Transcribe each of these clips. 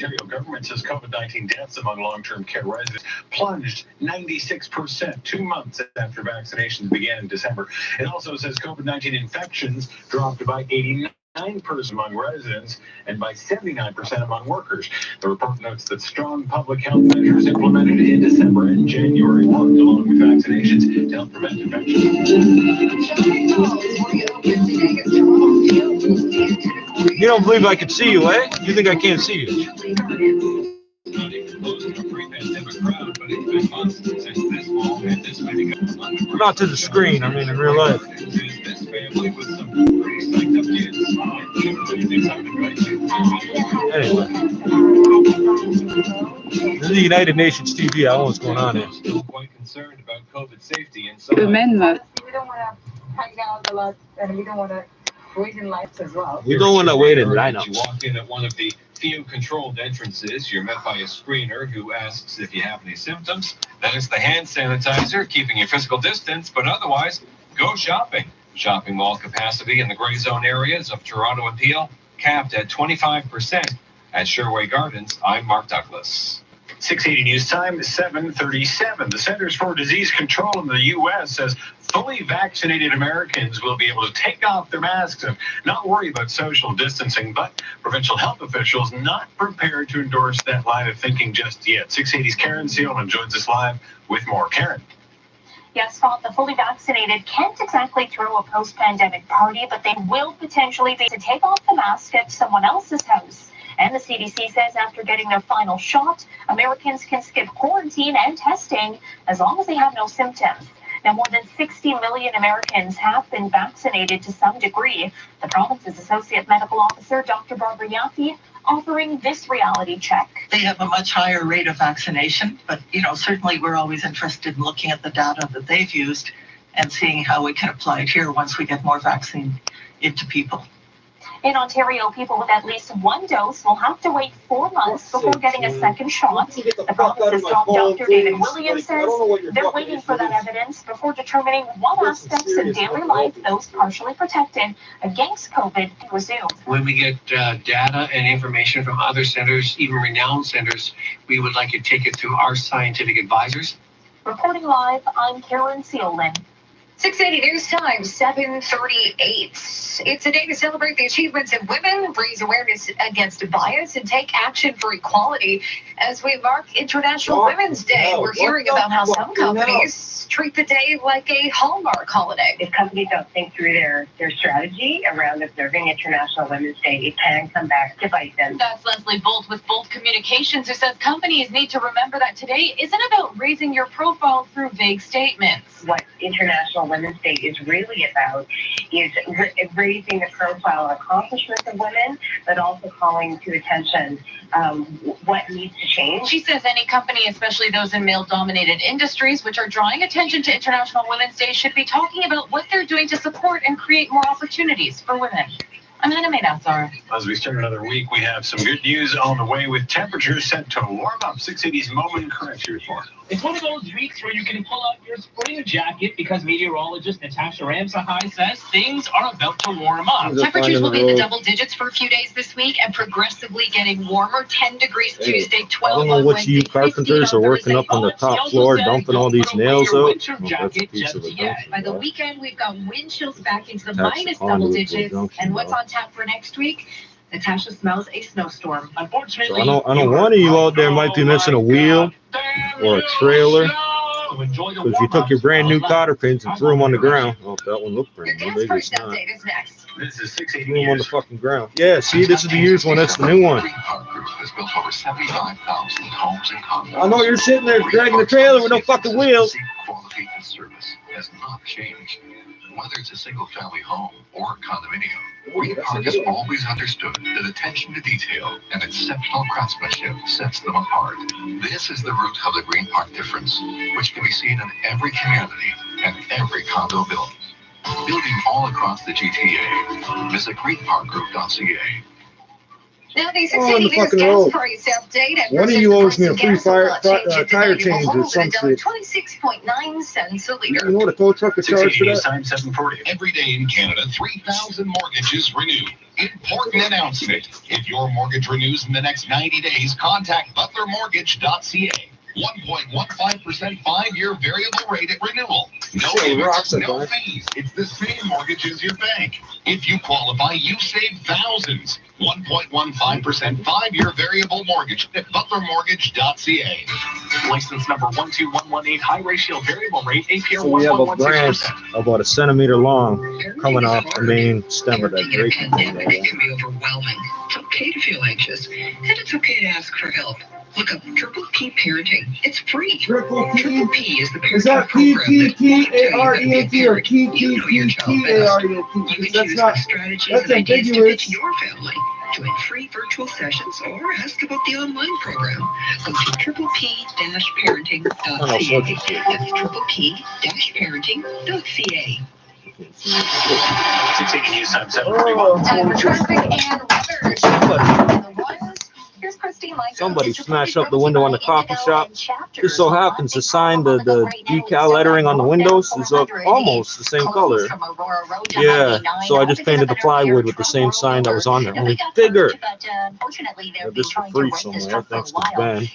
Ontario government says COVID-19 deaths among long-term care residents plunged 96% 2 months after vaccinations began in December. It also says COVID-19 infections dropped by 89% among residents and by 79% among workers. The report notes that strong public health measures implemented in December and January worked along with vaccinations to help prevent infections. You don't believe I can see you, eh? You think I can't see you? Not to the screen, I mean in real life. Anyway, this is the United Nations TV. I don't know what's going on here. Still quite concerned about COVID safety and Eux-mêmes. We don't want to hang out a lot, and we don't want to wait in lines as well. We don't want to wait in You lineups. walk in at one of the few controlled entrances. You're met by a screener who asks if you have any symptoms. Then it's the hand sanitizer, keeping your physical distance, but otherwise, go shopping. Shopping mall capacity in the gray zone areas of Toronto and Peel capped at 25%. At Sherway Gardens, I'm Mark Douglas. 680 News Time, 7:37. The Centers for Disease Control in the U.S. says fully vaccinated Americans will be able to take off their masks and not worry about social distancing, but provincial health officials not prepared to endorse that line of thinking just yet. 680's Karen Seelman joins us live with more. Karen. Yes, Scott, the fully vaccinated can't exactly throw a post-pandemic party, but they will potentially be to take off the mask at someone else's house. And the CDC says after getting their final shot, Americans can skip quarantine and testing as long as they have no symptoms. Now, more than 60 million Americans have been vaccinated to some degree. The province's Associate Medical Officer, Dr. Barbara Yaffe, offering this reality check. They have a much higher rate of vaccination, but, certainly we're always interested in looking at the data that they've used and seeing how we can apply it here once we get more vaccine into people. In Ontario, people with at least one dose will have to wait 4 months before getting a second shot. The province's top Dr. David Williams says they're waiting for that evidence before determining what aspects of daily life those partially protected against COVID resume. When we get data and information from other centers, even renowned centers, we would like to take it to our scientific advisors. Reporting live, I'm Karen Seelman. 680 News Time, 7:38. It's a day to celebrate the achievements of women, raise awareness against bias, and take action for equality. As we mark International Women's Day, we're hearing about how some companies treat the day like a Hallmark holiday. If companies don't think through their strategy around observing International Women's Day, it can come back to bite them. That's Leslie Bolt with Bolt Communications, who says companies need to remember that today isn't about raising your profile through vague statements. What International Women's Day is really about is raising the profile and accomplishments of women, but also calling to attention what needs to change. She says any company, especially those in male-dominated industries, which are drawing attention to International Women's Day, should be talking about what they're doing to support and create more opportunities for women. I'm Hannah Maynard. As we start another week, we have some good news on the way with temperatures set to warm up. 680's Moment Correction Report. It's one of those weeks where you can pull out your spring jacket because meteorologist Natasha Ramsahai says things are about to warm up. Temperatures will be in the double digits for a few days this week and progressively getting warmer. 10 degrees Tuesday, 12 I don't know what you carpenters are working up on the top floor, dumping all these nails out. By the weekend, we've got wind chills back into the minus double digits. And what's on tap for next week? Natasha smells a snowstorm. Unfortunately, So I know one of you out there might be missing a wheel or a trailer. Because you took your brand new cotter pins and threw them on the ground. Oh, that one looked brand new. Maybe it's not. This is 680 Threw them on the fucking ground. Yeah, see, this is the used one. That's the new one. I know you're sitting there dragging the trailer with no fucking wheels. Quality and service has not changed. Whether it's a single-family home or condominium, Green Park has always understood that attention to detail and exceptional craftsmanship sets them apart. This is the root of the Green Park difference, which can be seen in every community and every condo building. Building all across the GTA. Visit greenparkgroup.ca. Now, the Oh, on the 60 fucking gas road. price update. One of you owes me a free tire change or some shit. 26.9 cents a liter. You know what a tow truck would charge for that? Time 740. Every day in Canada, 3,000 mortgages renew. Important announcement. If your mortgage renews in the next 90 days, contact butlermortgage.ca. 1.15% 5-year variable rate at renewal. No payments, no fees. It's the same mortgage as your bank. If you qualify, you save thousands. 1.15% 5-year variable mortgage at butlermortgage.ca. License number 12118, high ratio variable rate, APR So we have a 1.16%. branch about a centimeter long coming off the main stem of that grape. Pandemic can be overwhelming. It's okay to feel anxious, and it's okay to ask for help. Look up Triple P Parenting. It's free. Triple P is the parenting Is that P-T-T-A-R-E-N-T or T-T-T-T-A-R-E-N-T? That's not, strategies that's and ideas to fit your family. Join free virtual sessions or ask about the online program. Go to triplep-parenting.ca. That's triplep-parenting.ca. 680 News Time 741. Time for traffic and weather. Here's Christine Light. Somebody smashed up the window on the coffee shop. Just so happens the sign, the decal lettering on the windows is almost the same color. Yeah, so I just painted the plywood with the same sign that was on there, only bigger. This for free somewhere, thanks to Ben.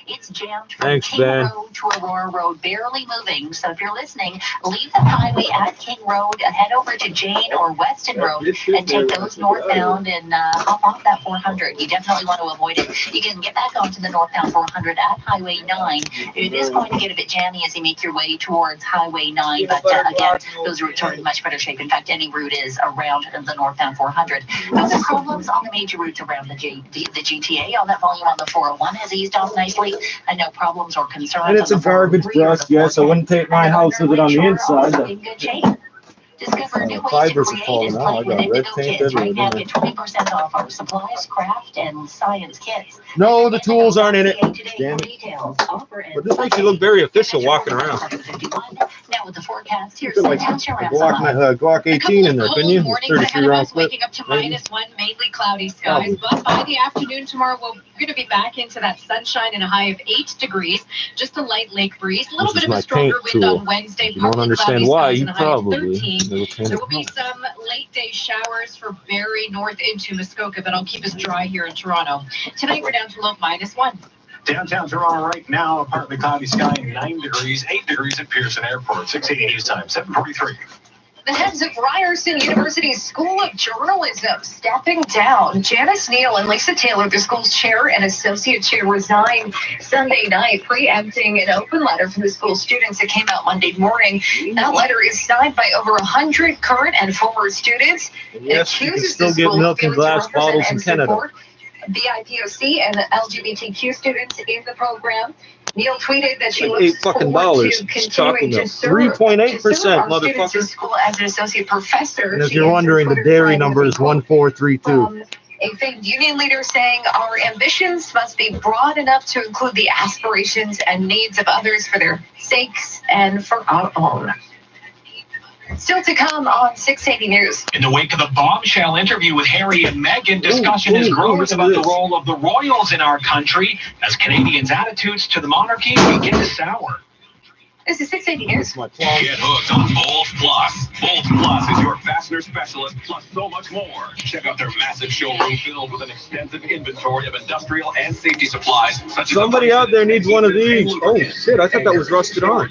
Thanks, Ben. To Aurora Road, barely moving. So if you're listening, leave the highway at King Road, head over to Jane or Weston Road, and take those northbound and hop off that 400. You definitely want to avoid it. You can get back onto the northbound 400 at Highway 9. It is going to get a bit jammy as you make your way towards Highway 9, but again, those routes are in much better shape. In fact, any route is around the northbound 400. Other problems on the major routes around the GTA. All that volume on the 401 has eased off nicely, and no problems or concerns. And it's a garbage brush, yes. I wouldn't take my house with it on the inside. In good shape. Discover new ways to Fibers are create falling is out. playing I with got red Indigo paint Kids. Right now, everywhere. get 20% off our supplies, craft, and science kits. No, the tools aren't in it. Damn it. Details, offer, and But this makes you look very official walking around. 751. Now with the forecast, here's You some could temperature like Glock 18 in there, couldn't you? 33 round clip. Waking up to -1, mainly cloudy skies, but by the afternoon tomorrow, we're going to be back into that sunshine and a high of 8 degrees. Just a light lake breeze, a little This bit is of my a stronger paint wind tool. on Wednesday. If you don't partly understand cloudy why, skies you and a high of probably 13. will paint There it. will be some late day showers for Barrie north into Muskoka, but I'll keep us dry here in Toronto. Tonight we're down to low -1. Downtown Toronto right now, partly cloudy sky, 9 degrees, 8 degrees at Pearson Airport. 680 News Time 743. The heads of Ryerson University's School of Journalism stepping down. Janice Neal and Lisa Taylor, the school's chair and associate chair, resigned Sunday night, preempting an open letter from the school students that came out Monday morning. That letter is signed by over 100 current and former students. Yes, you can still get milk in glass bottles in Canada. BIPOC and LGBTQ students in the program. Neil tweeted that she Like looks $8 forward to fucking chocolate continuing to milk. serve 3.8%, our students in motherfucker. school as an associate professor. And if She you're ends her wondering, the Twitter dairy thread number with is a quote 1432. from a famed union leader saying, "Our ambitions must be broad enough to include the aspirations and needs of others for their sakes and for our own." Still to come on 680 News. In the wake of the bombshell interview with Harry and Meghan, discussion is growing about the role of the royals in our country as Canadians' attitudes to the monarchy begin to sour. This is 680 News. Get hooked on Bolt Plus. Bolt Plus is your fastener specialist, plus so much more. Check out their massive showroom filled with an extensive inventory of industrial and safety supplies. Such Somebody out there needs one of these. Oh shit, I thought that was rusted on.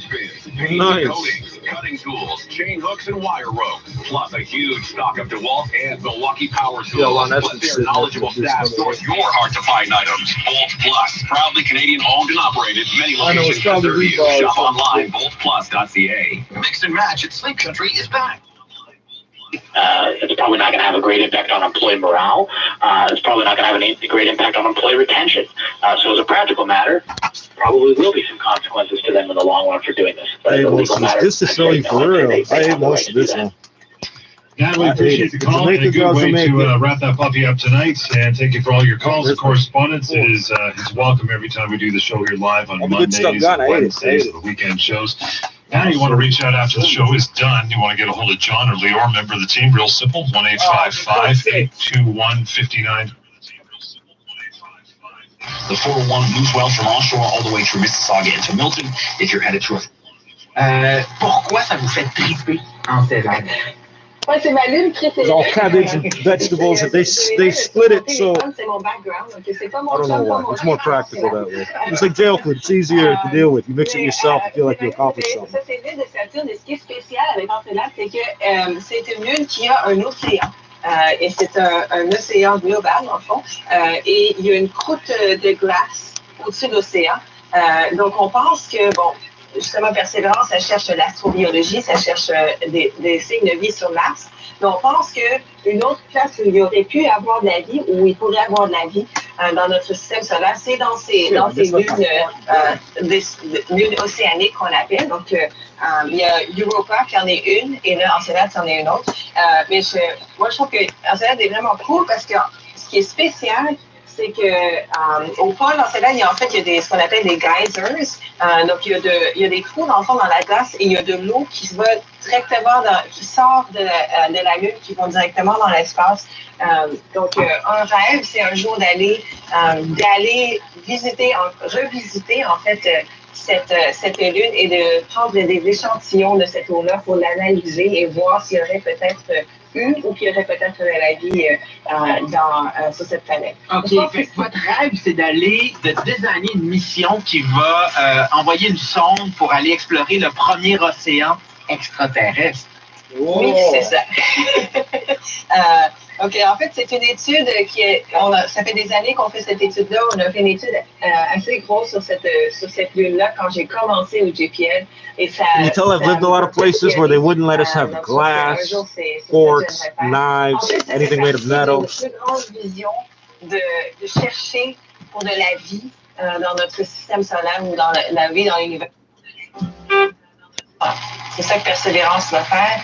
Nice. Coatings, cutting tools, chain hooks, and wire ropes. Plus a huge stock of DeWalt and Milwaukee power tools. Yeah, well, that's Let their knowledgeable staff source your hard-to-find items. Bolt Plus, proudly Canadian-owned and operated. Many I know, it's locations probably serve you. Reebok. Shop online, boltplus.ca. Mix and match at Sleep Country is back. It's probably not going to have a great impact on employee morale. It's probably not going to have a great impact on employee retention. So as a practical matter, probably will be some consequences to them in the long run for doing this. But I ate as a most legal of this. matter, Just to show you for real, I ate most of this one. Yeah, we appreciate the call. And a good way to wrap that puppy up tonight. And thank you for all your calls and correspondence. It is welcome every time we do the show here live on Mondays and Wednesdays, the weekend shows. Now you want to reach out after the show is done. You want to get a hold of John or Leor, member of the team. Real simple, 1-855-821-59. The 401 moves well from offshore all the way through Mississauga into Milton. If you're headed to pourquoi ça vous fait triper en céleri? It's all cabbage and vegetables, and they split it, so I don't know why. It's more practical that way. It's like jail food. It's easier to deal with. You mix it yourself, you feel like you accomplished something. Ça, c'est l'huile de Saturne. Et ce qui est spécial avec Untitled, c'est que c'est une huile qui a un océan. Et c'est un océan global, en fond. Et il y a une croûte de glace au-dessus de l'océan. Donc, on pense que, bon, justement, Persévérance, ça cherche l'astrobiologie, ça cherche des signes de vie sur Mars. Mais on pense qu'une autre place où il y aurait pu avoir de la vie, où il pourrait avoir de la vie dans notre système solaire, c'est dans ces lunes océaniques qu'on appelle. Donc, il y a Europa qui en est une, et là, Encelade, c'en est une autre. Mais moi, je trouve que Encelade est vraiment cool parce que ce qui est spécial, c'est que au pôle Encelade, il y a ce qu'on appelle des geysers. Donc, il y a des trous dans le fond dans la glace et il y a de l'eau qui va directement qui sort de la Lune, qui vont directement dans l'espace. Donc, un rêve, c'est un jour d'aller revisiter en fait cette Lune et de prendre des échantillons de cette eau-là pour l'analyser et voir s'il y aurait peut-être ou qu'il y aurait peut-être de la vie sur cette planète. OK. Votre rêve, c'est de designer une mission qui va envoyer une sonde pour aller explorer le premier océan extraterrestre. Oh. Oui, c'est ça. OK, en fait, c'est une étude ça fait des années qu'on fait cette étude-là. On a fait une étude assez grosse sur cette lune-là quand j'ai commencé au JPL. Et ça, Can you tell I've lived a lot of places where they wouldn't let us have glass, forks, knives, anything made of metal. C'est une plus grande vision de chercher pour de la vie dans notre système solaire ou dans la vie dans l'univers. C'est ça que Persévérance va faire.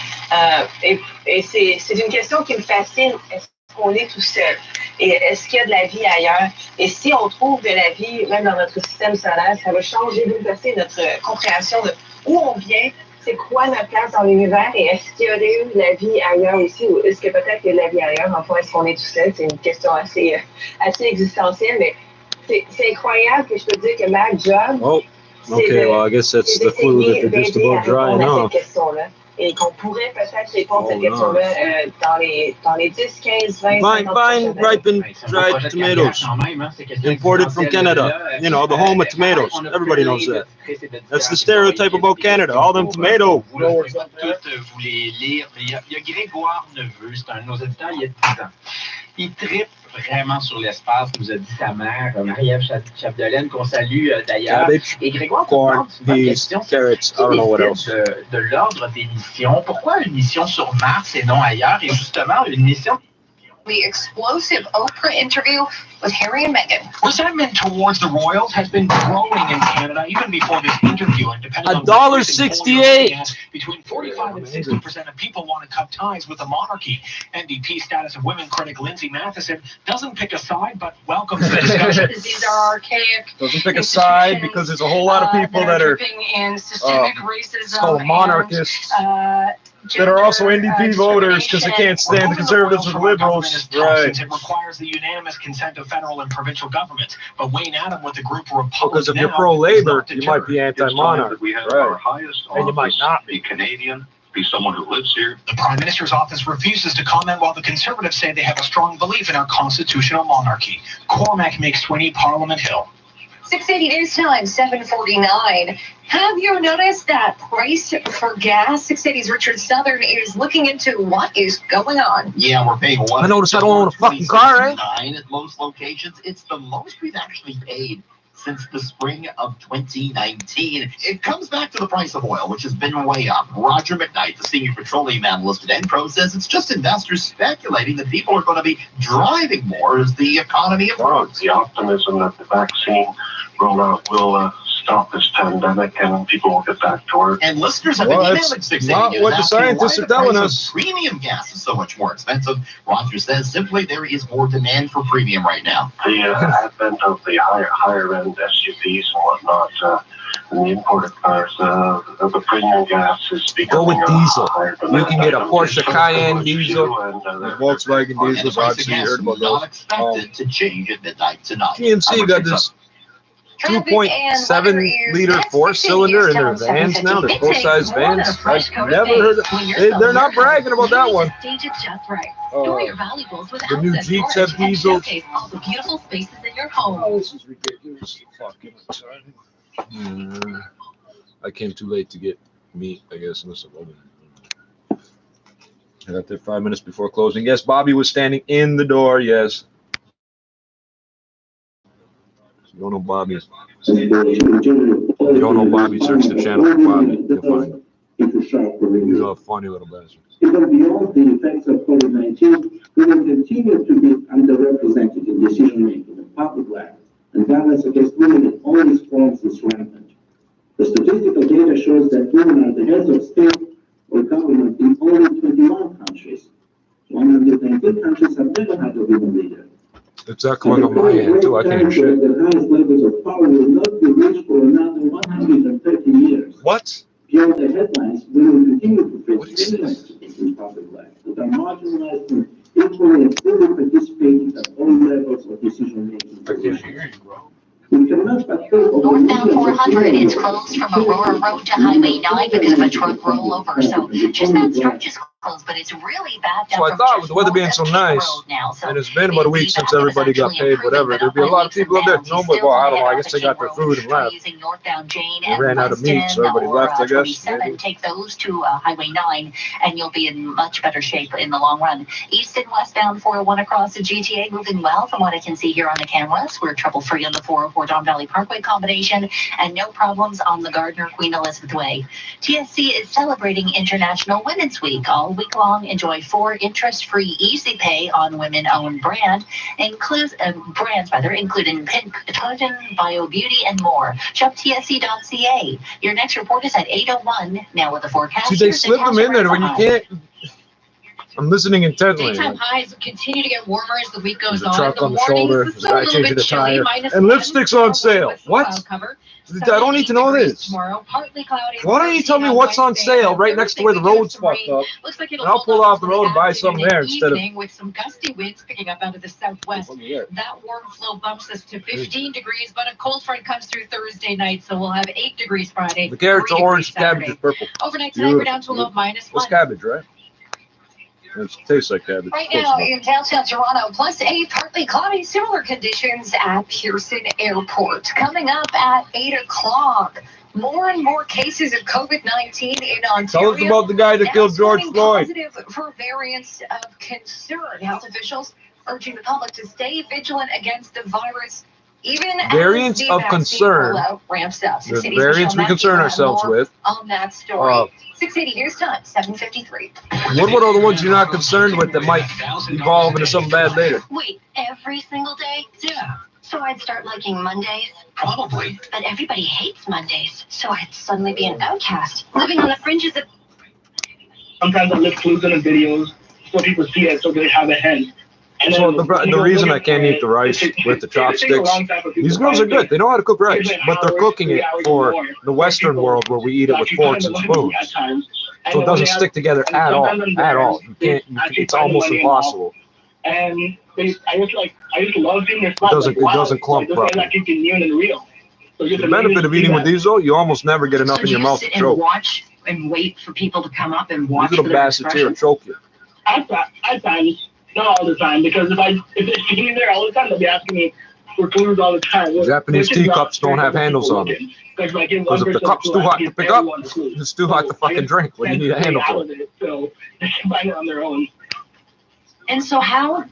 Et c'est une question qui me fascine. Est-ce qu'on est tout seul? Et est-ce qu'il y a de la vie ailleurs? Et si on trouve de la vie, même dans notre système solaire, ça va changer, bouleverser notre compréhension de où on vient, c'est quoi notre place dans l'univers et est-ce qu'il y aurait eu de la vie ailleurs aussi? Ou est-ce que peut-être qu'il y a de la vie ailleurs? Enfin, est-ce qu'on est tout seul? C'est une question assez existentielle, mais c'est incroyable que je peux dire que ma job... Oh. Okay, well, I guess that's the clue that they're just about drying off. Et qu'on pourrait peut-être répondre à cette question-là dans les 10, 15, 20, 50 Fine, ripened, dried tomatoes, imported from Canada. You know, the home of tomatoes. Everybody knows that. That's the stereotype about Canada. All them tomato growers up there. Vous les lire. Il y a Grégoire Neveu, c'est un de nos éditeurs, il y a 10 ans. Il trippe vraiment sur l'espace, nous a dit sa mère, Mariah Carey, qu'on salue d'ailleurs. Cabbage, et Grégoire, corn, peas, carrots, I don't know what else. De l'ordre des missions. Pourquoi une mission sur Mars et non ailleurs? Et justement, une mission... The explosive Oprah interview with Harry and Meghan. Resentment towards the royals has been growing in Canada even before this interview, and depending on $1.68. Between 45 and 60% of people want to cut ties with the monarchy. NDP status of women critic Lindsay Matheson doesn't pick a side, but welcomes the discussion. These are archaic. Doesn't pick a side because there's a whole lot of people that are in systemic racism, called monarchists. That are also NDP voters because they can't stand the conservatives or the liberals. Right. It requires the unanimous consent of federal and provincial governments. But Wayne Adam with the group Republicans. Because if you're pro-labor, you might be anti-monarch. We have our highest And you might not be Canadian, be someone who lives here. The Prime Minister's office refuses to comment while the Conservatives say they have a strong belief in our constitutional monarchy. Cormac McSweeney, Parliament Hill. 680 News Time, 7:49. Have you noticed that price for gas? 680's Richard Southern is looking into what is going on. Yeah, we're paying I noticed I don't own a fucking car, eh? At most locations. It's the most we've actually paid since the spring of 2019. It comes back to the price of oil, which has been way up. Roger McKnight, the senior petroleum analyst at Enpro, says it's just investors speculating that people are going to be driving more as the economy improves. The optimism that the vaccine rollout will stop this pandemic and people will get back to work. And listeners have been emailing 680 not what the scientists are telling us. Premium gas is so much more expensive. Roger says simply there is more demand for premium right now. The advent of the higher end SUVs and whatnot And the imported cars, the premium gas is Go with becoming diesel. higher than You can get a that. Porsche Cayenne diesel. And, Volkswagen diesels, obviously, you heard about Not those. expected to change at midnight tonight. GMC got this 2.7 liter 4-cylinder in their vans now. They're full-size vans. I've never heard of. They're not bragging about that one. The new Jeeps have diesels. Oh, this is ridiculous. Fucking I came too late to get meat, I guess, unless it wasn't. I got there 5 minutes before closing. Yes, Bobby was standing in the door. Yes. You don't know Bobby. You don't know Bobby. Search the channel for Bobby. You'll find him. He's a funny little bastard. Even beyond the effects of COVID-19, we will continue to be underrepresented in decision-making in public life, and violence against women in all its forms is rampant. The statistical data shows that women are the heads of state or government in only 21 countries. 119 countries have never had a woman leader. It's echoing on my end too. I can't hear shit. The highest levels of power will not be reached for another 130 years. What? Beyond the headlines, we will continue to face similar activities in public life that are marginalized and equally and fully participating at all levels of decision making. I can't hear you, bro. We cannot but think of Northbound 400 is closed from Aurora Road to Highway 9 because of a truck rollover. So just that stretch is closed, but it's really bad. So I thought with the weather being so nice, and it's been about a week since everybody got paid, whatever, there'd be a lot of people up there. No, but well, I don't know. I guess they got their food and left. They ran out of meat, so everybody left, I guess. Take those to Highway 9, and you'll be in much better shape in the long run. East and westbound 401 across the GTA moving well from what I can see here on the cameras. We're trouble-free on the 404 Don Valley Parkway combination, and no problems on the Gardner Queen Elizabeth Way. TSC is celebrating International Women's Week. All week long, enjoy 4 interest-free easy pay on women-owned brands, including Pink, Tartan, Bio Beauty, and more. Shop tsc.ca. Your next report is at 8:01. Now with the forecast. See, they slip them in there when you can't. I'm listening intently. Daytime highs continue to get warmer as the week goes There's a truck on the shoulder. There's a still guy a little changing bit the tire. chilly, And lipstick's on sale. What? I don't need to know this. Tomorrow, partly cloudy. Why don't you tell me what's on sale right next to where the road's fucked up? Looks like And I'll pull off the road and buy something there instead of. With some gusty winds picking up out of the southwest. That warm flow bumps us to 15 degrees, but a cold front comes through Thursday night, so we'll have 8 degrees Friday. The carrots are orange, cabbage is purple. Overnight tonight, we're down to a low of -1. What's cabbage, right? It tastes like cabbage. Right now in downtown Toronto, +8, partly cloudy, similar conditions at Pearson Airport. Coming up at 8 o'clock, more and more cases of COVID-19 in Ontario. Tell us about the guy that killed George Floyd. Positive for variants of concern. Health officials urging the public to stay vigilant against the virus. Even variants as the of concern. Ramps up. The variants we concern ourselves with. On that story. 680 news time, 7:53. What about all the ones you're not concerned with that might evolve into something bad later? Wait, every single day? Yeah. So I'd start liking Mondays? Probably. But everybody hates Mondays. So I'd suddenly be an outcast, living on the fringes of... Sometimes I live clues in the videos so people see it so they have a hint. And so the reason I can't eat the rice with the chopsticks, these girls are good. They know how to cook rice, but they're cooking it for the Western world where we eat it with forks and spoons. So it doesn't stick together at all. At all. You can't. It's almost impossible. And I just love seeing their stuff. It doesn't clump properly. The benefit of eating with these though, you almost never get enough in your mouth to choke. Watch and wait for people to come up and watch. These little bastards here will choke you. At times. Not all the time, because if they're sitting there all the time, they'll be asking me for clues all the time. Japanese teacups don't have handles on them. Because if the cup's too hot to pick up, it's too hot to fucking drink. What do you need a handle for? So they can find it on their own. And so how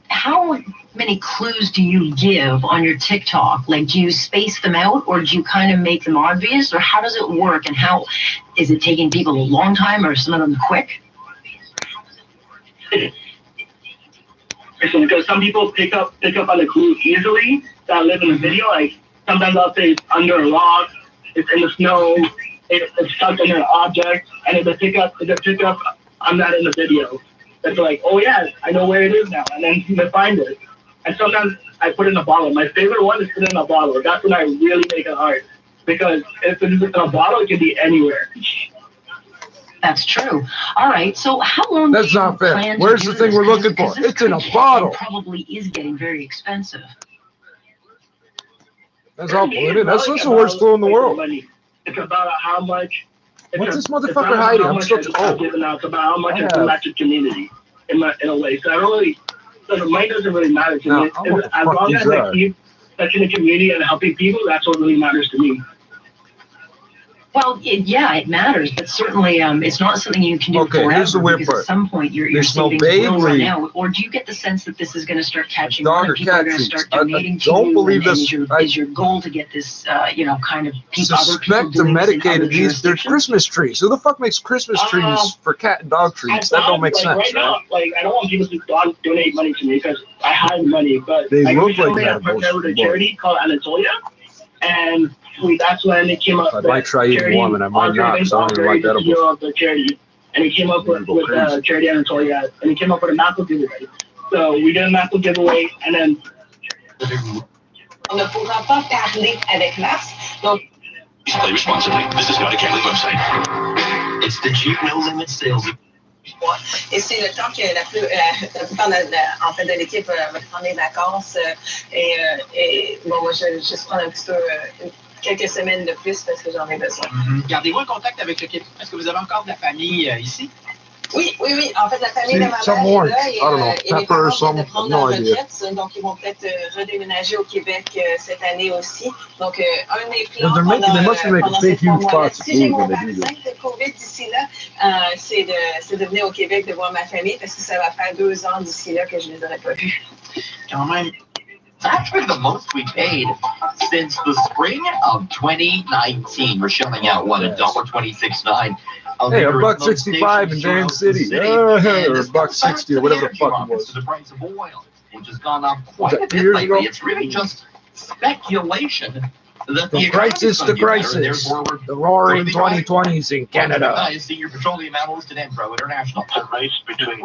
many clues do you give on your TikTok? Like, do you space them out, or do you kind of make them obvious, or how does it work? And how is it taking people a long time, or some of them quick? Because some people pick up on the clue easily that live in the video. Like sometimes I'll say it's under a rock, it's in the snow, it's stuck in an object, and if they pick up, I'm not in the video. That's like, oh yeah, I know where it is now, and then they find it. And sometimes I put it in a bottle. My favorite one is put it in a bottle. That's when I really make it hard. because if it's in a bottle, it can be anywhere. That's true. All right. So how long? That's not fair. Where's the thing we're looking for? It's in a bottle. Probably is getting very expensive. That's all polluted. That's the worst flu in the world. It's about how much. What's this motherfucker hiding? I'm still giving out. It's about how much it's matched the community in a way. So I don't really. So the money doesn't really matter to me. As long as I keep touching the community and helping people, that's what really matters to me. Well, it matters, but certainly it's not something you can do forever. Here's the weird because part. at some point your savings will run out. Or do you get the sense that this is going to start catching on? People are going to start donating to you. Don't believe this. Is your goal to get this, kind of people? Suspect the medicated. They're Christmas trees. Who the fuck makes Christmas trees for cat and dog trees? That don't make sense. Right now, I don't want people to donate money to me because I have money, but they look like that. I partnered with a charity called Anatolia, and that's when it came up. I might try eating one, and I might not, because I don't even like edibles. The charity, and he came up with charity Anatolia, and he came up with a massive giveaway. So we did a massive giveaway, and then. On ne pourra pas parler avec masse. Donc. Play responsibly. This is not a gambling website. It's the cheap no limit sales. Et c'est le temps que la plupart de l'équipe va prendre les vacances. Et bon, moi, je vais prendre un petit peu quelques semaines de plus parce que j'en ai besoin. Gardez-vous en contact avec le KPT. Est-ce que vous avez encore de la famille ici? Oui. En fait, la famille de ma mère est là. Et mes parents viennent de prendre leur retraite. Donc, ils vont peut-être redéménager au Québec cette année aussi. Donc, un de mes plans pendant ces 3 mois-là, si j'ai mon vaccin de COVID d'ici là, c'est de venir au Québec de voir ma famille parce que ça va faire 2 ans d'ici là que je ne les aurais pas vus. Quand même, it's actually the most we paid since the spring of 2019. We're shelling out, what, $1.26.9. Hey, $1.65 in Damn City. Or $1.60 or whatever the fuck it was. The price of oil, which has gone up quite a bit lately. It's really just speculation. The crisis, the crisis. The roaring 2020s in Canada. Senior petroleum analyst at Enpro International. The race between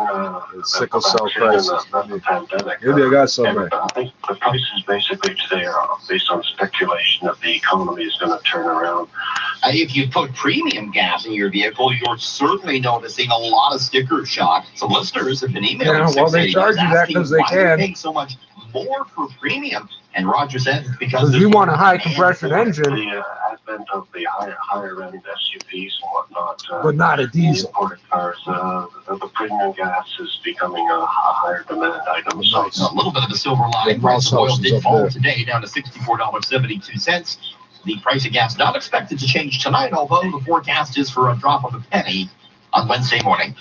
sickle cell crisis. The pandemic. Maybe I got something. I think the prices basically today are based on speculation that the economy is going to turn around. If you put premium gas in your vehicle, you're certainly noticing a lot of sticker shock. So listeners have been emailing. Yeah, well, they charge you that because they can. Paying so much more for premium. And Roger says because we want a high compression engine. The advent of the higher end SUVs and whatnot. But not a diesel. Imported cars, the premium gas is becoming a higher demand item. So it's a little bit of a silver lining. Price of oil did fall today down to $64.72. The price of gas not expected to change tonight, although the forecast is for a drop of a penny on Wednesday morning.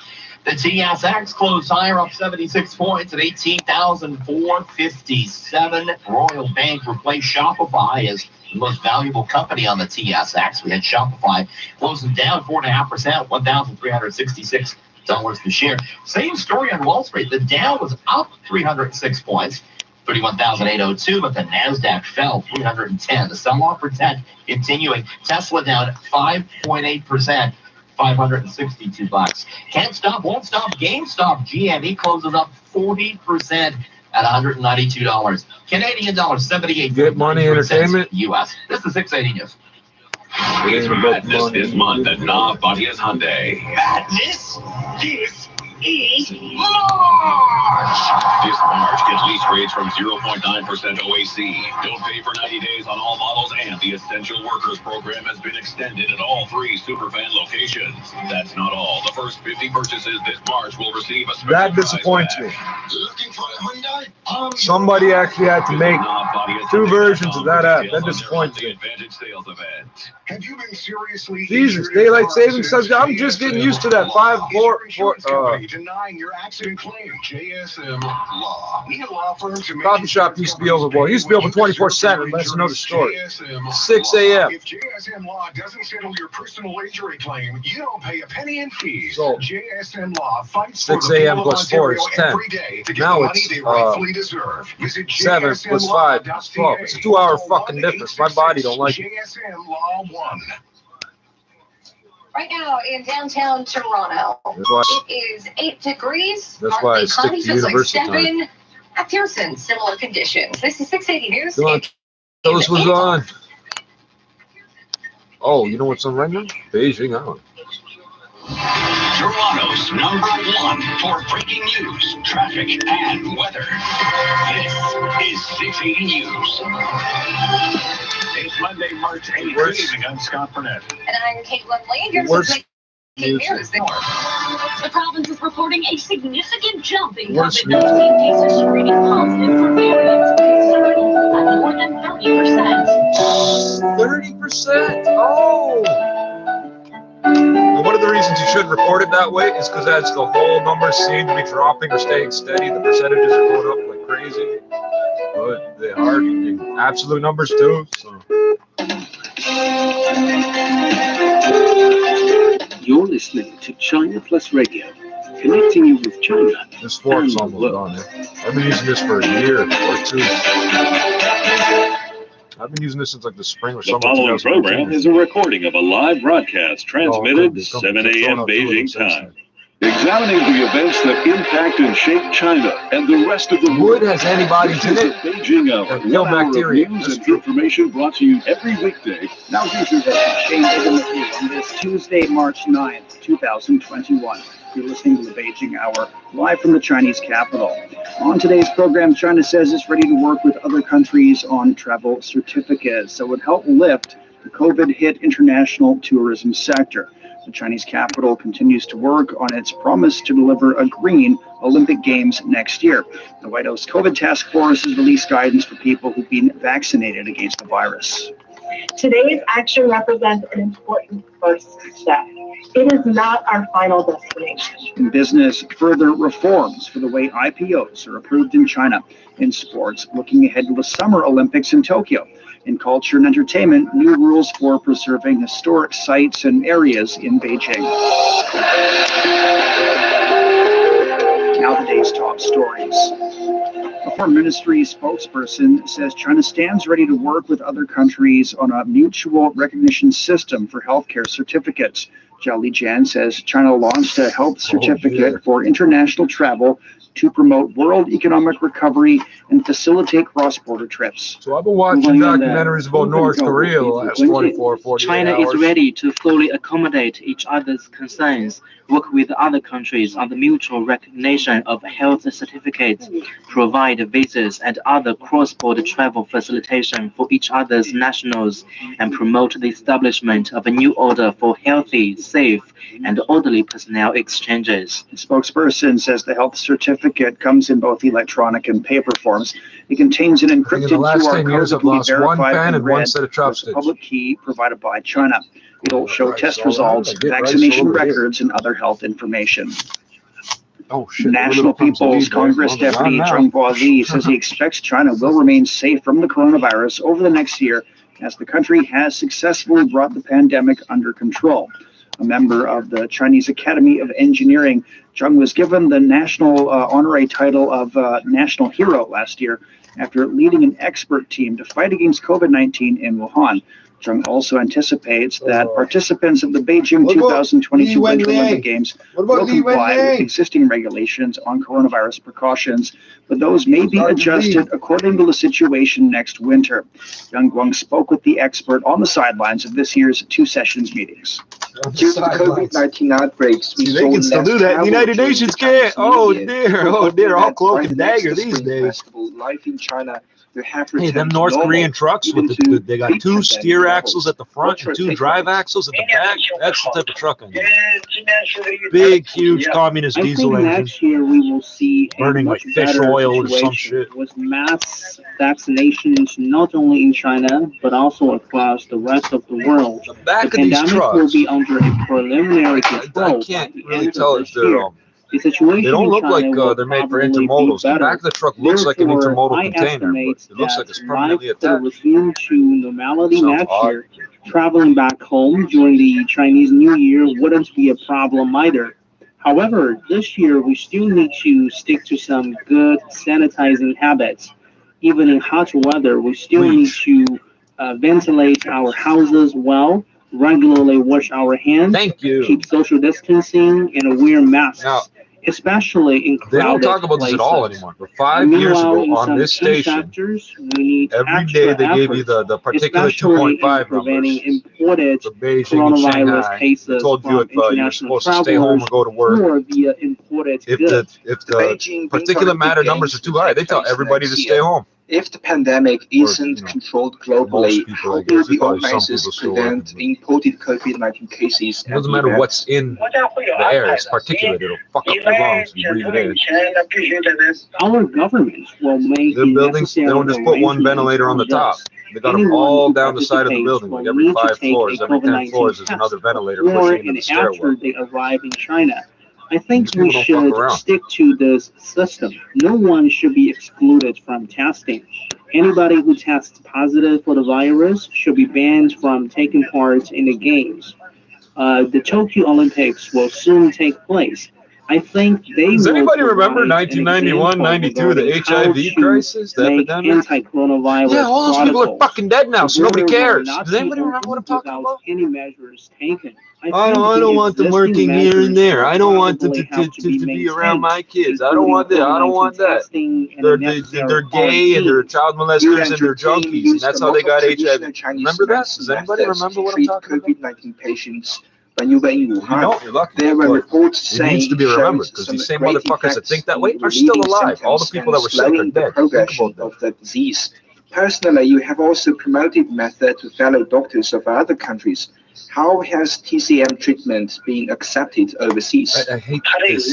The TSX closed higher, up 76 points at 18,457. Royal Bank replaced Shopify as the most valuable company on the TSX. We had Shopify closing down 4.5%, $1,366 per share. Same story on Wall Street. The Dow was up 306 points, 31,802, but the NASDAQ fell 310. The sell-off for tech continuing. Tesla down 5.8%. $562. Can't stop, won't stop. GameStop GME closes up 40% at $192. Canadian dollar 78. Get money entertainment. US. This is 680 News. It's madness this month at Nah Badia's Hyundai. Madness? This is March. This March, get lease rates from 0.9% OAC. Don't pay for 90 days on all models, and the Essential Workers program has been extended at all 3 Superfan locations. That's not all. The first 50 purchases this March will receive a special That disappoints me. Looking for a Hyundai? Somebody actually had to make 2 versions of that app. That disappoints me. Have you been seriously Jesus, daylight savings says I'm just getting used to that 5-4 denying your accident claim. JSM Law. We have law firms who coffee shop used to be open. Well, it used to be open 24/7, but that's another story. 6 a.m. If JSM Law doesn't settle your personal injury claim, you don't pay a penny in fees. So, JSM Law fights 6 for the a.m. people plus of 4 Ontario is 10. every day to get Now the money it's they rightfully deserve. Visit 7 plus 5 is 12. It's a 2-hour fucking difference. My body don't like it. JSM Law 1. Right now in downtown Toronto, it is 8 degrees. That's why I stick to university time. 7 at Pearson, similar conditions. This is 680 News. Come on, those was on. Oh, you know what's on right now? Beijing Hour. Toronto's #1 for breaking news, traffic, and weather. This is 680 News. It's Monday, March 8th. Good evening, I'm Scott Burnett. And I'm Caitlin Lee. Here's some breaking news. The province is reporting a significant jump in COVID-19 cases screening positive for variants, surging at more than 30%. 30%? Oh! And one of the reasons you should report it that way is because as the whole numbers seem to be dropping or staying steady, the percentages are going up like crazy. But they are in absolute numbers too. So. You're listening to China Plus Radio, connecting you with China. This fork's almost gone. I've been using this for a year or two. I've been using this since like the spring or summer. The following program is a recording of a live broadcast transmitted 7 a.m. Beijing time. Examining the events that impact and shape China and the rest of the world. Wood has antibodies in it. Beijing Hour. 1 hour bacteria. of news and information brought to you every weekday. Now here's your host, Shane Higgins, on this Tuesday, March 9th, 2021. You're listening to the Beijing Hour, live from the Chinese capital. On today's program, China says it's ready to work with other countries on travel certificates that would help lift the COVID-hit international tourism sector. The Chinese capital continues to work on its promise to deliver a green Olympic Games next year. The White House COVID Task Force has released guidance for people who've been vaccinated against the virus. Today's action represents an important first step. It is not our final destination. In business, further reforms for the way IPOs are approved in China. In sports, looking ahead to the Summer Olympics in Tokyo. In culture and entertainment, new rules for preserving historic sites and areas in Beijing. Now the day's top stories. A foreign ministry spokesperson says China stands ready to work with other countries on a mutual recognition system for healthcare certificates. Zhao Lijian says China launched a health certificate for international travel to promote world economic recovery and facilitate cross-border trips. So I've been watching documentaries about North Korea the last 24, 48 China hours. is ready to fully accommodate each other's concerns, work with other countries on the mutual recognition of health certificates, provide visas and other cross-border travel facilitation for each other's nationals, and promote the establishment of a new order for healthy, safe, and orderly personnel exchanges. The spokesperson says the health certificate comes in both electronic and paper forms. It contains an encrypted QR code that can be verified and read with a public key provided by China. It'll show test results, vaccination records, and other health information. National People's Congress Deputy Zheng Guoli says he expects China will remain safe from the coronavirus over the next year as the country has successfully brought the pandemic under control. A member of the Chinese Academy of Engineering, Zheng was given the national honorary title of National Hero last year after leading an expert team to fight against COVID-19 in Wuhan. Zheng also anticipates that participants of the Beijing 2022 Winter Olympic Games will comply with existing regulations on coronavirus precautions, but those may be adjusted according to the situation next winter. Yang Guang spoke with the expert on the sidelines of this year's two sessions meetings. Due to the COVID-19 outbreaks, we they can still do that. The United Nations can't. Oh dear, all cloak and dagger these days. Life in China. Hey, them North Korean trucks with they got two steer axles at the front and two drive axles at the back. That's the type of truck I need. Big, huge communist diesel engine. Next year we will see burning like fish oil or some shit. With mass vaccinations not only in China but also across the rest of the world. The back of these trucks will be under a preliminary control. I can't really tell if they're the situation they don't look like they're made for intermodals. The back of the truck looks like an intermodal container, but it looks like it's permanently attached. Resume to normality next year. Traveling back home during the Chinese New Year wouldn't be a problem either. However, this year we still need to stick to some good sanitizing habits. Even in hot weather, we still need to ventilate our houses well, regularly wash our hands, keep social distancing, and wear masks. especially in crowded They don't talk about this at all places. anymore. But 5 years Meanwhile, ago in on some this key station, sectors, we need every day extra they gave you efforts, the particulate especially in 2.5 preventing numbers imported for Beijing and coronavirus Shanghai. They cases told you from if you were international supposed to stay home travelers or go to work. or via imported goods. If the particulate matter numbers are too high, they tell everybody to stay home. If the pandemic isn't controlled globally, how will the organizers prevent imported COVID-19 cases? It doesn't matter what's in the air, it's particulate. It'll fuck up your lungs if you breathe it in. Our government will make The buildings, they don't just put one ventilator on the top. They got them all down the side of the building. Like every 5 floors, every 10 floors, there's another ventilator pushing into the stairwell. After they arrive in China, I think we should stick to this system. No one should be excluded from testing. Anybody who tests positive for the virus should be banned from taking part in the games. The Tokyo Olympics will soon take place. I think they Does will anybody remember provide an 1991, example 92, the regarding how HIV to crisis, the make epidemic? anti-coronavirus Yeah, all those people are protocols. fucking dead now, so nobody Borders will cares. not Does be anybody remember what I'm talking without about? any measures taken. I don't want them working here and there. I don't want them to be around my kids. I don't want that. I don't want that. They're gay and they're child molesters and they're junkies, and that's how they got HIV. Remember that? Does anybody remember what I'm talking about? COVID-19 patients. When you were in Wuhan, You're lucky. there were reports saying it needs to be remembered because these same motherfuckers that think that way are still alive. All the people that were sick are dead. Think about that. Of the disease. Personally, you have also promoted method to fellow doctors of other countries. How has TCM treatment been accepted overseas? I hate this.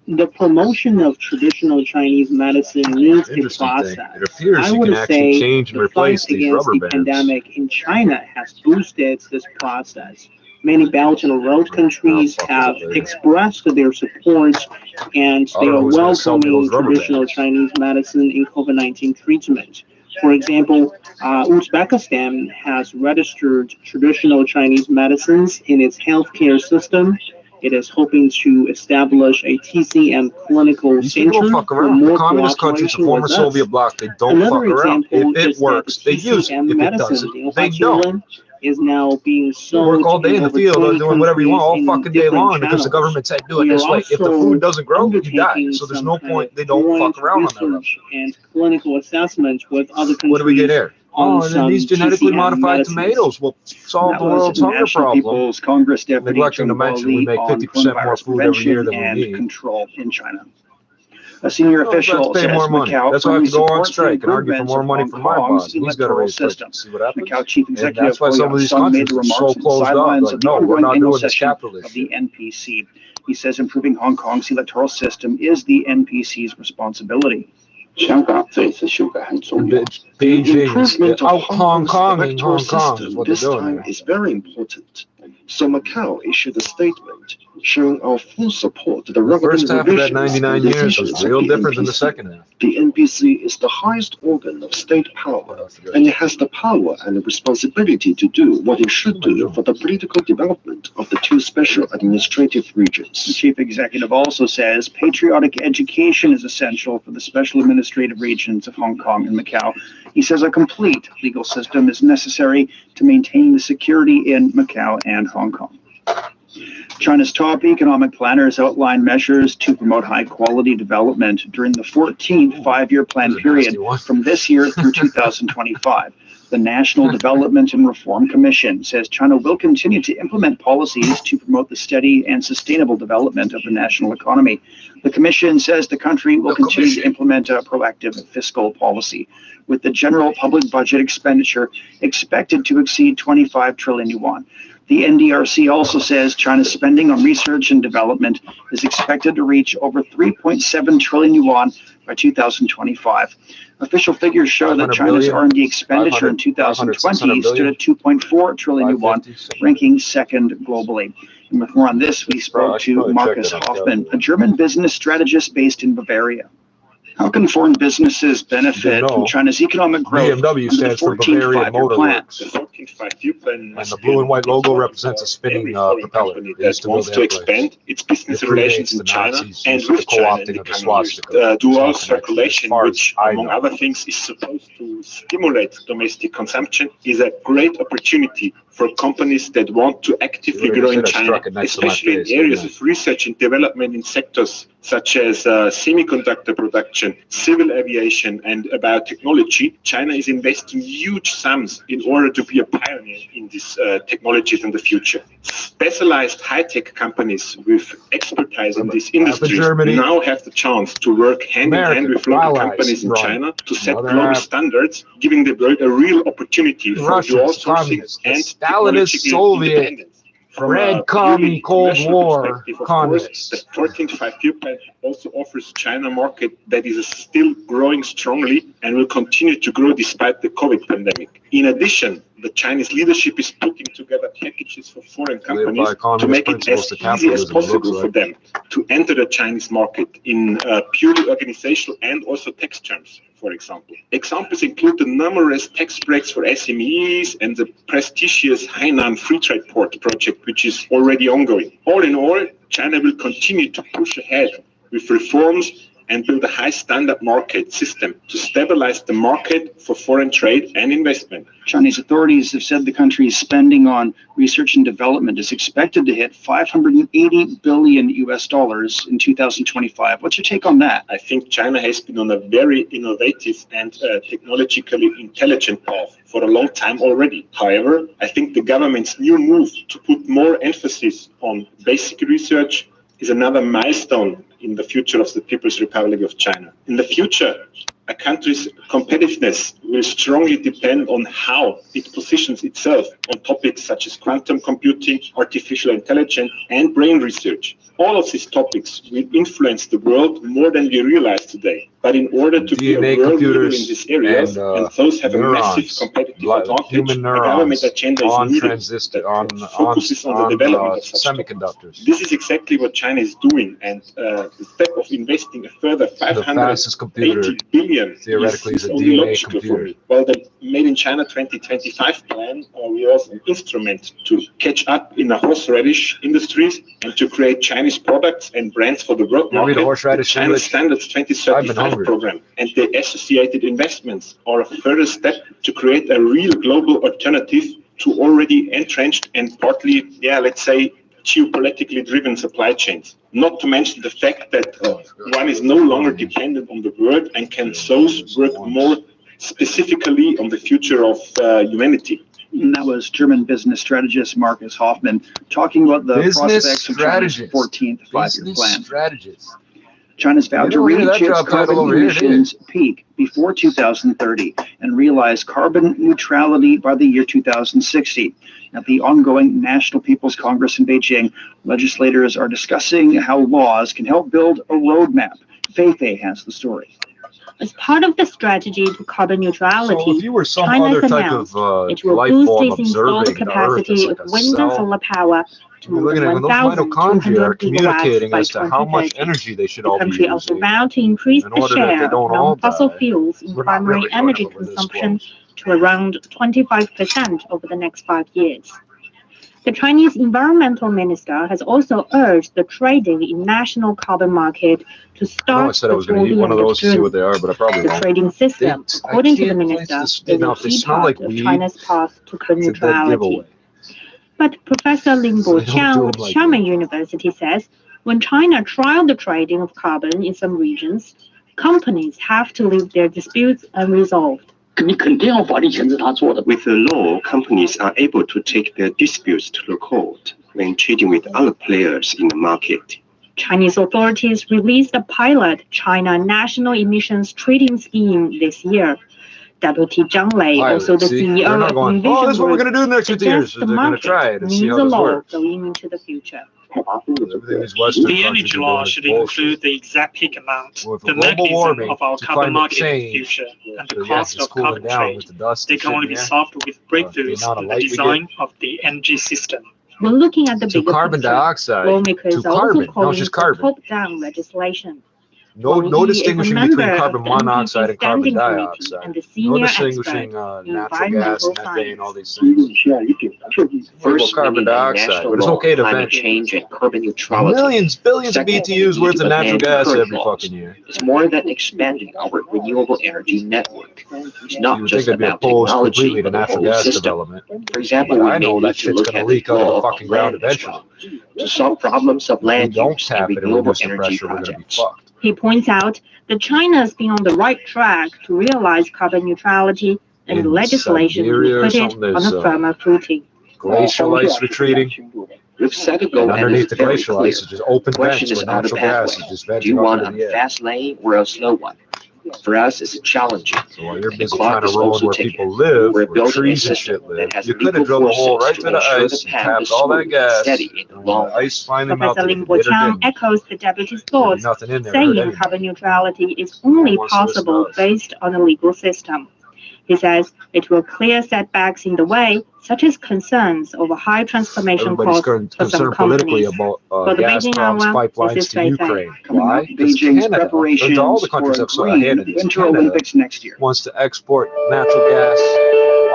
The promotion of traditional Chinese medicine needs a process. It appears I you would can actually say change and the replace fight these against rubber the bands. pandemic in China has boosted this process. Many Belt and Road countries have expressed their support, and they are welcoming traditional Chinese medicine in COVID-19 treatment. For example, Uzbekistan has registered traditional Chinese medicines in its healthcare system. It is hoping to establish a TCM clinical center Don't fuck for around. more The communist countries, the cooperation former with us. Soviet bloc, they don't fuck Another around. example If it is that works, the they use it. TCM If it medicine doesn't, they don't. is now being You sold work all day in the over field 20 doing whatever you want all countries in fucking day different long because the channels. government said do it We this are way. If the also food doesn't grow, you die. undertaking So there's some no kind point. of They don't joint fuck around on that level. research and clinical assessment with other countries. What do we get here? on Oh, and then these some genetically TCM modified medicines. tomatoes will solve That the was world's hunger National problem. People's Congress Deputy Neglecting to mention we make 50% more food every year than we and need. control in China. A senior Well, official let's pay says more money. Macau That's why I have to go on supports the strike and argue for improvements more of money Hong from my Kong's boss. He's got to electoral raise prices. system. See what happens? Macau Chief And Executive that's why some of these countries made are so remarks on the closed up. sidelines Like, of the no, we're ongoing not doing this session capitalist of the NPC. He says improving Hong Kong's electoral system is the NPC's responsibility. 香港这一次修改很重要。 Beijing, Improvement of Hong Kong and electoral Hong Kong is system what they're this doing time here. is very important. So Macau issued a statement showing our full support to the The first half of that revisions 99 and years decisions was of real the different than the NPC. second half. The NPC is the highest organ of state power, and it has the power and the responsibility to do what it should do for the political development of the two special administrative The regions. chief executive also says patriotic education is essential for the special administrative regions of Hong Kong and Macau. He says a complete legal system is necessary to maintain the security in Macau and Hong Kong. China's top economic planners outlined measures to promote high-quality development during the 14th five-year plan period from this year through 2025. The National Development and Reform Commission says China will continue to implement policies to promote the steady and sustainable development of the national economy. The Commission says the country will continue to implement a proactive fiscal policy, with the general public budget expenditure expected to exceed 25 trillion yuan. The NDRC also says China's spending on research and development is expected to reach over 3.7 trillion yuan by 2025. Official figures show that China's R&D expenditure in 2020 stood at 2.4 trillion yuan, ranking second globally. And with more on this, we spoke to Markus Hoffmann, a German business strategist based in Bavaria. How can foreign businesses benefit from China's economic growth BMW under the stands for 14th Bavarian five-year Motor plan? Works. The 14th fuel plant And the blue and white logo represents a spinning propeller. that wants to expand its business relations in China and with China in the coming years. Dual circulation, which among other things is supposed to stimulate domestic consumption, is a great opportunity for companies that want to actively grow in China, especially in areas of research and development in sectors such as semiconductor production, civil aviation, and biotechnology. China is investing huge sums in order to be a pioneer in these technologies in the future. Specialized high-tech companies with expertise in these industries now have the chance to work hand-in-hand with local companies in China to set global standards, giving the world a real opportunity for dual sourcing and technological independence. Red Commie Cold War communists. The 14th fuel plant also offers China market that is still growing strongly and will continue to grow despite the COVID pandemic. In addition, the Chinese leadership is putting together packages for foreign companies to make it as easy as possible for them to enter the Chinese market in purely organizational and also tax terms, for example. Examples include the numerous tax breaks for SMEs and the prestigious Hainan Free Trade Port project, which is already ongoing. All in all, China will continue to push ahead with reforms and build a high standard market system to stabilize the market for foreign trade and investment. Chinese authorities have said the country's spending on research and development is expected to hit $580 billion in 2025. What's your take on that? I think China has been on a very innovative and technologically intelligent path for a long time already. However, I think the government's new move to put more emphasis on basic research is another milestone in the future of the People's Republic of China. In the future, a country's competitiveness will strongly depend on how it positions itself on topics such as quantum computing, artificial intelligence, and brain research. All of these topics will influence the world more than we realize today. But in order to be a world leader in these areas, and those have a massive competitive advantage, a government agenda is needed that focuses on the development of such semiconductors. This is exactly what China is doing, and the step of investing a further $580 billion theoretically is is a only DNA logical for computer. me. Well, the Made in China 2025 plan was an instrument to catch up in the horseradish industries and to create Chinese products and brands for the world market. The China Standards 2035 program and the associated investments are a further step to create a real global alternative to already entrenched and partly, let's say, geopolitically driven supply chains. Not to mention the fact that one is no longer dependent on the world and can so work more specifically on the future of humanity. And that was German business strategist Marcus Hoffman talking about the prospects of China's 14th five-year plan. China's vowed to reach its carbon emissions peak before 2030 and realize carbon neutrality by the year 2060. At the ongoing National People's Congress in Beijing, legislators are discussing how laws can help build a roadmap. Fei has the story. As part of the strategy to carbon neutrality, So if you were some China's other type announced of it will life boost form its installed observing the Earth as capacity like of a wind and cell, solar power to you're more looking than at those mitochondria are 1,200 communicating gigawatts by as to how much 2030. energy they should The all be country also using vowed to increase in the order that they share of don't all non-fossil die. fuels in We're not primary really going energy over this consumption to around 25% over the next 5 years. The Chinese environmental minister has also urged the trading in national carbon market to I start said I was going before to eat the one of end of those to see June. what they are, but I probably The won't. trading system, according to the minister, is a Now, if they key smell part like of weed, China's path to carbon it's a dead neutrality. giveaway. But Professor Lin So they don't do Boqiang them of like Xiamen University says when China trialed the trading of carbon in some regions, companies have to leave their disputes unresolved. With the law, companies are able to take their disputes to the court when trading with other players in the market. Chinese authorities released a pilot China National Emissions Trading Scheme this year. Deputy Zhang Lei, also the CEO of going, Envision oh, this is what we're Group, going to do in the next 50 years. suggests the They're going to try market it and see needs how a this law works. going into the future. Everything these Western The countries energy are law doing is should bullshit. include the exact peak amount, Well, the global mechanism warming of our to carbon climate market in the change, future, and the so cost it's of cooling carbon down trade. with the dust They and can shit only in be the air. solved with breakthroughs amount of in the light we get. design of the energy system. When looking at the To bigger carbon picture, dioxide, lawmakers to are also carbon. No, calling it's just for carbon. top-down legislation. No distinguishing between carbon member of the monoxide and carbon Standing Committee dioxide. and the No senior distinguishing expert in natural gas, environmental methane, all science. these things. First, Carbon dioxide, but it's okay to climate vent change and carbon neutrality. billions of Second, BTUs worth of natural gas every fucking year. It's more than expanding our renewable energy network. It's not You would just think they'd be about opposed technology, completely to but the natural whole gas system. development. For example, But we I may know that need to shit's look gonna at the leak out of the role fucking of ground land as eventually. well. To solve problems of If we land don't use tap and it and renewable reduce the energy pressure, we're gonna be projects. fucked. He points out that China has been on the right track to realize carbon neutrality, and In legislation Siberia to or put it something, on there's a firmer footing. glacial ice retreating. We've set a goal And and underneath it's the very glacial clear. ice is just open The question vents is where on the natural gas pathway. is just Do you venting up want into a the air. fast lane or a slow one? For us, it's challenging. So while you're The busy clock trying to is ruin also where ticking. people live, We're where building a trees and system shit live, that has you could have legal drilled a hole right forces to to the ensure ice the and path tapped is all that smooth and gas. steady in the And when long the run. ice finally Professor melted, Lin if it did or Bochang didn't, echoes the deputy's there'd be thoughts, nothing in there to hurt saying anybody. carbon neutrality is only Everyone wants to listen to possible us. based on a legal system. He says it will clear setbacks in the way, such as concerns over high transformation Everybody's costs for some concerned politically companies. about For the gas Beijing problems, hour, pipelines this is to Fei Fei. Ukraine. Coming Why? up, Because Beijing's Canada, all preparations the for countries a have a hand green in this. Winter Canada Olympics next year. wants to export natural gas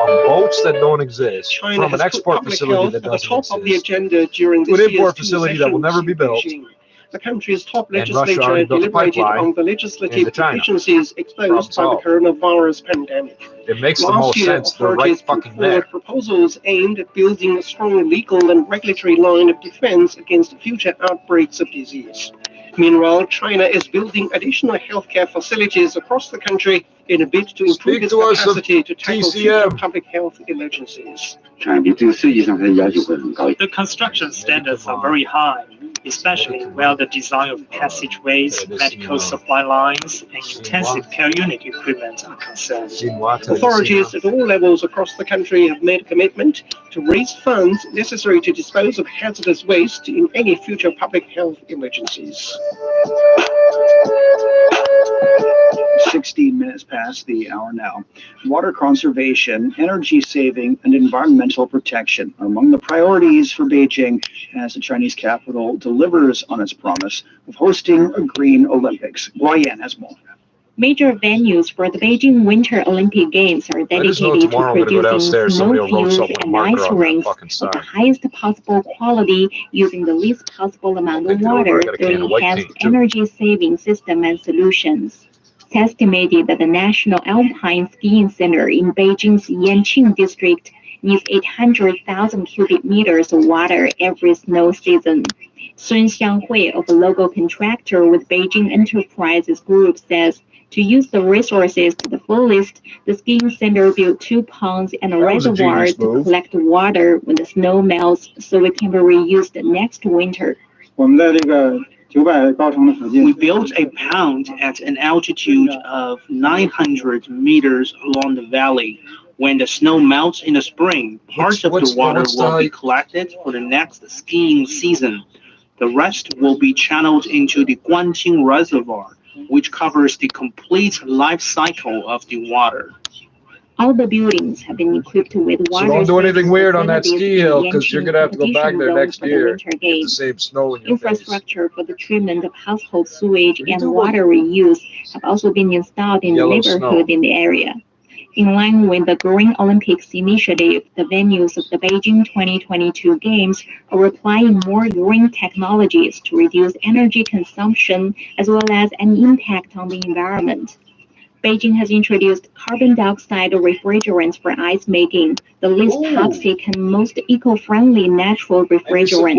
on boats that don't exist China from an has put export public facility health that at the doesn't top of the exist agenda during to this an import year's two facility that will sessions never be in built. Beijing. The country's top And Russia legislature already built a deliberated pipeline on the legislative into China. deficiencies exposed by the solved. coronavirus pandemic. It makes the Last most year, sense. They're right authorities put fucking forward there. proposals aimed at building a strong legal and regulatory line of defense against future outbreaks of disease. Meanwhile, China is building additional healthcare facilities across the country in a bid to improve its capacity to tackle future public health emergencies. The construction standards are very high, especially where the design of passageways, medical supply lines, and intensive care unit equipment are concerned. Authorities at all levels across the country have made a commitment to raise funds necessary to dispose of hazardous waste in any future public health emergencies. 16 minutes past the hour now. Water conservation, energy saving, and environmental protection are among the priorities for Beijing as the Chinese capital delivers on its promise of hosting a Green Olympics. Guoyan has more. Major venues for the Beijing Winter Olympic Games are dedicated to producing snow fields and ice rinks of the highest possible quality using the least possible amount of water through enhanced energy-saving system and solutions. It's estimated that the National Alpine Skiing Center in Beijing's Yanqing district needs 800,000 cubic meters of water every snow season. Sun Xianghui, of a local contractor with Beijing Enterprises Group, says to use the resources to the fullest, the skiing center built 2 ponds and a reservoir to collect water when the snow melts so it can be reused next winter. We built a pond at an altitude of 900 meters along the valley. When the snow melts in the spring, part of the water will be collected for the next skiing season. The rest will be channeled into the Guanqing Reservoir, which covers the complete life cycle of the water. All the buildings have been equipped with water. So don't do anything weird on that ski hill, because you're going to have to go back there next year. Get the same snow in your Infrastructure for the treatment of household sewage and water reuse have also been installed in the neighborhood in the area. In line with the Green Olympics initiative, the venues of the Beijing 2022 Games are applying more green technologies to reduce energy consumption as well as an impact on the environment. Beijing has introduced carbon dioxide refrigerants for ice making, the least toxic and most eco-friendly natural refrigerant,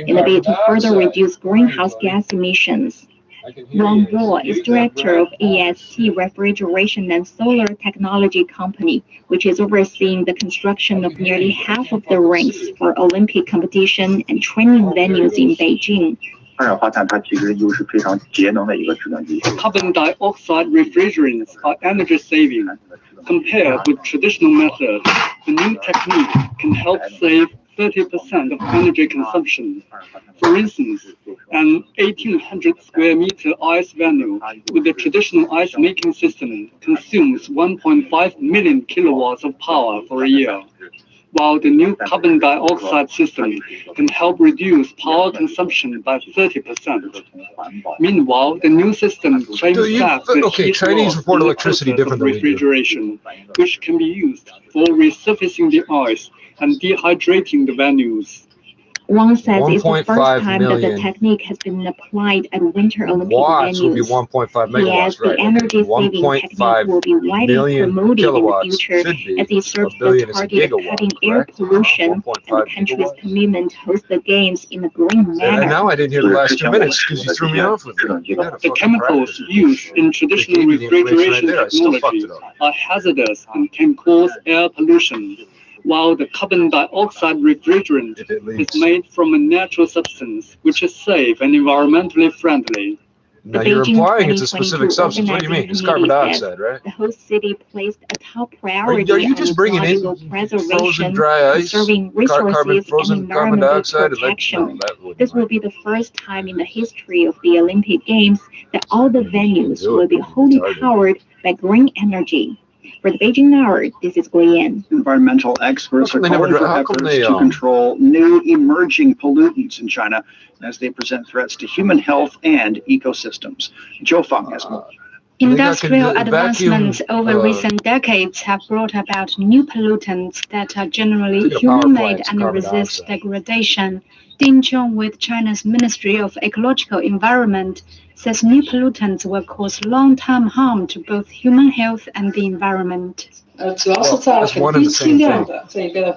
in a bid to further reduce greenhouse gas emissions. Wang Bo is director of AST Refrigeration and Solar Technology Company, which is overseeing the construction of nearly half of the rinks for Olympic competition and training venues in Beijing. Carbon dioxide refrigerants are energy saving. Compared with traditional methods, the new technique can help save 30% of energy consumption. For instance, an 1,800 square meter ice venue with the traditional ice making system consumes 1.5 million kilowatts of power for a year. while the new carbon dioxide system can help reduce power consumption by 30%. Meanwhile, the new system claims that the heat Chinese loss report in the electricity process different of than we do. refrigeration, which can be used for resurfacing the ice and dehydrating the venues. Wang says it's the 1.5 first time that the million technique has been applied at Winter Olympic watts would be venues. 1.5 megawatts, Yes, right? the energy-saving technique will be widely promoted in the future as it serves the target of cutting air pollution and the country's commitment to host the games in a green manner. And now I didn't hear the last 2 minutes because you threw me off with it. The chemicals used in traditional refrigeration technology are hazardous and can cause air pollution, while the carbon dioxide refrigerant is made from a natural substance which is safe and environmentally friendly. Now you're implying it's a specific substance. What do you mean? It's carbon dioxide, right? The host city placed a top priority Are you just bringing in frozen dry ice, conserving resources frozen and carbon environmental dioxide? protection. This will be the first time in the history of the Olympic Games that all the venues will be wholly powered by green energy. For the Beijing Hour, this is Guiyan. Environmental experts are calling for efforts to control new emerging pollutants in China as they present threats to human health and ecosystems. Zhou Fang has more. Industrial advancements over recent decades have brought about new pollutants that are generally human-made and resist degradation. Ding Chong with China's Ministry of Ecological Environment says new pollutants will cause long-term harm to both human health and the environment.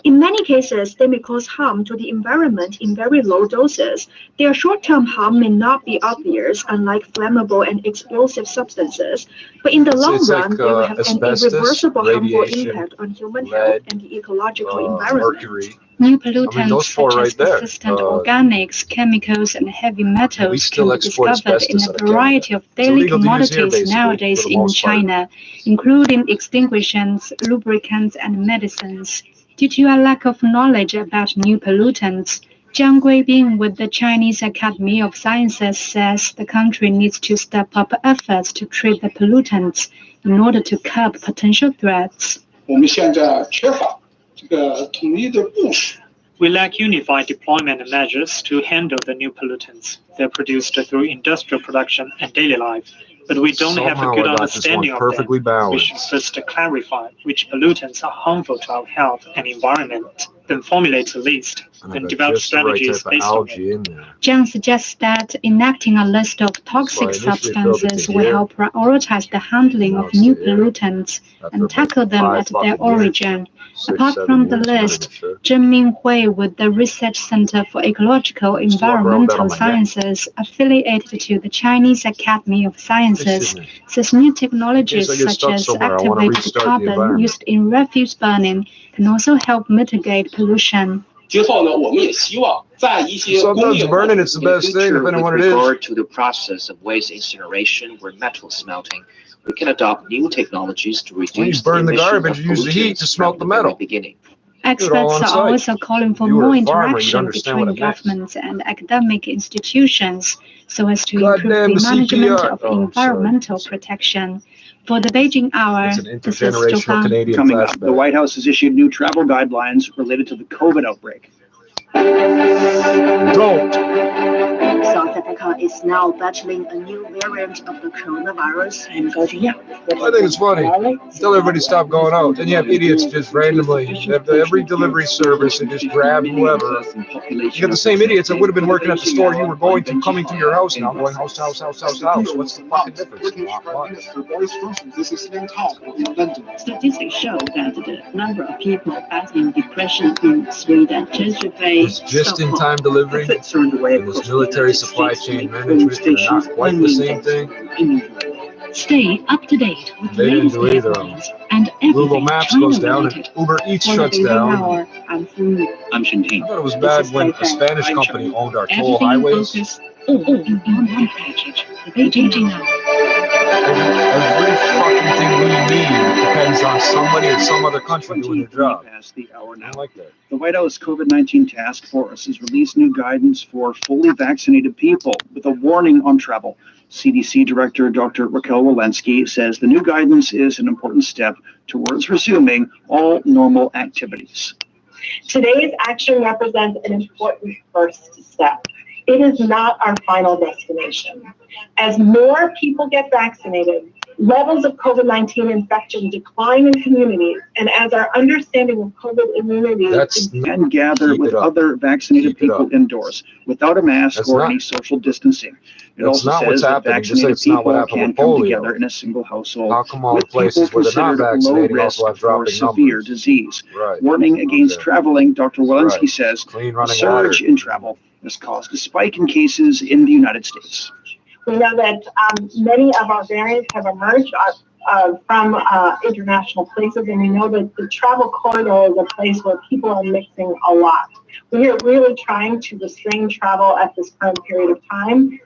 In many cases, they may cause harm to the environment in very low doses. Their short-term harm may not be obvious, unlike flammable and explosive substances, but in the long run, they will have an irreversible harmful impact on human health and the ecological environment. New pollutants such as persistent organics, chemicals, and heavy metals can be discovered in a variety of daily commodities nowadays in China, including extinguishants, lubricants, and medicines. Due to a lack of knowledge about new pollutants, Jiang Guibing with the Chinese Academy of Sciences says the country needs to step up efforts to treat the pollutants in order to curb potential threats. We lack unified deployment measures to handle the new pollutants. They're produced through industrial production and daily life, but we don't have a good understanding of them. We should first clarify which pollutants are harmful to our health and environment, then formulate a list, then develop strategies based on it. Jiang suggests that enacting a list of toxic substances will help prioritize the handling of new pollutants and tackle them at their origin. Apart from the list, Zheng Minghui with the Research Center for Ecological Environmental Sciences, affiliated to the Chinese Academy of Sciences, says new technologies such as activated carbon used in refuse burning can also help mitigate pollution. Sometimes burning is the best thing, depending on what it is. With regard to the process of waste incineration or metal smelting, we can adopt new technologies to reduce when you burn the garbage, you use the heat to smelt the metal. Experts are also calling for more interaction between governments and academic institutions so as to improve the management of environmental protection. For the Beijing Hour, this is Zhou Fang. Coming up, the White House has issued new travel guidelines related to the COVID outbreak. South Africa is now battling a new variant of the coronavirus. I think it's funny. Tell everybody to stop going out. Then you have idiots just randomly. They have every delivery service and just grab whoever. You got the same idiots that would have been working at the store you were going to, coming to your house now, going house to house, house to house, house. What's the fucking difference? Statistics show that the number of people battling depression in Sweden just It's just-in-time delivery and this military supply chain management are not quite the same thing. Stay up to date with They didn't do either of them. and Google Maps goes down and Uber Eats shuts down. I'm Shinting. I thought it was bad when a Spanish company owned our toll highways. All in one package. The Beijing Hour. Every fucking thing we need depends on somebody in some other country doing their job. I like that. The White House COVID-19 task force has released new guidance for fully vaccinated people with a warning on travel. CDC Director Dr. Raquel Walensky says the new guidance is an important step towards resuming all normal activities. Today's action represents an important first step. It is not our final destination. As more people get vaccinated, levels of COVID-19 infection decline in communities, and as our understanding of COVID immunity and gather with other vaccinated people indoors without a mask or any social distancing. It also says that vaccinated people can come together in a single household with people considered low risk for severe disease. Warning against traveling, Dr. Walensky says a surge in travel has caused a spike in cases in the United States. We know that many of our variants have emerged from international places, and we know that the travel corridor is a place where people are mixing a lot. We are really trying to restrain travel at this current period of time.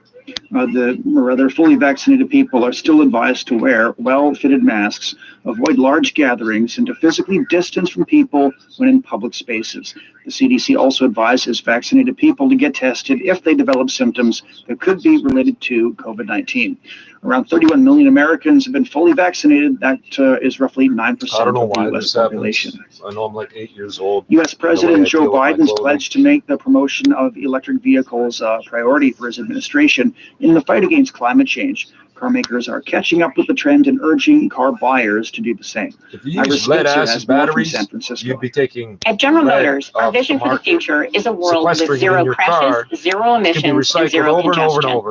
Fully vaccinated people are still advised to wear well-fitted masks, avoid large gatherings, and to physically distance from people when in public spaces. The CDC also advises vaccinated people to get tested if they develop symptoms that could be related to COVID-19. Around 31 million Americans have been fully vaccinated. That is roughly 9% of the U.S. population. I know I'm like 8 years old. U.S. President Joe Biden's pledged to make the promotion of electric vehicles a priority for his administration in the fight against climate change. Car makers are catching up with the trend and urging car buyers to do the same. If you use lead-acid batteries, you'd be taking At General Motors, our vision for the future is a world with zero crashes, zero emissions, and zero congestion.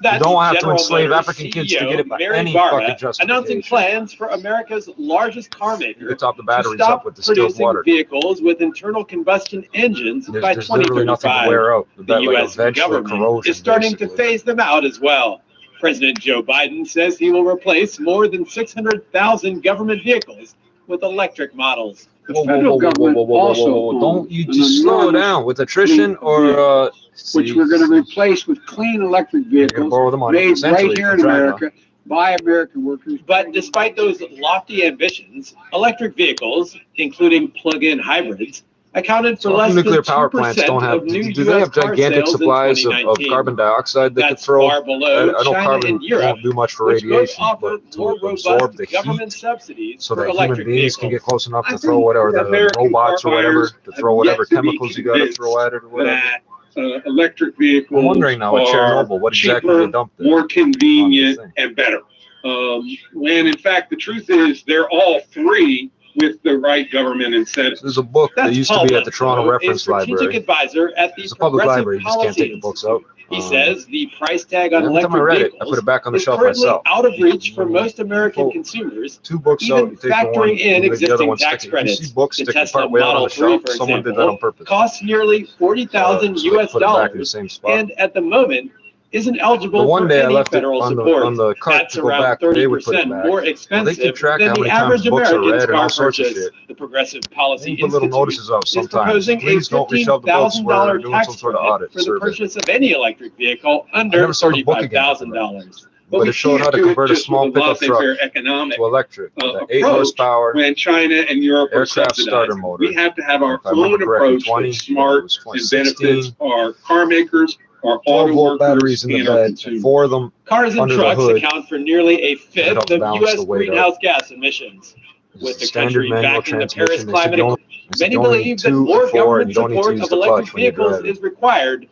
You don't have to enslave African kids to get it by any fucking justification. Announcing plans for America's largest car maker to top the batteries up with distilled water. Vehicles with internal combustion engines by 2035. The U.S. government is starting to phase them out as well. President Joe Biden says he will replace more than 600,000 government vehicles with electric models. Don't you just slow down with attrition or which we're going to replace with clean electric vehicles made right here in America by American workers. But despite those lofty ambitions, electric vehicles, including plug-in hybrids, accounted for less nuclear than power plants don't have. Do they have gigantic supplies of carbon dioxide they could throw? I know carbon won't do much for radiation, but to absorb the heat, so that human beings can get close enough to throw whatever the robots or whatever to throw whatever chemicals you got to throw at it or whatever. Electric vehicles I'm wondering now at Chernobyl, what exactly they dumped there? More convenient and better. When in fact the truth is they're all free with the right government incentives. There's a book that used to be at the Toronto Reference Library. Advisor at the it's a public library, you just can't take the books out. He says the price tag on every time I read vehicles it, I put it back on the is shelf currently myself. out of reach for most American consumers. 2 books even out, you take factoring one, in you the other existing one tax sticking. credits. You see books The sticking Tesla part way out on Model the shelf, 3, for someone did that on purpose. Costs nearly $40,000 and at the moment isn't eligible one for day I any left it federal on support. the cart That's to go around back, they would put it 30% back. more They expensive keep track than how the many times average books are American's read and all car sorts of purchase. shit. The Progressive Policy Put little Institute notices out is sometimes. proposing Please a don't reshelve the books. We're $15,000 doing tax some sort of credit audit for the survey. purchase of any electric vehicle under $35,000. But it showed how to convert a small pickup truck to electric, with 8 horsepower, when China and Europe are aircraft starter subsidizing. motor. We have to have our If I remember own correctly, approach 20, that's smart and benefits our car makers, our auto 12-volt workers, batteries in the and our bed, consumers. 4 of them Cars and under the trucks hood. account for nearly a fifth helps of balance U.S. the weight greenhouse out. gas emissions. With the Standard country manual back in the transmission. Paris They said climate you only- accord, they said many you only need believe that 2 more or 4, and government you don't need to support use of the clutch electric when you're vehicles driving. is required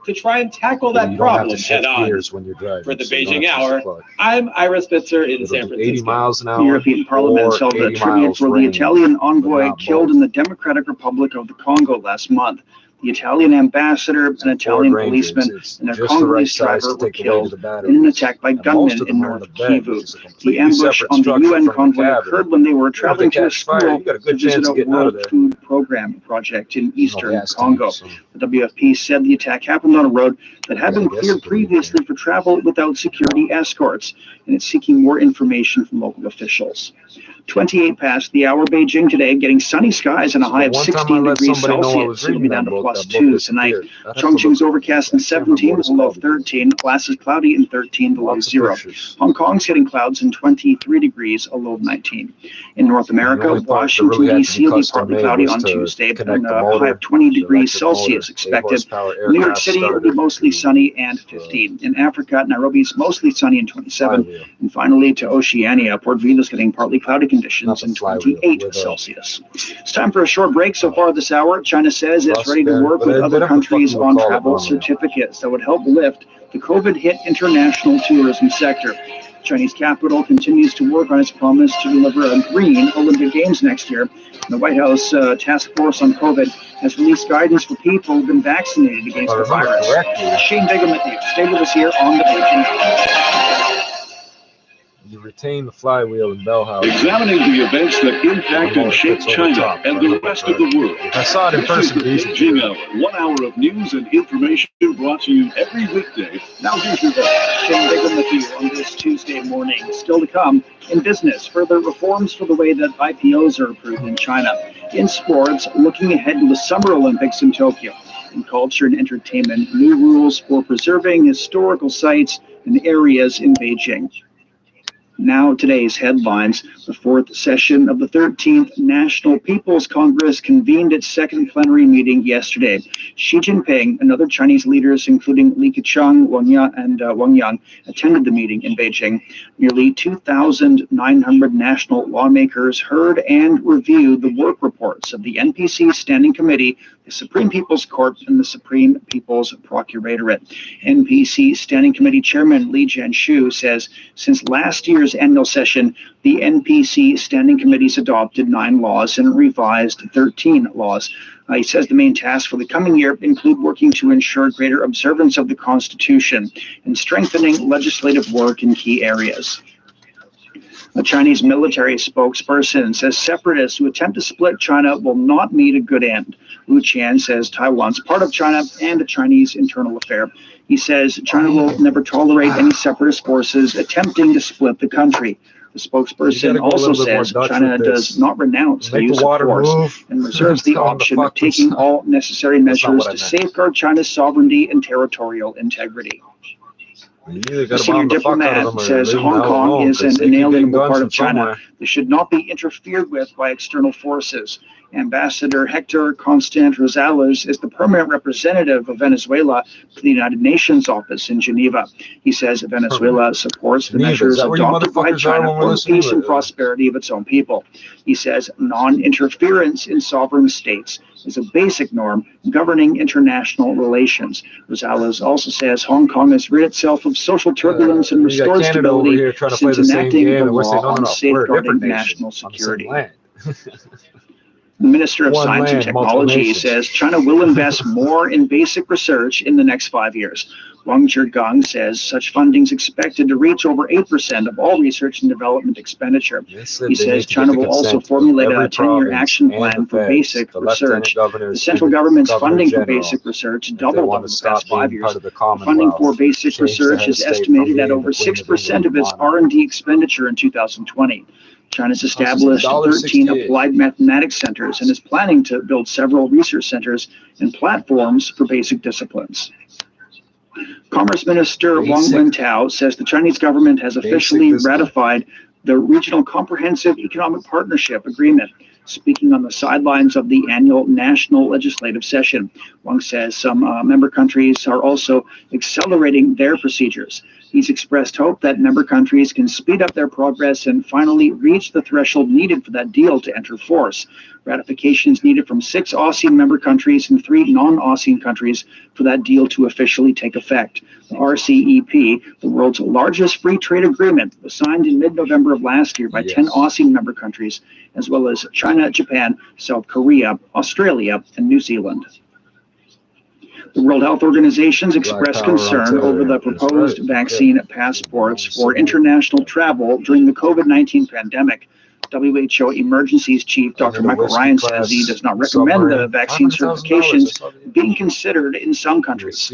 to try and tackle that You don't have problem to head shift on. gears when you're driving. For the so you don't Beijing have to use the Hour, clutch. I'm Ira Spitzer in It'll San do Francisco. 80 miles an The hour. European Parliament or held a 80 tribute miles for the range, Italian but envoy not killed both. in the Democratic Republic of the Congo last month. The Italian ambassador, an Italian Rangers, policeman, it's and a just the right Congolese size driver to were take the weight of killed the in batteries. an attack by And gunmen most of them in are in North the bed, Kivu. which is a The completely ambush separate on the structure UN from the convoy cabin. occurred when they were If traveling they to a catch fire, school you got a to good chance visit of a getting out of World there. Food Program project in eastern gas Congo. tank, so- The WFP said the attack happened on a road that had Yeah, I been guess cleared it could be previously for travel without security escorts, and it's seeking more information from local officials. 28 past the hour. Beijing today, getting sunny skies and a high of One time I 16 let degrees somebody know I was Celsius. It'll be reading down that to book. plus That book 2 tonight. disappeared. I'd have to look Chongqing's for it. overcast I and can't remember 17, what it's the low called again. 13. Glasses cloudy and 13, the low Lots of 0. pictures. Hong Kong's getting clouds and 23 degrees, a low of 19. In North America, only part that Washington, really had to D.C. be will be custom partly made cloudy was on to Tuesday, connect and the a high motor, of 20 the degrees electric motor, Celsius 8 expected. horsepower New York aircraft City will starter be mostly to, sunny and 15. In Africa, Nairobi's mostly sunny and 27. flywheel. And finally, to Oceania, Port Vila's getting partly cloudy conditions in 28 Celsius. It's time for a short break. So far this hour, China says it's ready to work with other countries on travel certificates that would help lift the COVID-hit international tourism sector. Chinese capital continues to work on its promise to deliver a green Olympic Games next year. The White House Task Force on COVID has released guidance for people who've been vaccinated against the virus. Shane Bigham with you. Stay with us here on the Beijing. You retain the flywheel and bell house. Examining the events that impact and shape China and the rest of the world. I saw it in person. Beijing Hour, 1 hour of news and information brought to you every weekday. Now here's your host, Shane Bigham with you on this Tuesday morning. Still to come in business, further reforms for the way that IPOs are approved in China. In sports, looking ahead to the Summer Olympics in Tokyo. In culture and entertainment, new rules for preserving historical sites and areas in Beijing. Now today's headlines. The fourth session of the 13th National People's Congress convened its second plenary meeting yesterday. Xi Jinping and other Chinese leaders, including Li Keqiang, Wang Yang, attended the meeting in Beijing. Nearly 2,900 national lawmakers heard and reviewed the work reports of the NPC Standing Committee, the Supreme People's Court, and the Supreme People's Procuratorate. NPC Standing Committee Chairman Li Jianshu says since last year's annual session, the NPC Standing Committees adopted 9 laws and revised 13 laws. He says the main tasks for the coming year include working to ensure greater observance of the Constitution and strengthening legislative work in key areas. A Chinese military spokesperson says separatists who attempt to split China will not meet a good end. Wu Qian says Taiwan's part of China and a Chinese internal affair. He says China will never tolerate any separatist forces attempting to split the country. The spokesperson also says China does not renounce the use of force and reserves the option of taking all necessary measures to safeguard China's sovereignty and territorial integrity. The senior diplomat says Hong Kong is an inalienable part of China that should not be interfered with by external forces. Ambassador Hector Constant Rosales is the permanent representative of Venezuela to the United Nations office in Geneva. He says Venezuela supports the measures adopted by China for the peace and prosperity of its own people. He says non-interference in sovereign states is a basic norm governing international relations. Rosales also says Hong Kong has rid itself of social turbulence and restored stability since enacting the law on safeguarding national security. The Minister of Science and Technology says China will invest more in basic research in the next 5 years. Wang Zhigang says such funding is expected to reach over 8% of all research and development expenditure. He says China will also formulate a 10-year action plan for basic research. The central government's funding for basic research doubled over the past 5 years. Funding for basic research is estimated at over 6% of its R&D expenditure in 2020. China's established 13 applied mathematics centers and is planning to build several research centers and platforms for basic disciplines. Commerce Minister Wang Wentao says the Chinese government has officially ratified the Regional Comprehensive Economic Partnership Agreement. Speaking on the sidelines of the annual national legislative session, Wang says some member countries are also accelerating their procedures. He's expressed hope that member countries can speed up their progress and finally reach the threshold needed for that deal to enter force. Ratification is needed from 6 ASEAN member countries and 3 non-ASEAN countries for that deal to officially take effect. The RCEP, the world's largest free trade agreement, was signed in mid-November of last year by 10 ASEAN member countries, as well as China, Japan, South Korea, Australia, and New Zealand. The World Health Organization expressed concern over the proposed vaccine passports for international travel during the COVID-19 pandemic. WHO Emergencies Chief Dr. Michael Ryan says he does not recommend the vaccine certifications being considered in some countries.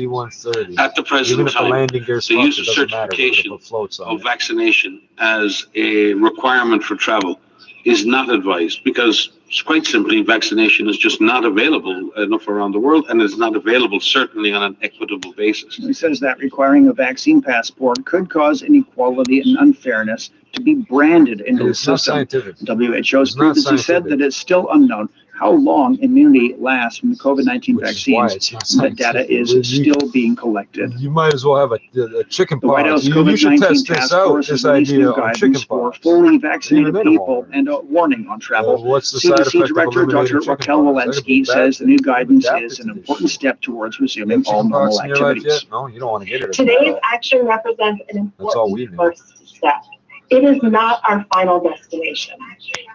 At the present time, the use of certification of vaccination as a requirement for travel is not advised because, quite simply, vaccination is just not available enough around the world, and is not available certainly on an equitable basis. He says that requiring a vaccine passport could cause inequality and unfairness to be branded into the system. WHO has previously said that it's still unknown how long immunity lasts from the COVID-19 vaccines. That data is still being collected. You might as well have a chicken The White pox. House You should COVID-19 test task this out, force this has released idea new of chicken guidance for pox. fully vaccinated people and a warning on travel. What's the side CDC effect of Director eliminating Dr. chicken Raquel pox? That could be Walensky bad says the thing. new You've guidance adapted is to an this important shit. step towards You resuming have all chicken normal pox in your life activities. yet? No, you don't want to get it. Today's action represents an That's all we important need. first step. It is not our final destination.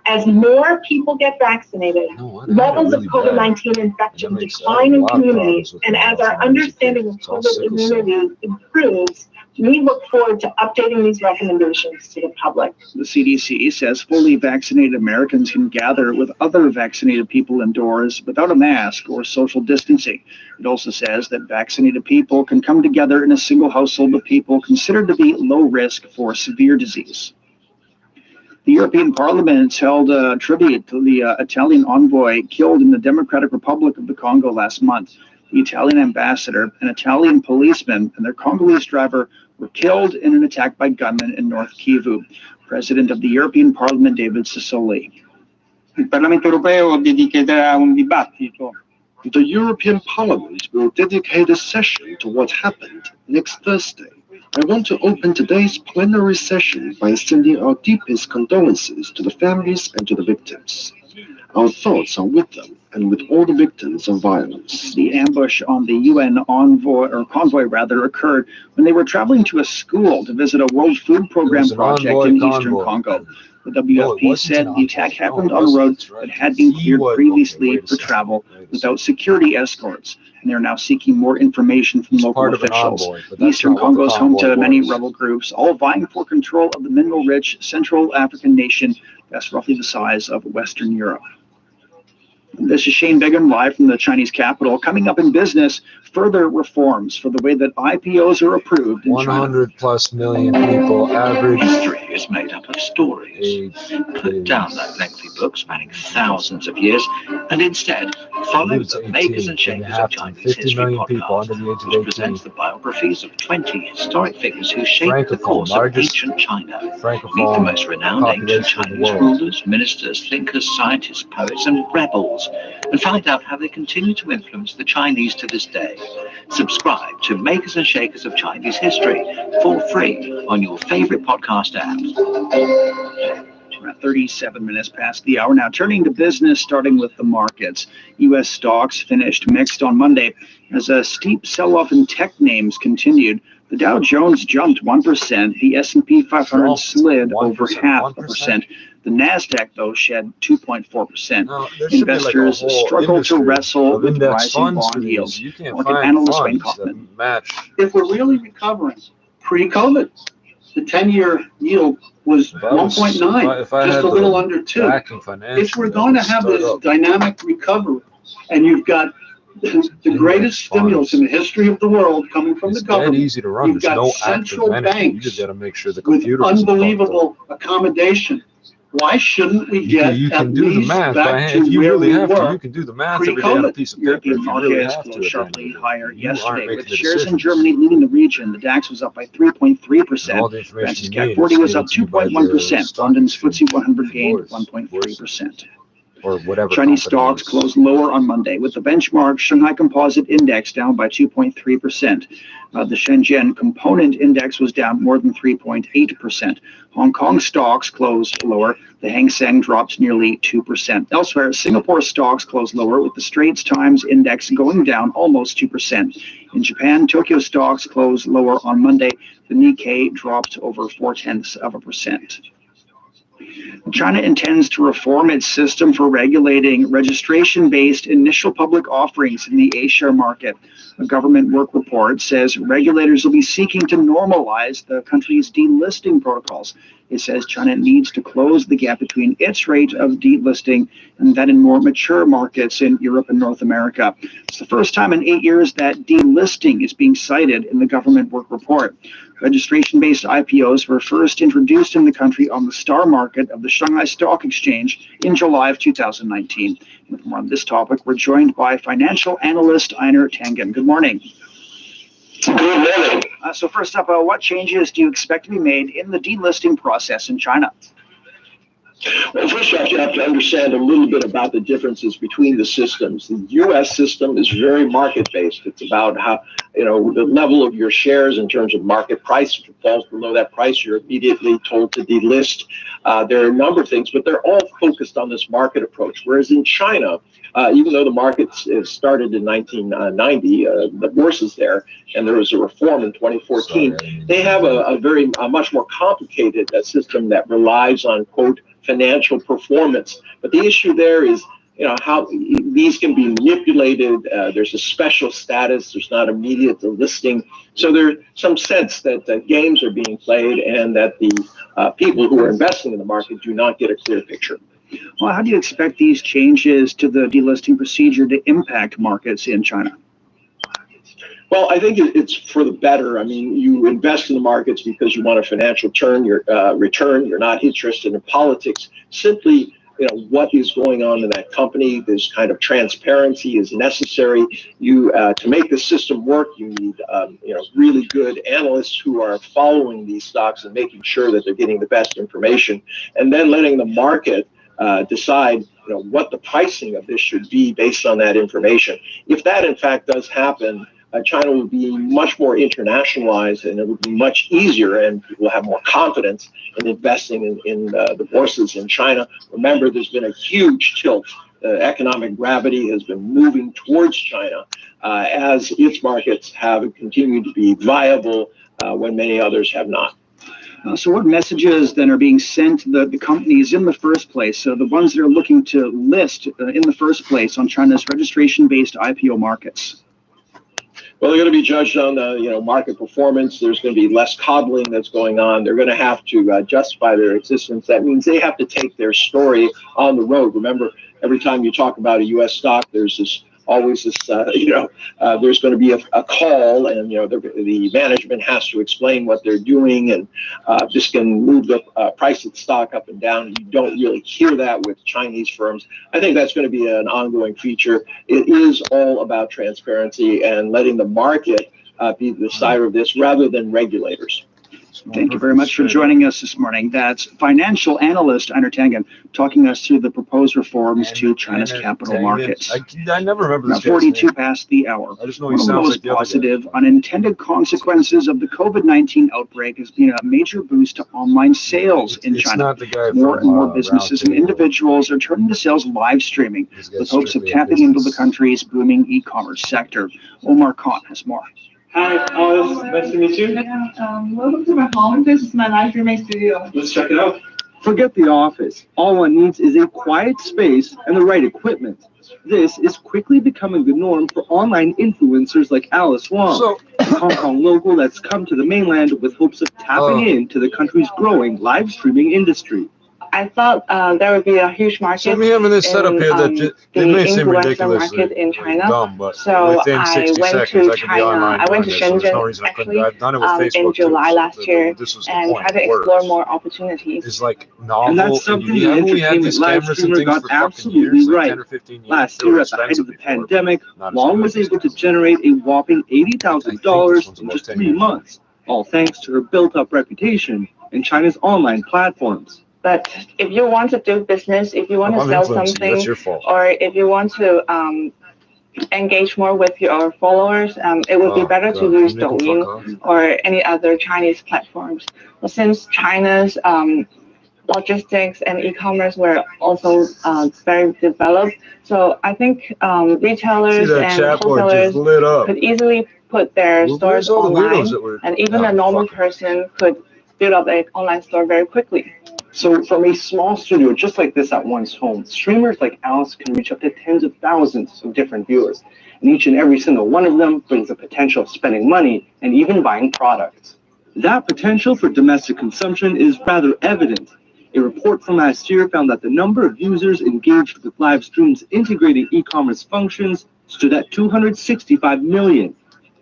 As more people get vaccinated, levels of COVID-19 infection decline in communities, and as our understanding of COVID immunity improves, we look forward to updating these recommendations to the public. The CDC says fully vaccinated Americans can gather with other vaccinated people indoors without a mask or social distancing. It also says that vaccinated people can come together in a single household with people considered to be low risk for severe disease. The European Parliament held a tribute to the Italian envoy killed in the Democratic Republic of the Congo last month. The Italian ambassador, an Italian policeman, and their Congolese driver were killed in an attack by gunmen in North Kivu. President of the European Parliament, David Sassoli. Il Parlamento europeo dedicherà un dibattito. The European Parliament will dedicate a session to what happened next Thursday. I want to open today's plenary session by sending our deepest condolences to the families and to the victims. Our thoughts are with them and with all the victims of violence. The ambush on the UN convoy occurred when they were traveling to a school to visit a World Food Program project in eastern Congo. The WFP said the attack happened on a road that had been cleared previously for travel without security escorts, and they are now seeking more information from local officials. Eastern Congo is home to many rebel groups, all vying for control of the mineral-rich Central African nation that's roughly the size of Western Europe. This is Shane Bigham live from the Chinese capital. Coming up in business, further reforms for the way that IPOs are approved in China. 100+ million people average. History is made up of stories. Put down that lengthy book spanning thousands of years and instead follow the makers and shakers of Chinese history podcast, which presents the biographies of 20 historic figures who shaped the course of ancient China. Meet the most renowned ancient Chinese rulers, ministers, thinkers, scientists, poets, and rebels, and find out how they continue to influence the Chinese to this day. Subscribe to Makers and Shakers of Chinese History for free on your favorite podcast apps. We're at 37 minutes past the hour now. Turning to business, starting with the markets. U.S. stocks finished mixed on Monday as a steep sell-off in tech names continued. The Dow Jones jumped 1%. The S&P 500 slid over 0.5%. The NASDAQ, though, shed 2.4%. Investors struggle to wrestle with rising bond yields. Market analyst Wayne Kaufman. If we're really recovering pre-COVID, the 10-year yield was 1.9, just a little under 2. If we're going to have this dynamic recovery, and you've got the greatest stimulus in the history of the world coming from the government, easy to run. You've got central banks you just got to make sure the with computer unbelievable accommodation. Why shouldn't we get at least back to where we were? You can do the math every day on a piece of paper. European markets closed sharply higher yesterday, with shares in Germany leading the region. The DAX was up by 3.3%. France's CAC 40 was up 2.1%. London's FTSE 100 gained 1.3%. Or whatever. Chinese stocks closed lower on Monday, with the benchmark Shanghai Composite Index down by 2.3%. The Shenzhen Component Index was down more than 3.8%. Hong Kong stocks closed lower. The Hang Seng dropped nearly 2%. Elsewhere, Singapore stocks closed lower, with the Straits Times Index going down almost 2%. In Tokyo stocks closed lower on Monday. The Nikkei dropped over 0.4%. China intends to reform its system for regulating registration-based initial public offerings in the A-share market. A government work report says regulators will be seeking to normalize the country's delisting protocols. It says China needs to close the gap between its rate of delisting and that in more mature markets in Europe and North America. It's the first time in 8 years that delisting is being cited in the government work report. Registration-based IPOs were first introduced in the country on the STAR market of the Shanghai Stock Exchange in July of 2019. With more on this topic, we're joined by financial analyst Einar Tangen. Good morning. Good morning. So first up, what changes do you expect to be made in the delisting process in China? Well, first off, you have to understand a little bit about the differences between the systems. The U.S. system is very market-based. It's about how, the level of your shares in terms of market price. If it falls below that price, you're immediately told to delist. There are a number of things, but they're all focused on this market approach. Whereas in China, even though the market started in 1990, the bourses there, and there was a reform in 2014, they have a much more complicated system that relies on, quote, financial performance. But the issue there is, how these can be manipulated. There's a special status. There's not immediate listing. So there's some sense that games are being played and that the people who are investing in the market do not get a clear picture. Well, how do you expect these changes to the delisting procedure to impact markets in China? Well, I think it's for the better. I mean, you invest in the markets because you want a financial return. You're not interested in politics. Simply, what is going on in that company. This kind of transparency is necessary. To make the system work, you need really good analysts who are following these stocks and making sure that they're getting the best information, and then letting the market decide what the pricing of this should be based on that information. If that in fact does happen, China will be much more internationalized, and it will be much easier, and people will have more confidence in investing in the bourses in China. Remember, there's been a huge tilt. Economic gravity has been moving towards China as its markets have continued to be viable when many others have not. So what messages then are being sent to the companies in the first place, so the ones that are looking to list in the first place on China's registration-based IPO markets? Well, they're going to be judged on market performance. There's going to be less coddling that's going on. They're going to have to justify their existence. That means they have to take their story on the road. Remember, every time you talk about a U.S. stock, there's always this, there's going to be a call, and the management has to explain what they're doing, and this can move the price of the stock up and down. You don't really hear that with Chinese firms. I think that's going to be an ongoing feature. It is all about transparency and letting the market be the decider of this rather than regulators. Thank you very much for joining us this morning. That's financial analyst Einar Tangen talking us through the proposed reforms to China's capital markets. I never remember this. 42 past the hour. I just know One of the most positive unintended consequences of the COVID-19 outbreak has been a major boost to online sales in China. More and more businesses and individuals are turning to sales live streaming with hopes of tapping into the country's booming e-commerce sector. Omar Khan has more. Hi, Alice. Nice to meet you. Welcome to my home. This is my live streaming studio. Let's check it out. Forget the office. All one needs is a quiet space and the right equipment. This is quickly becoming the norm for online influencers like Alice Wong, a Hong Kong local that's come to the mainland with hopes of tapping into the country's growing live streaming industry. I thought there would be a huge market in this setup here that the influencer market in China. Dumb, but so I went to China. I went to Shenzhen actually in July last year and tried to explore more opportunities. It's like novel. And that's something the entertainment live streamer got absolutely right. Last year, at the height of the pandemic, Wong was able to generate a whopping $80,000 in just 3 months, all thanks to her built-up reputation in China's online platforms. But if you want to do business, if you want to sell something, or if you want to engage more with your followers, it would be better to use Douyin or any other Chinese platforms. But since China's logistics and e-commerce were also very developed, so I think retailers and wholesalers could easily put their stores online, and even a normal person could build up an online store very quickly. So from a small studio just like this at one's home, streamers like Alice can reach up to tens of thousands of different viewers. And each and every single one of them brings the potential of spending money and even buying products. That potential for domestic consumption is rather evident. A report from last year found that the number of users engaged with live streams integrating e-commerce functions stood at 265 million.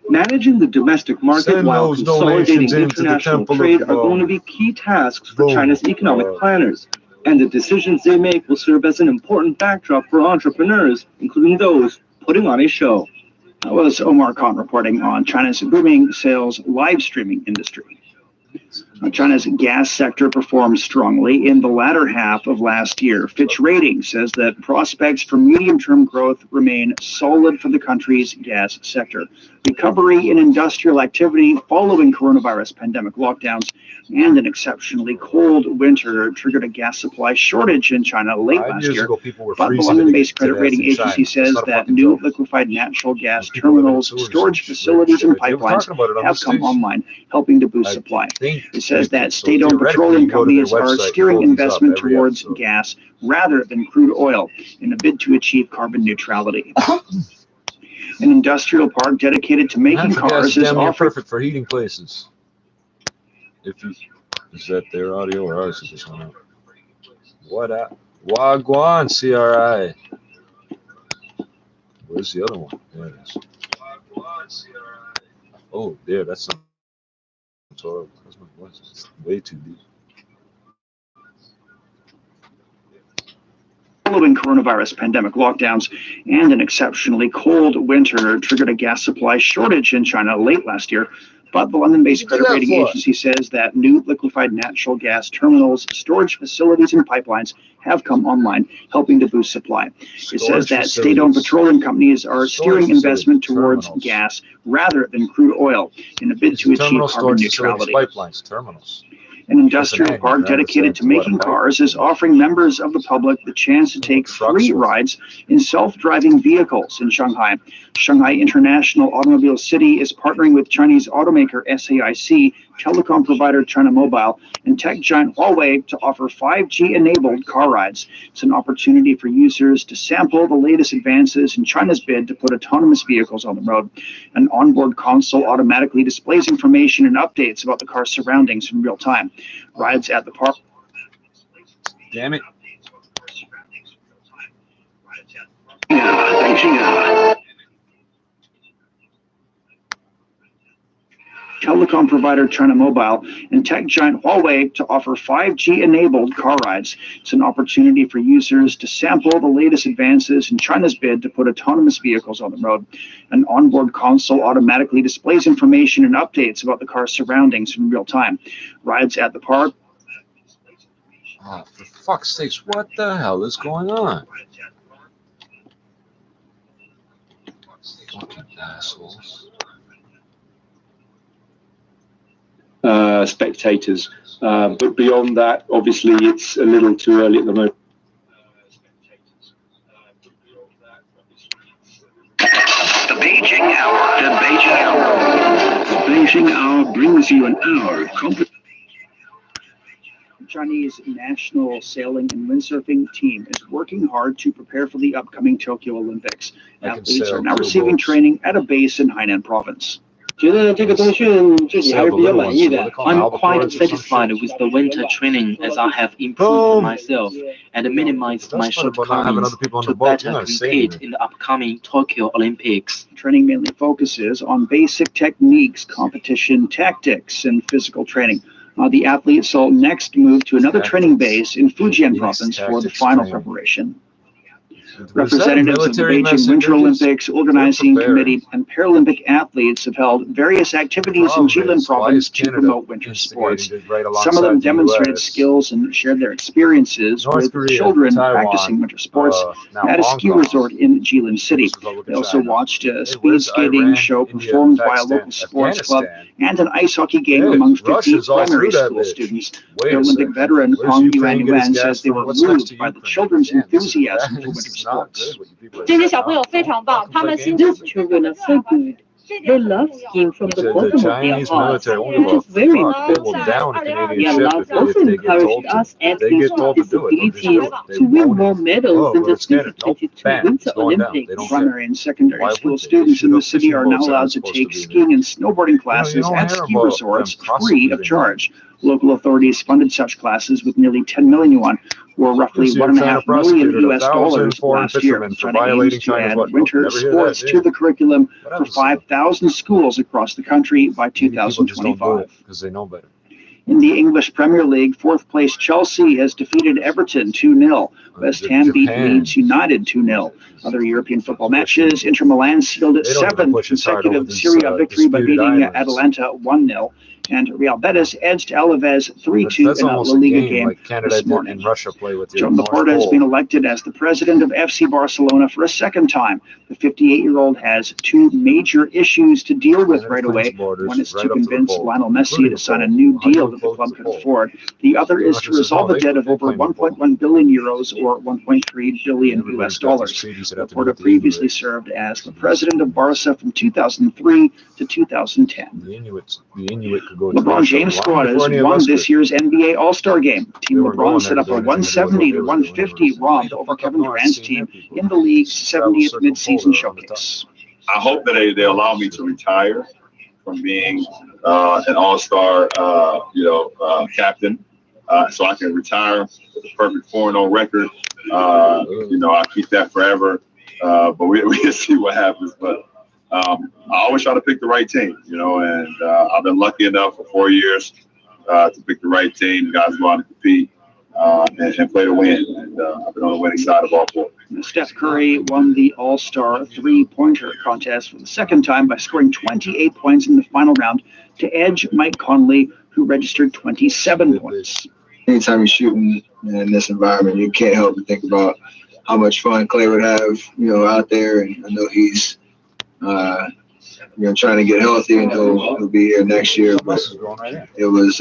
Managing the domestic market while consolidating international trade are going to be key tasks for China's economic planners, and the decisions they make will serve as an important backdrop for entrepreneurs, including those putting on a show. That was Omar Khan reporting on China's booming sales live streaming industry. China's gas sector performed strongly in the latter half of last year. Fitch Ratings says that prospects for medium-term growth remain solid for the country's gas sector. Recovery in industrial activity following coronavirus pandemic lockdowns and an exceptionally cold winter triggered a gas supply shortage in China late last year. But the London-based credit rating agency says that new liquefied natural gas terminals, storage facilities, and pipelines have come online, helping to boost supply. It says that state-owned petroleum companies are steering investment towards gas rather than crude oil in a bid to achieve carbon neutrality. An industrial park dedicated to making cars is perfect for heating places. Is that their audio or ours? Is this one out? What up? Wagwan CRI. Where's the other one? There it is. Oh, there. That's some. That's my voice. It's way too deep. Following coronavirus pandemic lockdowns and an exceptionally cold winter triggered a gas supply shortage in China late last year. But the London-based credit rating agency says that new liquefied natural gas terminals, storage facilities, and pipelines have come online, helping to boost supply. It says that state-owned petroleum companies are steering investment towards gas rather than crude oil in a bid to achieve carbon neutrality. Pipelines, terminals. An industrial park dedicated to making cars is offering members of the public the chance to take free rides in self-driving vehicles in Shanghai. Shanghai International Automobile City is partnering with Chinese automaker SAIC, telecom provider China Mobile, and tech giant Huawei to offer 5G-enabled car rides. It's an opportunity for users to sample the latest advances in China's bid to put autonomous vehicles on the road. An onboard console automatically displays information and updates about the car's surroundings in real time. Rides at the park. Damn it. Telecom provider China Mobile and tech giant Huawei to offer 5G-enabled car rides. It's an opportunity for users to sample the latest advances in China's bid to put autonomous vehicles on the road. An onboard console automatically displays information and updates about the car's surroundings in real time. Rides at the park. Oh, for fuck's sakes, what the hell is going on? Fucking assholes. Spectators, but beyond that, obviously, it's a little too early at the moment. The Beijing Hour. The Beijing Hour. The Beijing Hour brings you an hour of Chinese national sailing and windsurfing team is working hard to prepare for the upcoming Tokyo Olympics. Athletes are now receiving training at a base in Hainan province. I'm quite satisfied with the winter training as I have improved myself and minimized my shortcomings to better compete in the upcoming Tokyo Olympics. Training mainly focuses on basic techniques, competition tactics, and physical training. The athletes will next move to another training base in Fujian province for the final preparation. Representatives of the Beijing Winter Olympics Organizing Committee and Paralympic athletes have held various activities in Jilin province to promote winter sports. Some of them demonstrated skills and shared their experiences with children practicing winter sports at a ski resort in Jilin City. They also watched a speed skating show performed by a local sports club and an ice hockey game among 50 primary school students. The Olympic veteran Hong Yuan says they were moved by the children's enthusiasm for winter sports. 这些小朋友非常棒，他们心中 These children are so good. They love skiing from the bottom of their hearts, which is very important. The Alliance also encouraged us athletes with disabilities to win more medals in the 2022 Winter Olympics. Primary and secondary school students in the city are now allowed to take skiing and snowboarding classes at ski resorts free of charge. Local authorities funded such classes with nearly 10 million yuan, or roughly $1.5 million US last year. China aims to add winter sports to the curriculum for 5,000 schools across the country by 2025. In the English Premier League, fourth place Chelsea has defeated Everton 2-0. West Ham beat Leeds United 2-0. Other European football matches, Inter Milan sealed its seventh consecutive Serie A victory by beating Atalanta 1-0. And Real Betis edged Alaves 3-2 in a La Liga game like Canada this morning. and Russia play with Joan Laporta has been elected as the president of FC Barcelona for a second time. The 58-year-old has two major issues to deal with right away. One is to convince Lionel Messi to sign a new deal that the club can afford. The other is to resolve a debt of over 1.1 billion euros or 1.3 billion US dollars. Laporta previously served as the president of Barca from 2003 to 2010. LeBron James' squad has won this year's NBA All-Star Game. Team LeBron set up a 170 to 150 romp over Kevin Durant's team in the league's 70th midseason showcase. I hope that they allow me to retire from being an all-star, captain, so I can retire with a perfect 4-0 record. I'll keep that forever, but we'll see what happens. But I always try to pick the right team, and I've been lucky enough for 4 years to pick the right team. Guys go out and compete and play to win. And I've been on the winning side of all four. Steph Curry won the All-Star three-pointer contest for the second time by scoring 28 points in the final round to edge Mike Conley, who registered 27 points. Anytime you're shooting in this environment, you can't help but think about how much fun Clay would have, out there. And I know he's, trying to get healthy, and he'll be here next year. But it was,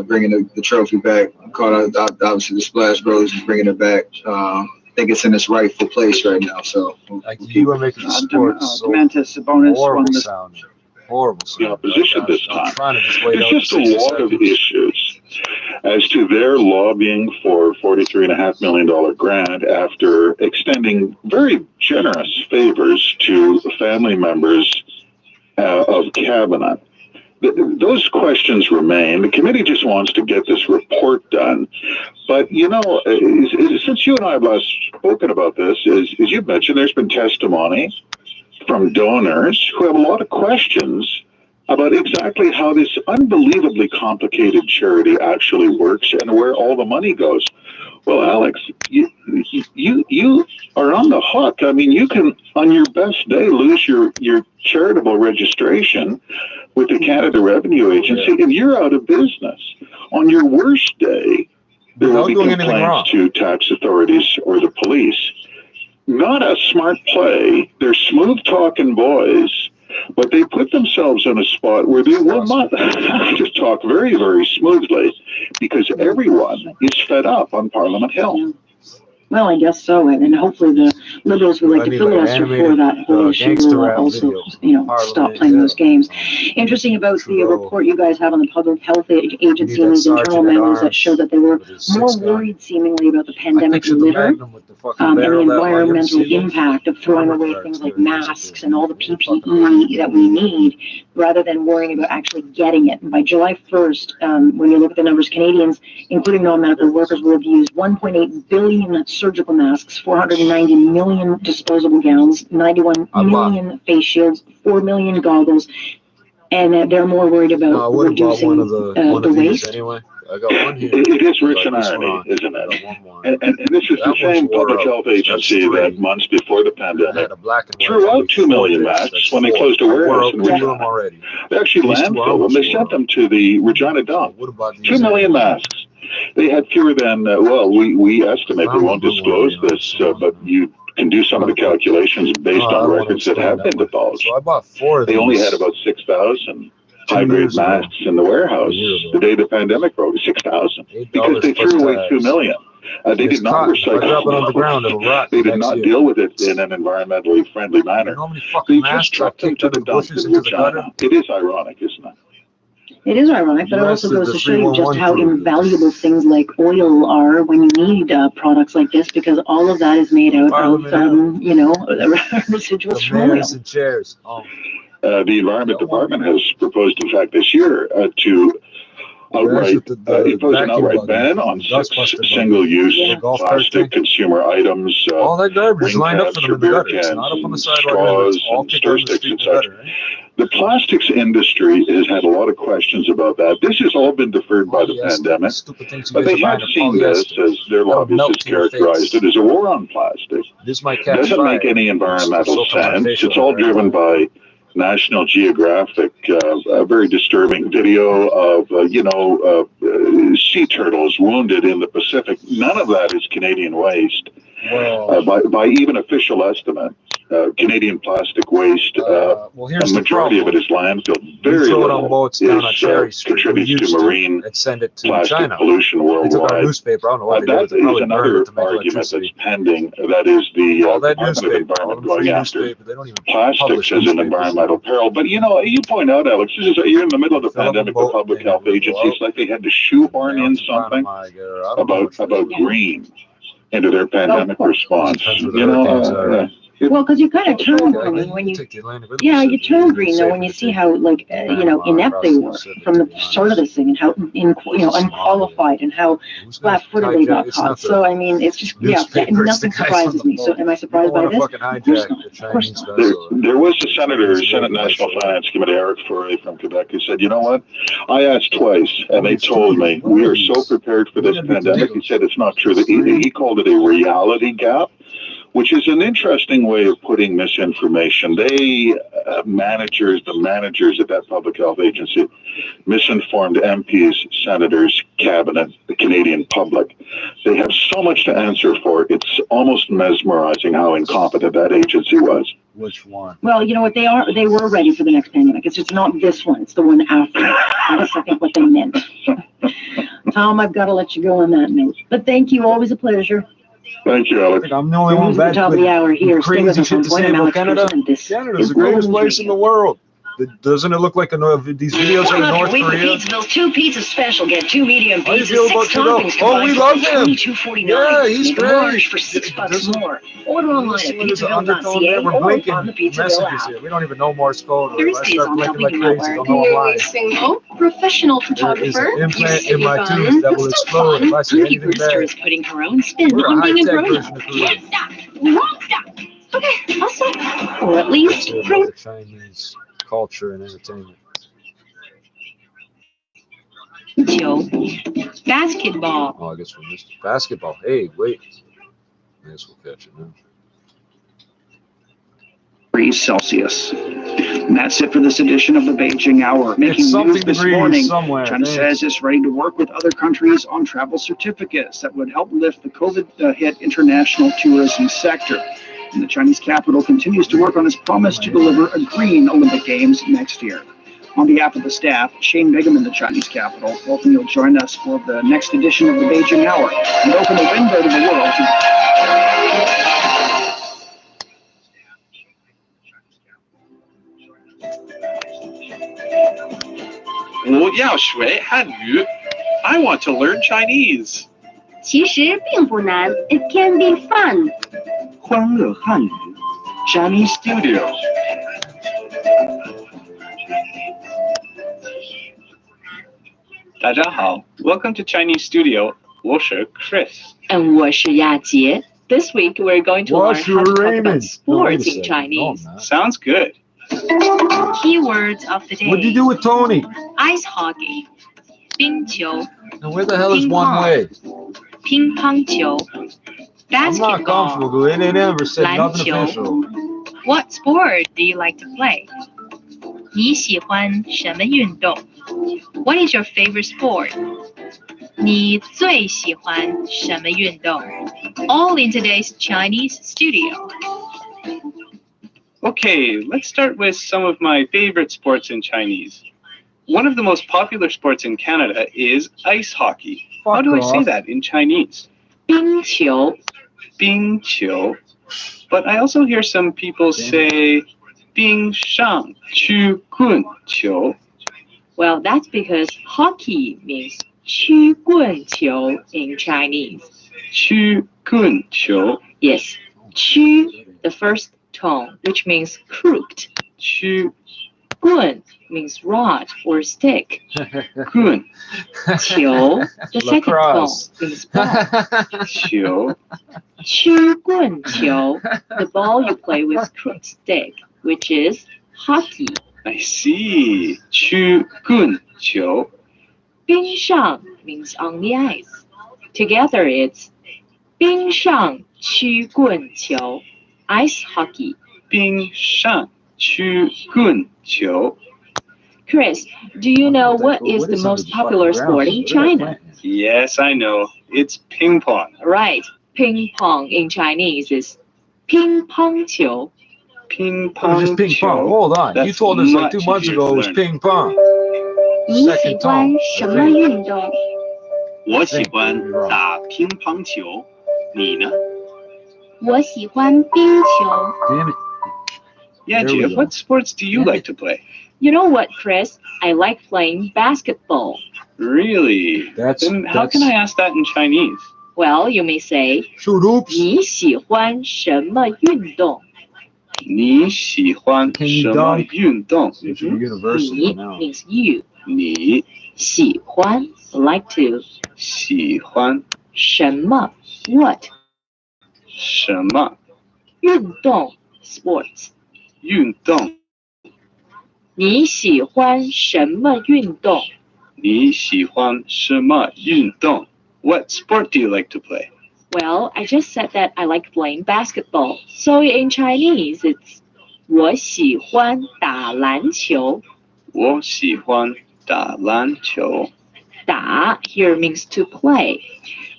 bringing the trophy back. Caught out, obviously the Splash Bros is bringing it back. I think it's in its rightful place right now. So you are making sports Domantas Sabonis won this. Horrible. The opposition this time. There's just a lot of issues as to their lobbying for $43.5 million grant after extending very generous favors to family members of cabinet. Those questions remain. The committee just wants to get this report done. But, since you and I have last spoken about this, as you've mentioned, there's been testimony from donors who have a lot of questions about exactly how this unbelievably complicated charity actually works and where all the money goes. Well, Alex, you are on the hook. I mean, you can, on your best day, lose your charitable registration with the Canada Revenue Agency, and you're out of business. On your worst day, there will be complaints to tax authorities or the police. Not a smart play. They're smooth-talking boys, but they put themselves in a spot where they will not have to talk very, very smoothly because everyone is fed up on Parliament Hill. Well, I guess so, and hopefully the Liberals would like to filibuster for that whole issue will also, stop playing those games. Interesting about the report you guys have on the Public Health Agency and these internal memos that show that they were more worried seemingly about the pandemic litter and the environmental impact of throwing away things like masks and all the PPE that we need, rather than worrying about actually getting it. And by July 1st, when you look at the numbers, Canadians, including non-medical workers, will have used 1.8 billion surgical masks, 490 million disposable gowns, 91 million face shields, 4 million goggles, and they're more worried about reducing the waste. Anyway. I got one here. It is rich in irony, isn't it? And this is the same public health agency that months before the pandemic threw out 2 million masks when they closed a warehouse in Regina. They actually landfilled them. They sent them to the Regina dump. 2 million masks. They had fewer than, we estimate, we won't disclose this, but you can do some of the calculations based on records that have been divulged. So I bought 4 of these. They only had about 6,000 high-grade masks in the warehouse the day the pandemic broke, 6,000, because they threw away 2 million. They did not recycle. They did not deal with it in an environmentally friendly manner. They just trucked them to the dump in Regina. It is ironic, isn't it? It is ironic, but it also goes to show you just how invaluable things like oil are when you need products like this, because all of that is made out of, residuals from oil. And chairs. The Environment Department has proposed, in fact, this year to impose an outright ban on single-use plastic consumer items. All that garbage is lined up for them in the gutter. It's not up on the sidewalk. Straws, and stir sticks, and such. The plastics industry has had a lot of questions about that. This has all been deferred by the pandemic, but they have seen this, as their lobbyists have characterized it, as a war on plastic. This might doesn't make any environmental sense. It's all driven by National Geographic, a very disturbing video of, sea turtles wounded in the Pacific. None of that is Canadian waste. By even official estimates, Canadian plastic waste, well, a majority of it is landfill. Very little contributes to marine plastic pollution worldwide. That is another argument that's pending. That is the Department of Environment going after plastics as an environmental peril. But you point out, Alex, you're in the middle of the pandemic. The public health agencies, like they had to shoehorn in something about green into their pandemic response. Well, because you kind of turn green when you turn green though when you see how inept they were from the start of this thing and how unqualified and how flat-footed they got caught. So I mean, it's just nothing surprises me. So am I surprised by this? Of course not. There was a Senate National Finance Committee, Eric Furey from Quebec, who said, you know what? I asked twice, and they told me we are so prepared for this pandemic. He said it's not true. He called it a reality gap, which is an interesting way of putting misinformation. The managers at that public health agency misinformed MPs, senators, cabinet, the Canadian public. They have so much to answer for. It's almost mesmerizing how incompetent that agency was. Which one? Well, you know what, they were ready for the next pandemic. It's just not this one, it's the one after. That's, I think, what they meant. Tom, I've got to let you go on that note. But thank you, always a pleasure. Thank you, Alex. I'm the only one back top of the hour here. Crazy shit to say about Canada. Canada's the greatest place in the world. Doesn't it look like these videos in North Korea? Pizzaville's 2 pizza special. Get 2 medium How do you pizzas, feel about 6 Trudeau? toppings. Oh, we love him. $22.49. Yeah, he's Make great. a large for $6 more. Order online at pizzaville.ca We're or blinking on the Pizzaville messages app. here. We don't even know Morse code. I Thursdays start on blinking like Helping crazy. You Don't know I'm lying. Single, professional There is photographer. an implant in my tooth that will explode if I say Cookie anything Brewster bad. is putting her own spin We're a on being a high-tech grown-up. version of Korea. Can't stop. Won't stop. Okay, I'll stop. Or at least Let's hear about the Chinese culture and entertainment. Basketball. Oh, I guess we missed it. Basketball. Hey, wait. I guess we'll catch it now. Degrees Celsius. And that's it for this edition of the Beijing Hour. Making news this morning, China says it's ready to work with other countries on travel certificates that would help lift the COVID-hit international tourism sector. And the Chinese capital continues to work on its promise to deliver a green Olympic Games next year. On behalf of the staff, Shane Bigham in the Chinese capital, hoping you'll join us for the next edition of the Beijing Hour and open the window to the world. 我要学汉语 I want to learn Chinese. 其实并不难 It can be fun. 欢乐汉语 Chinese Studio. 大家好 Welcome to Chinese Studio. 我是 Chris. And 我是亚杰. This week we're going to learn how to talk about sports in Chinese. Sounds good. Keywords of the day. What'd you do with Tony? Ice hockey. 冰球. And where the hell is one way? 乒乓球. I'm not comfortable. They never said nothing 篮球. official. What sport do you like to play? 你喜欢什么运动? What is your favorite sport? 你最喜欢什么运动? All in today's Chinese studio. Okay, let's start with some of my favorite sports in Chinese. One of the most popular sports in Canada is ice hockey. How do I say that in Chinese? 冰球. 冰球. But I also hear some people say 冰上曲棍球. Well, that's because hockey means 曲棍球 in Chinese. 曲棍球. Yes, 曲, the first tone, which means crooked. 曲 棍 means rod or stick. 棍 球, the second tone, means ball. 球 曲棍球, the ball you play with crooked stick, which is hockey. I see. 曲棍球. 冰上 means on the ice. Together it's 冰上曲棍球, ice hockey. 冰上曲棍球. Chris, do you know what is the most popular sport in China? Yes, I know. It's ping pong. Right. Ping pong in Chinese is 乒乓球. Ping Oh, pong. just ping pong. Hold on. You told us like 2 months ago it was ping pong. 你喜欢什么运动？我喜欢打乒乓球，你呢？我喜欢冰球。 Damn it. Yeah, There we Jeff, go. what sports do you like to play? You know what, Chris? I like playing basketball. Really? Then how can I ask that in Chinese? Well, you may say, 你喜欢什么运动？你喜欢什么运动？ University 你 means you. 你喜欢 like to. 喜欢什么 what? 什么运动 sports. 运动？你喜欢什么运动？你喜欢什么运动？ What sport do you like to play? Well, I just said that I like playing basketball. So in Chinese, it's 我喜欢打篮球。我喜欢打篮球。打 here means to play.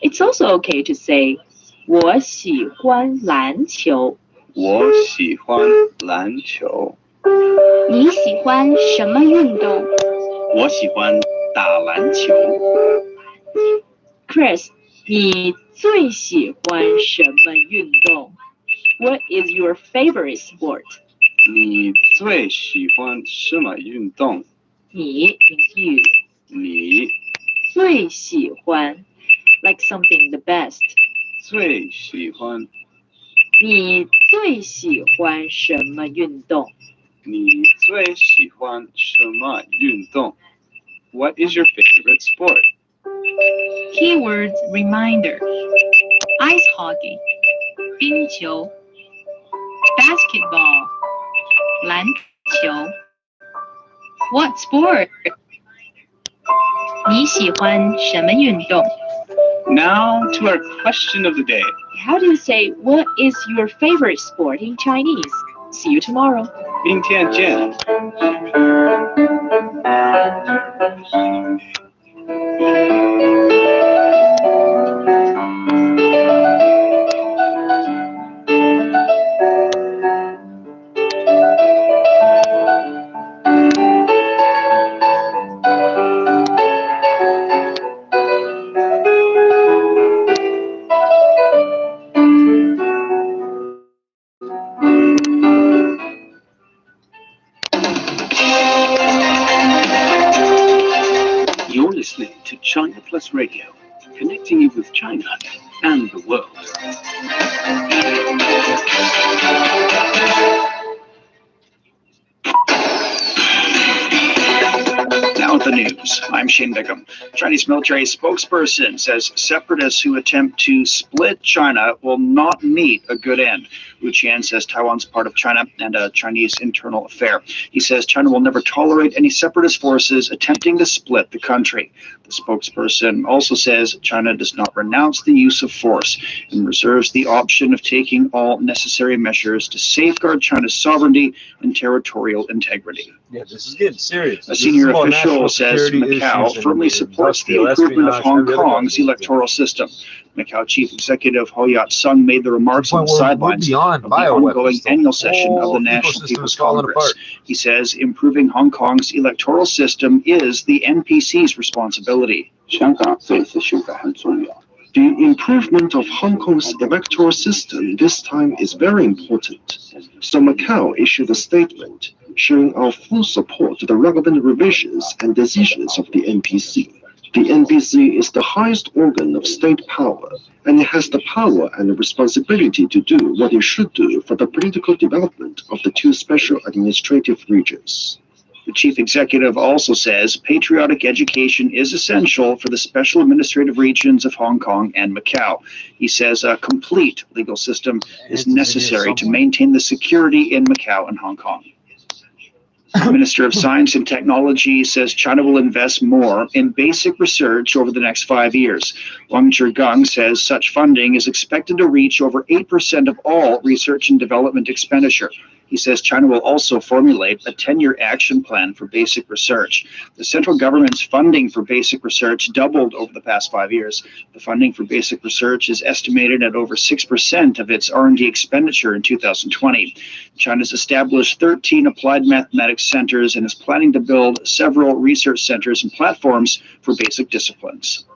It's also okay to say 我喜欢篮球。我喜欢篮球。你喜欢什么运动？我喜欢打篮球。Chris, 你最喜欢什么运动？ What is your favorite sport? 你最喜欢什么运动？你 means you. 你最喜欢 like something the best. 最喜欢你最喜欢什么运动？你最喜欢什么运动？ What is your favorite sport? Keywords reminder: ice hockey, 冰球 basketball, 篮球 What sport? 你喜欢什么运动？ Now to our question of the day. How do you say what is your favorite sport in Chinese? See you tomorrow. 明天见。You're listening to China Plus Radio, connecting you with China and the world. Now at the news, I'm Shane Bigham. Chinese military spokesperson says separatists who attempt to split China will not meet a good end. Wu Qian says Taiwan's part of China and a Chinese internal affair. He says China will never tolerate any separatist forces attempting to split the country. The spokesperson also says China does not renounce the use of force and reserves the option of taking all necessary measures to safeguard China's sovereignty and territorial integrity. Yeah, this is getting serious. A senior official says Macau firmly supports the improvement of Hong Kong's electoral system. Macau Chief Executive Ho Yat-sung made the remarks on the sidelines of the ongoing annual session of the National People's Congress. He says improving Hong Kong's electoral system is the NPC's responsibility. The improvement of Hong Kong's electoral system this time is very important. So Macau issued a statement showing our full support to the relevant revisions and decisions of the NPC. The NPC is the highest organ of state power, and it has the power and the responsibility to do what it should do for the political development of the two special administrative regions. The chief executive also says patriotic education is essential for the special administrative regions of Hong Kong and Macau. He says a complete legal system is necessary to maintain the security in Macau and Hong Kong. The Minister of Science and Technology says China will invest more in basic research over the next 5 years. Wang Zhigang says such funding is expected to reach over 8% of all research and development expenditure. He says China will also formulate a 10-year action plan for basic research. The central government's funding for basic research doubled over the past 5 years. The funding for basic research is estimated at over 6% of its R&D expenditure in 2020. China's established 13 applied mathematics centers and is planning to build several research centers and platforms for basic disciplines.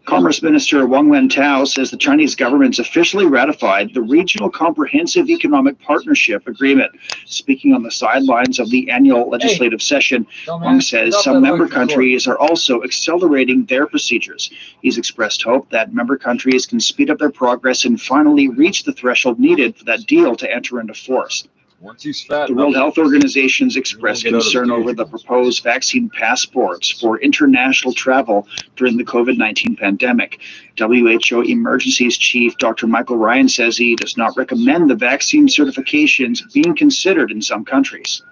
Commerce Minister Wang Wentao says the Chinese government's officially ratified the Regional Comprehensive Economic Partnership Agreement. Speaking on the sidelines of the annual legislative session, Wang says some member countries are also accelerating their procedures. He's expressed hope that member countries can speed up their progress and finally reach the threshold needed for that deal to enter into force. Once he's fat, the World Health Organization's expressed concern over the proposed vaccine passports for international travel during the COVID-19 pandemic. WHO Emergencies Chief Dr. Michael Ryan says he does not recommend the vaccine certifications being considered in some countries.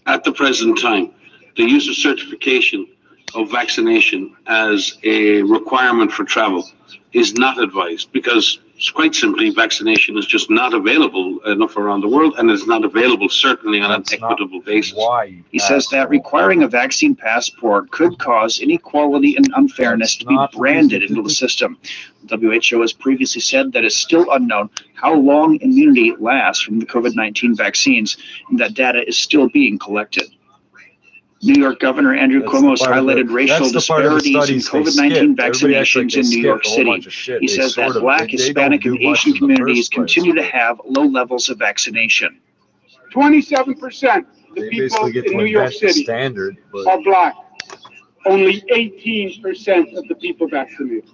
At the present time, the use of certification of vaccination as a requirement for travel is not advised because quite simply, vaccination is just not available enough around the world, and it's not available certainly on an equitable basis. He says that requiring a vaccine passport could cause inequality and unfairness to be branded into the system. The WHO has previously said that it's still unknown how long immunity lasts from the COVID-19 vaccines, and that data is still being collected. New York Governor Andrew Cuomo has highlighted racial disparities in COVID-19 vaccinations in New York City. He says that Black, Hispanic, and Asian communities continue to have low levels of vaccination. 27% of the people in New York City are Black. Only 18% of the people vaccinated.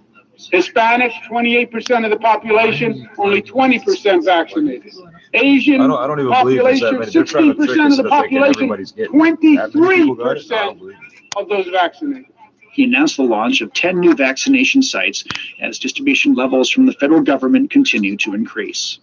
Hispanic, 28% of the population, only 20% vaccinated. Asian population, 16% of the population, 23% of those vaccinated. He announced the launch of 10 new vaccination sites as distribution levels from the federal government continue to increase.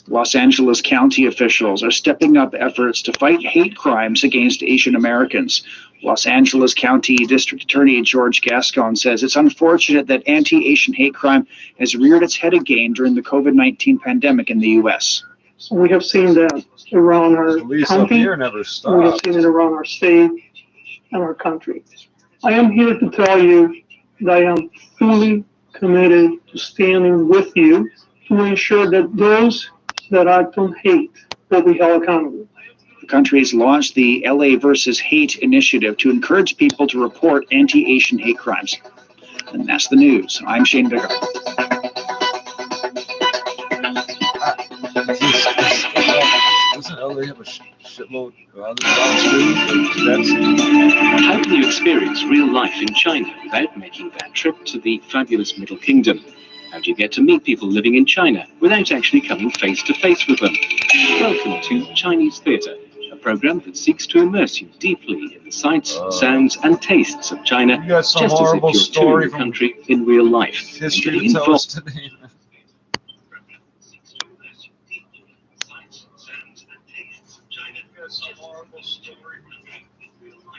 Los Angeles County officials are stepping up efforts to fight hate crimes against Asian Americans. Los Angeles County District Attorney George Gascon says it's unfortunate that anti-Asian hate crime has reared its head again during the COVID-19 pandemic in the U.S. We have seen that around our county, we have seen it around our state and our country. I am here to tell you that I am fully committed to standing with you to ensure that those that act on hate will be held accountable. The country has launched the LA versus Hate initiative to encourage people to report anti-Asian hate crimes. And that's the news. I'm Shane Bigger. Doesn't LA have a shitload of other jobs too? How can you experience real life in China without making that trip to the fabulous Middle Kingdom? How do you get to meet people living in China without actually coming face to face with them? Welcome to Chinese Theatre, a program that seeks to immerse you deeply in the sights, sounds, and tastes of China, just as if you're touring the country in real life. History to tell us today.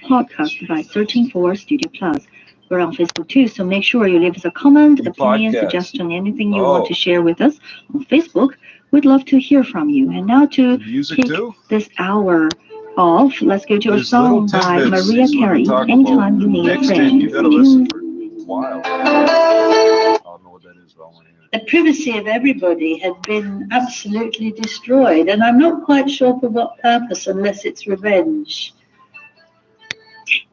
Podcast by searching for Studio Plus. We're on Facebook too, so make sure you leave us a comment, opinion, suggestion, anything you want to share with us on Facebook. We'd love to hear from you. And now to kick this hour off, let's go to a song by Mariah Carey, Anytime You Need a Friend. The privacy of everybody had been absolutely destroyed, and I'm not quite sure for what purpose, unless it's revenge.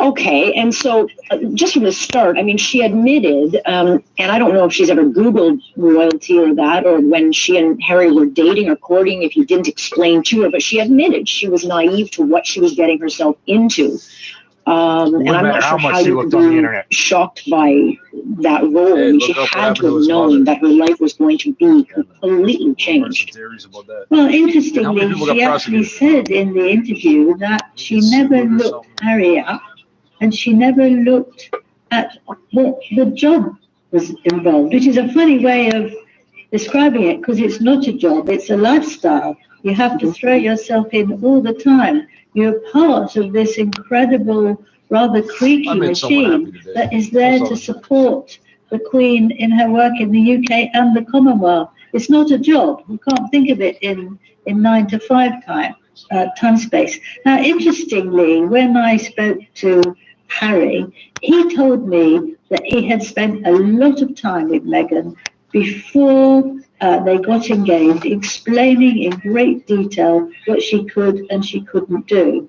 Okay, and so just from the start, I mean, she admitted, and I don't know if she's ever Googled royalty or that, or when she and Harry were dating or courting, if he didn't explain to her, but she admitted she was naive to what she was getting herself into. And I'm not sure how you could be shocked by that role. I mean, she had to have known that her life was going to be completely changed. Well, interestingly, she actually said in the interview that she never looked Harry up, and she never looked at what the job was involved, which is a funny way of describing it, because it's not a job, it's a lifestyle. You have to throw yourself in all the time. You're part of this incredible, rather creaky machine that is there to support the Queen in her work in the UK and the Commonwealth. It's not a job. We can't think of it in 9 to 5 time space. Now, interestingly, when I spoke to Harry, he told me that he had spent a lot of time with Meghan before they got engaged, explaining in great detail what she could and she couldn't do.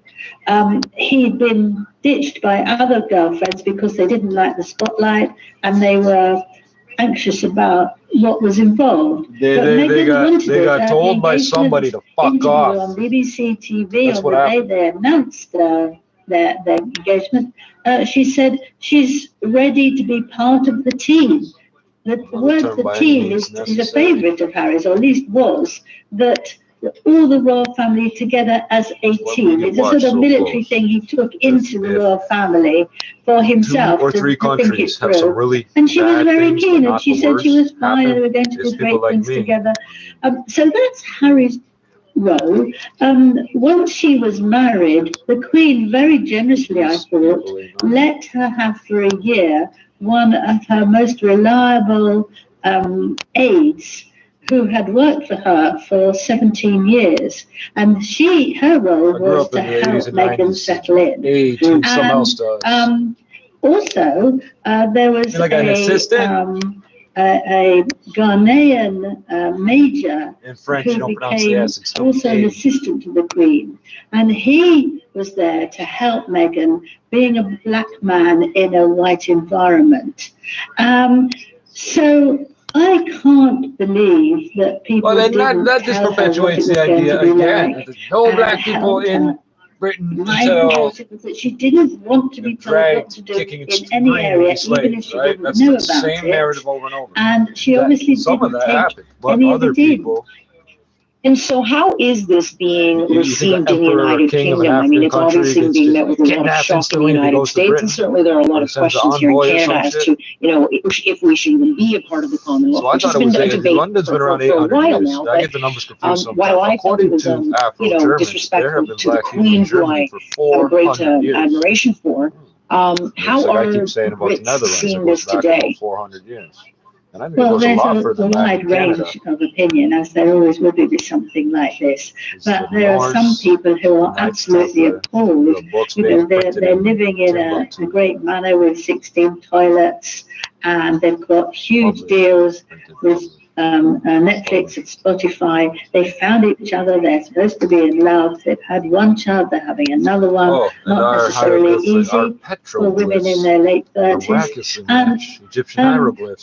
He'd been ditched by other girlfriends because they didn't like the spotlight and they were anxious about what was involved. They got told by somebody to fuck off. On BBC TV on the day they announced their engagement, she said she's ready to be part of the team. The word the team is a favourite of Harry's, or at least was, that all the royal family together as a team. It's a sort of military thing he took into the royal family for himself. 2 or 3 countries have some really and she was very things, keen, and she said she was fine, and they were going to do great things together. So that's Harry's role. Once she was married, the Queen very generously, I thought, let her have for a year one of her most reliable aides who had worked for her for 17 years. And her role was to help Meghan settle in. And also, there was a Ghanaian major who became also an assistant to the Queen. And he was there to help Meghan, being a black man in a white environment. So I can't believe that people didn't that just perpetuates the idea again. Like. No black people in Britain until that she didn't want to be told what to do in any area, even if she didn't know about it. Same narrative over and over. And she obviously didn't take any of the deal. And so how is this being received in the United Kingdom? I mean, it's obviously being met with a lot of shock in the United States, and certainly there are a lot of questions here in Canada as to, if we should even be a part of the Commonwealth, which has been a debate for a while now. But while I thought it was, disrespectful to the Queen, who I have great admiration for, how are Brits seeing this today? 400 years. And I think well, there's a wide range of opinion, as there always would be with something like this. But there are some people who are absolutely appalled. They're living in a great manor with 16 toilets, and they've got huge deals with Netflix and Spotify. They found each other. They're supposed to be in love. They've had one child. They're having another one. Not necessarily easy for women in their late 30s. And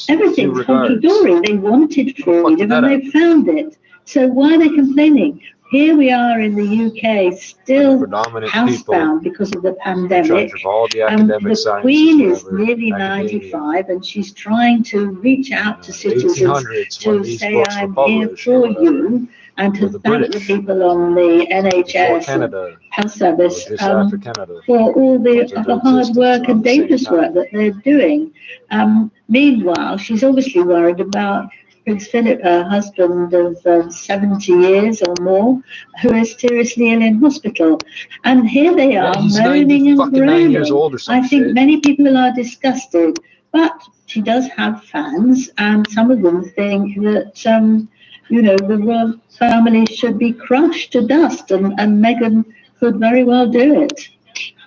everything's hunky-dory. They wanted freedom and they found it. So why are they complaining? Here we are in the UK, still housebound because of the pandemic. The Queen is nearly 95, and she's trying to reach out to citizens to say, I'm here for you, and to thank the people on the NHS health service for all the hard work and dangerous work that they're doing. Meanwhile, she's obviously worried about Prince Philip, her husband of 70 years or more, who is seriously ill in hospital. And here they are, moaning and groaning. I think many people are disgusted, but she does have fans, and some of them think that, the royal family should be crushed to dust, and Meghan could very well do it.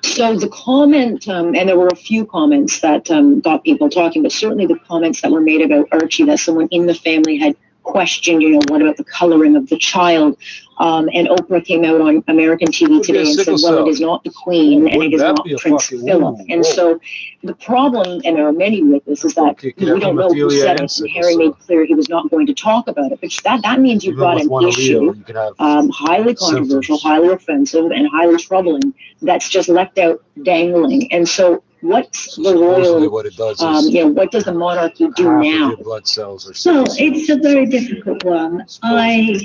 So the comment, and there were a few comments that got people talking, but certainly the comments that were made about Archie, that someone in the family had questioned, what about the coloring of the child? And Oprah came out on American TV today and said, well, it is not the Queen and it is not Prince Philip. And so the problem, and there are many with this, is that we don't know who said it, and Harry made clear he was not going to talk about it. But that means you've got an issue, highly controversial, highly offensive, and highly troubling, that's just left out dangling. And so what's the royal, what does the monarchy do now? So it's a very difficult one. I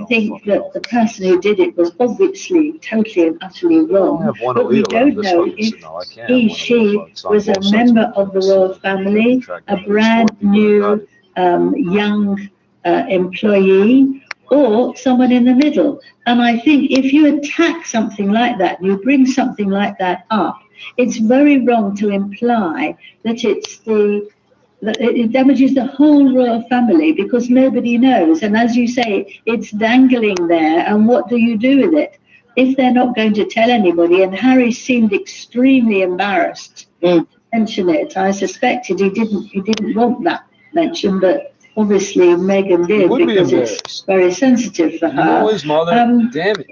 think that the person who did it was obviously totally and utterly wrong, but we don't know if she was a member of the royal family, a brand new young employee, or someone in the middle. And I think if you attack something like that, you bring something like that up, it's very wrong to imply that it's the it damages the whole royal family because nobody knows. And as you say, it's dangling there. And what do you do with it? If they're not going to tell anybody, and Harry seemed extremely embarrassed to mention it. I suspected he didn't want that mention, but obviously Meghan did because it's very sensitive for her. You know his mother, damn it.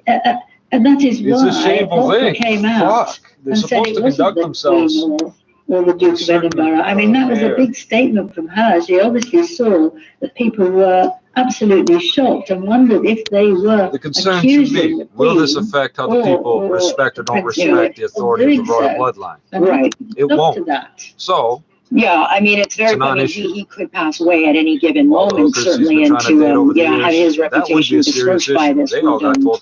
And that is It's why a shameful thing. Came out Fuck. They're and said supposed it to wasn't conduct the themselves. Queen or the Duke of Edinburgh. I mean, that was a big statement from her. She obviously saw that people were absolutely shocked and wondered if they were The concern accusing should be, the will Queen this affect how the people respect or don't respect the authority of the royal bloodline? Right. It won't. So, yeah, I mean, it's very funny. He could pass away at any given moment, certainly, and to have his reputation besmirched by this would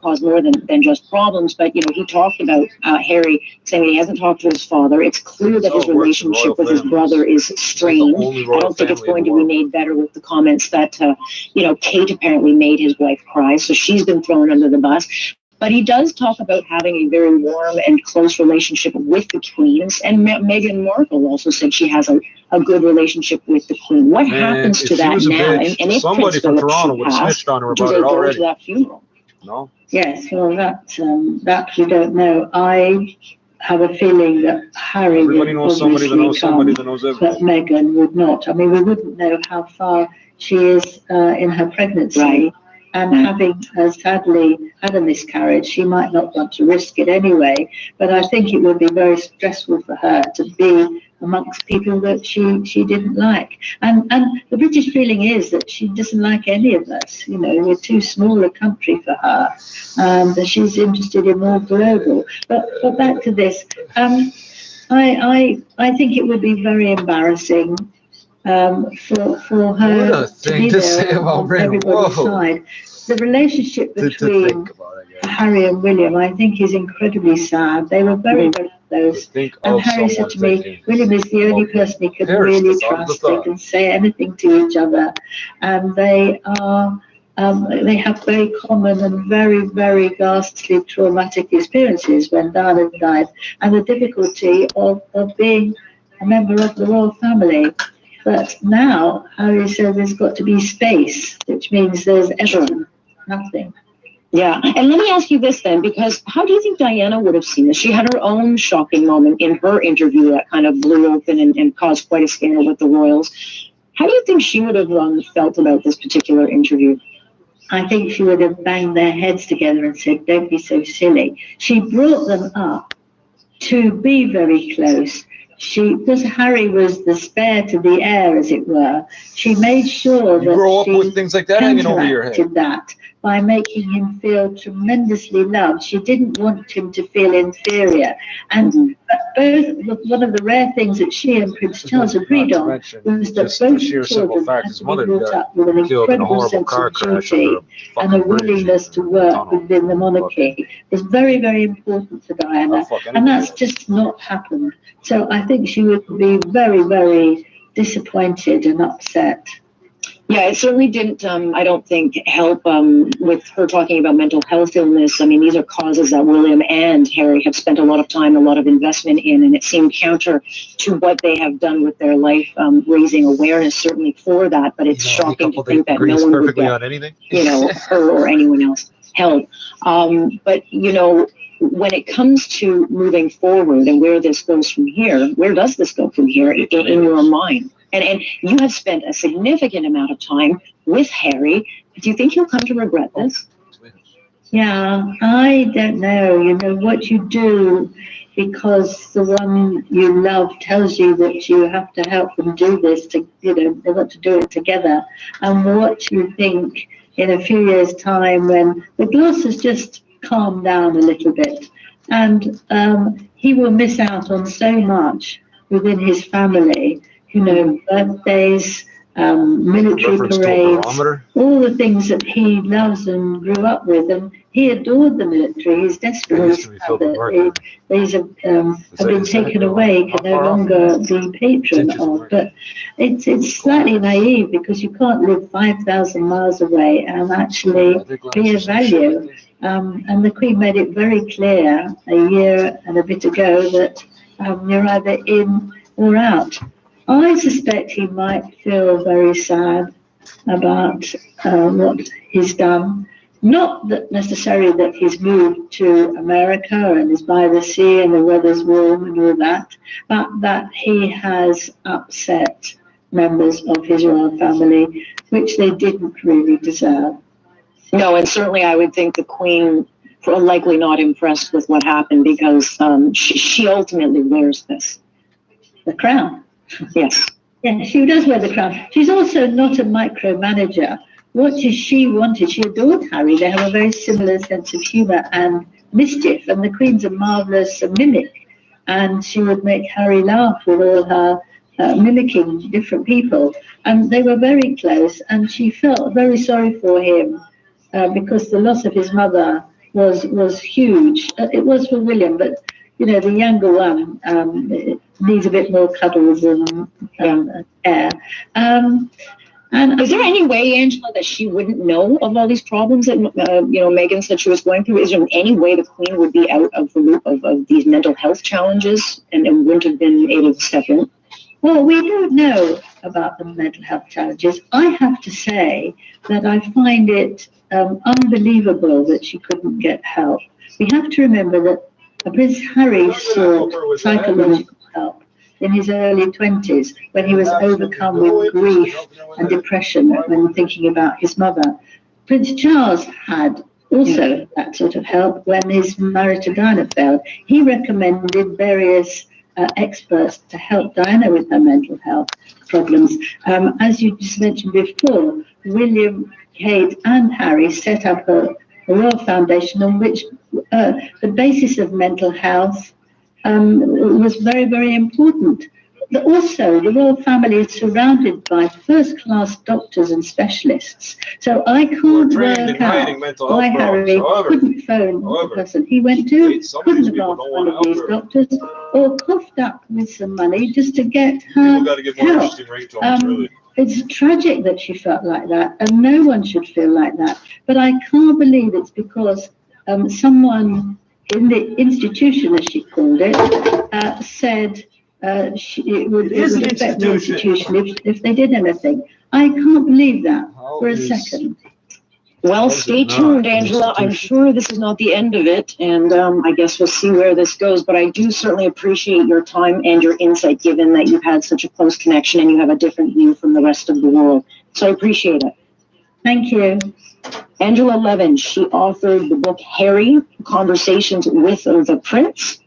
cause more than just problems. But he talked about Harry saying he hasn't talked to his father. It's clear that his relationship with his brother is strained. I don't think it's going to be made better with the comments that Kate apparently made his wife cry, so she's been thrown under the bus. But he does talk about having a very warm and close relationship with the Queens. And Meghan Markle also said she has a good relationship with the Queen. What happens to that now? And if somebody from Toronto would have snitched on her about it already. To that funeral? No. Yes, well, that we don't know. I have a feeling that Harry Everybody would knows somebody that knows somebody that knows everything. but Meghan would not. I mean, we wouldn't know how far she is in her pregnancy. Right. And having sadly had a miscarriage, she might not want to risk it anyway. But I think it would be very stressful for her to be amongst people that she didn't like. And the British feeling is that she doesn't like any of us. We're too small a country for her. That she's interested in more global. But back to this, I think it would be very embarrassing. For her what a thing to say about everybody's side. The relationship between Harry and William, I think, is incredibly sad. They were very, very close. And Harry said to me, William is the only person he could really trust. They can say anything to each other. And they have very common and very, very ghastly traumatic experiences when Diana died, and the difficulty of being a member of the royal family. But now, Harry said there's got to be space, which means there's nothing. Yeah, and let me ask you this then, because how do you think Diana would have seen this? She had her own shocking moment in her interview that kind of blew open and caused quite a scandal with the royals. How do you think she would have felt about this particular interview? I think she would have banged their heads together and said, don't be so silly. She brought them up to be very close. Because Harry was the spare to the heir, as it were, she made sure that grow up with things like that hanging over your head. That by making him feel tremendously loved. She didn't want him to feel inferior. And one of the rare things that she and Prince Charles agreed on was that both children had to be brought up with an incredible sense of duty and a willingness to work within the monarchy. It's very, very important for Diana. And that's just not happened. So I think she would be very, very disappointed and upset. Yeah, it certainly didn't, I don't think, help with her talking about mental health illness. I mean, these are causes that William and Harry have spent a lot of time, a lot of investment in, and it seemed counter to what they have done with their life, raising awareness certainly for that. But it's shocking to think that no one would get, her or anyone else help. But, when it comes to moving forward and where this goes from here, where does this go from here in your mind? And you have spent a significant amount of time with Harry. Do you think he'll come to regret this? Yeah, I don't know. What you do because the one you love tells you that you have to help them do this, they want to do it together. And what you think in a few years' time when the glass has just calmed down a little bit, and he will miss out on so much within his family. Birthdays, military parades, all the things that he loves and grew up with. And he adored the military. He's desperately sad that these have been taken away, he can no longer be patron of. But it's slightly naive because you can't live 5,000 miles away and actually be of value. And the Queen made it very clear a year and a bit ago that you're either in or out. I suspect he might feel very sad about what he's done. Not that necessarily that he's moved to America and is by the sea and the weather's warm and all that, but that he has upset members of his royal family, which they didn't really deserve. No, and certainly I would think the Queen likely not impressed with what happened because she ultimately wears this. The crown. Yes. Yeah, she does wear the crown. She's also not a micromanager. What she wanted, she adored Harry. They have a very similar sense of humour and mischief, and the Queen's a marvellous mimic. And she would make Harry laugh with all her mimicking different people. And they were very close, and she felt very sorry for him because the loss of his mother was huge. It was for William, but you know, the younger one needs a bit more cuddles and air. And is there any way, Angela, that she wouldn't know of all these problems that Meghan said she was going through? Is there any way the Queen would be out of the loop of these mental health challenges and wouldn't have been able to step in? Well, we don't know about the mental health challenges. I have to say that I find it unbelievable that she couldn't get help. We have to remember that Prince Harry sought psychological help in his early 20s when he was overcome with grief and depression when thinking about his mother. Prince Charles had also that sort of help when his marriage to Diana failed. He recommended various experts to help Diana with her mental health problems. As you just mentioned before, William, Kate and Harry set up a Royal Foundation on which the basis of mental health was very, very important. But also, the royal family is surrounded by first-class doctors and specialists. So I can't work out why Harry couldn't phone the person he went to, couldn't have asked one of these doctors, or coughed up with some money just to get her help. It's tragic that she felt like that, and no one should feel like that. But I can't believe it's because someone in the institution, as she called it, said it would affect the institution if they did anything. I can't believe that for a second. Well, stay tuned, Angela. I'm sure this is not the end of it, and I guess we'll see where this goes. But I do certainly appreciate your time and your insight, given that you've had such a close connection and you have a different view from the rest of the world. So I appreciate it. Thank you. Angela Levin, she authored the book Harry, Conversations with the Prince.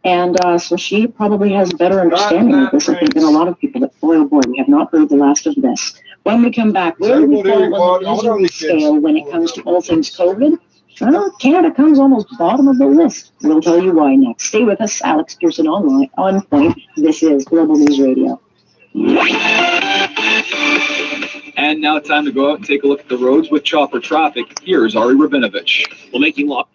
And so she probably has a better understanding of this, I think, than a lot of people. But boy, oh boy, we have not heard the last of this. When we come back, where do we fall on the misery scale when it comes to all things COVID? Well, Canada comes almost bottom of the list. We'll tell you why next. Stay with us, Alex Pearson online on point. This is Global News Radio. And now time to go out and take a look at the roads with chopper traffic. Here's Ari Rabinovich. We'll make you lock.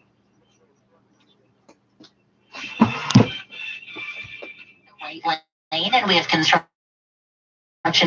Lane, and we have construction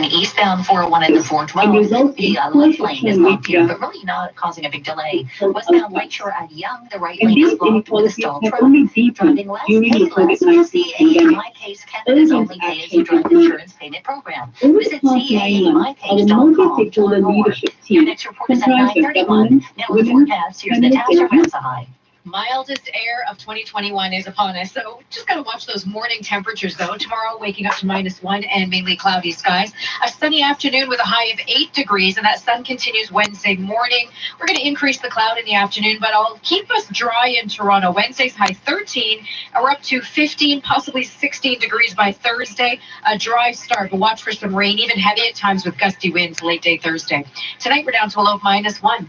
eastbound 401 at the 412. The left lane is blocked here, but really not causing a big delay. Westbound Lakeshore at Young, the right lane is blocked with a stalled truck. Driving less, pay less with CABBAGE Canada's only pay-as-you-drive insurance payment program. Visit CABBAGE.com to learn more. Your next report is at 9:31. Now with forecast, here's Natasha Ramsahai. Mildest air of 2021 is upon us, so just got to watch those morning temperatures, though. Tomorrow, waking up to -1 and mainly cloudy skies. A sunny afternoon with a high of 8 degrees, and that sun continues Wednesday morning. We're going to increase the cloud in the afternoon, but I'll keep us dry in Toronto. Wednesday's high 13, and we're up to 15, possibly 16 degrees by Thursday. A dry start, but watch for some rain, even heavy at times with gusty winds late day Thursday. Tonight, we're down to a low of -1.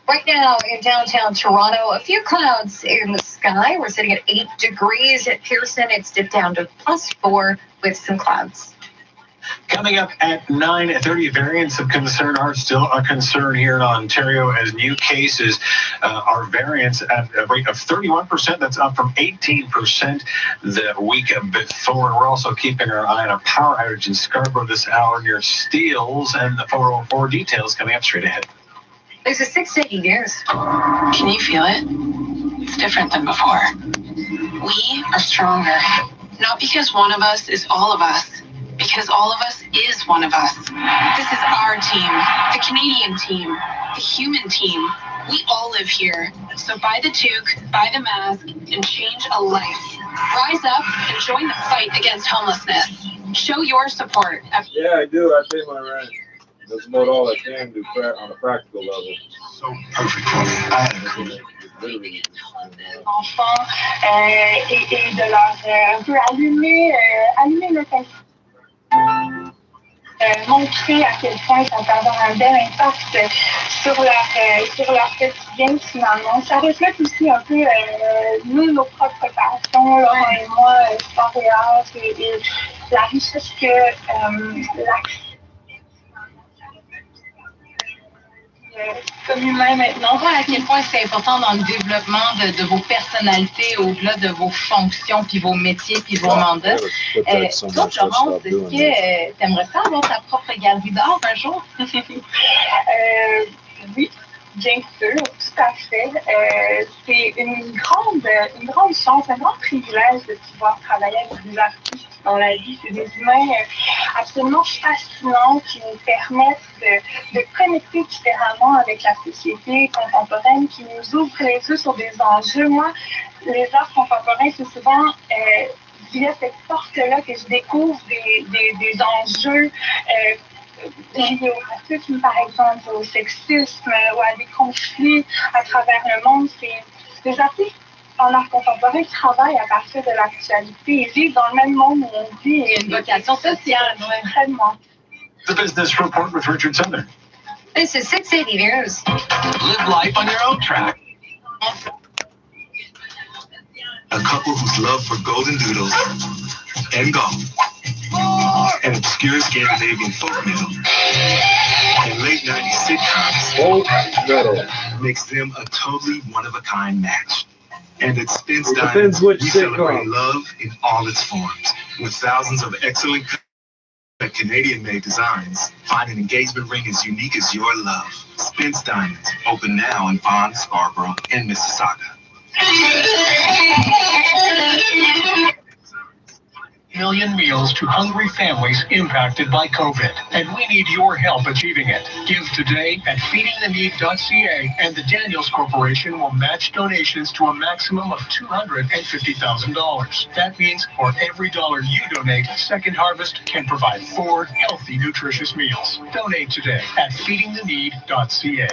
Right now in downtown Toronto, a few clouds in the sky. We're sitting at 8 degrees at Pearson. It's dipped down to +4 with some clouds. Coming up at 9:30, variants of concern are still a concern here in Ontario as new cases are variants at a rate of 31%. That's up from 18% the week before. We're also keeping our eye on a power outage in Scarborough this hour near Steeles, and the 404 details coming up straight ahead. There's a 680 news. Can you feel it? It's different than before. We are stronger. Not because one of us is all of us, because because all of us is one of us. This is our team, the Canadian team, the human team. We all live here. So buy the toque, buy the mask, and change a life. Rise up and join the fight against homelessness. Show your support. Yeah, I do. I pay my rent. That's about all I can do on a practical level. So perfect. Enfants et de leur un peu allumer le téléphone. Montrer à quel point ça peut avoir un bel impact sur leur quotidien finalement. Ça reflète aussi un peu nous, nos propres passions, Laurent et moi, sport et art, et la richesse que comme humain maintenant. On voit à quel point c'est important dans le développement de vos personnalités, au-delà de vos fonctions, puis vos métiers, puis vos mandats. Toi, Laurence, est-ce que tu aimerais pas avoir ta propre galerie d'art un jour? Oui, bien sûr, tout à fait. C'est une grande chance, un grand privilège de pouvoir travailler avec des artistes dans la vie. C'est des humains absolument fascinants qui nous permettent de connecter différemment avec la société contemporaine, qui nous ouvrent les yeux sur des enjeux. Moi, les arts contemporains, c'est souvent via cette porte-là que je découvre des enjeux liés au racisme, par exemple, au sexisme ou à des conflits à travers le monde. C'est des artistes en art contemporain qui travaillent à partir de l'actualité et vivent dans le même monde où on vit. Et une vocation sociale, vraiment. The Business Report with Richard Southern. This is 680 News. Live life on your own track. A couple whose love for golden doodles and golf and obscure Scandinavian folk metal and late 90s sitcoms makes them a totally one-of-a-kind match. And at Spence Diamonds, we celebrate love in all its forms. With thousands of excellent Canadian-made designs, find an engagement ring as unique as your love. Spence Diamonds, open now in Vaughan, Scarborough, and Mississauga. Million meals to hungry families impacted by COVID, and we need your help achieving it. Give today at feedingtheneed.ca, and the Daniels Corporation will match donations to a maximum of $250,000. That means for every dollar you donate, Second Harvest can provide 4 healthy, nutritious meals. Donate today at feedingtheneed.ca.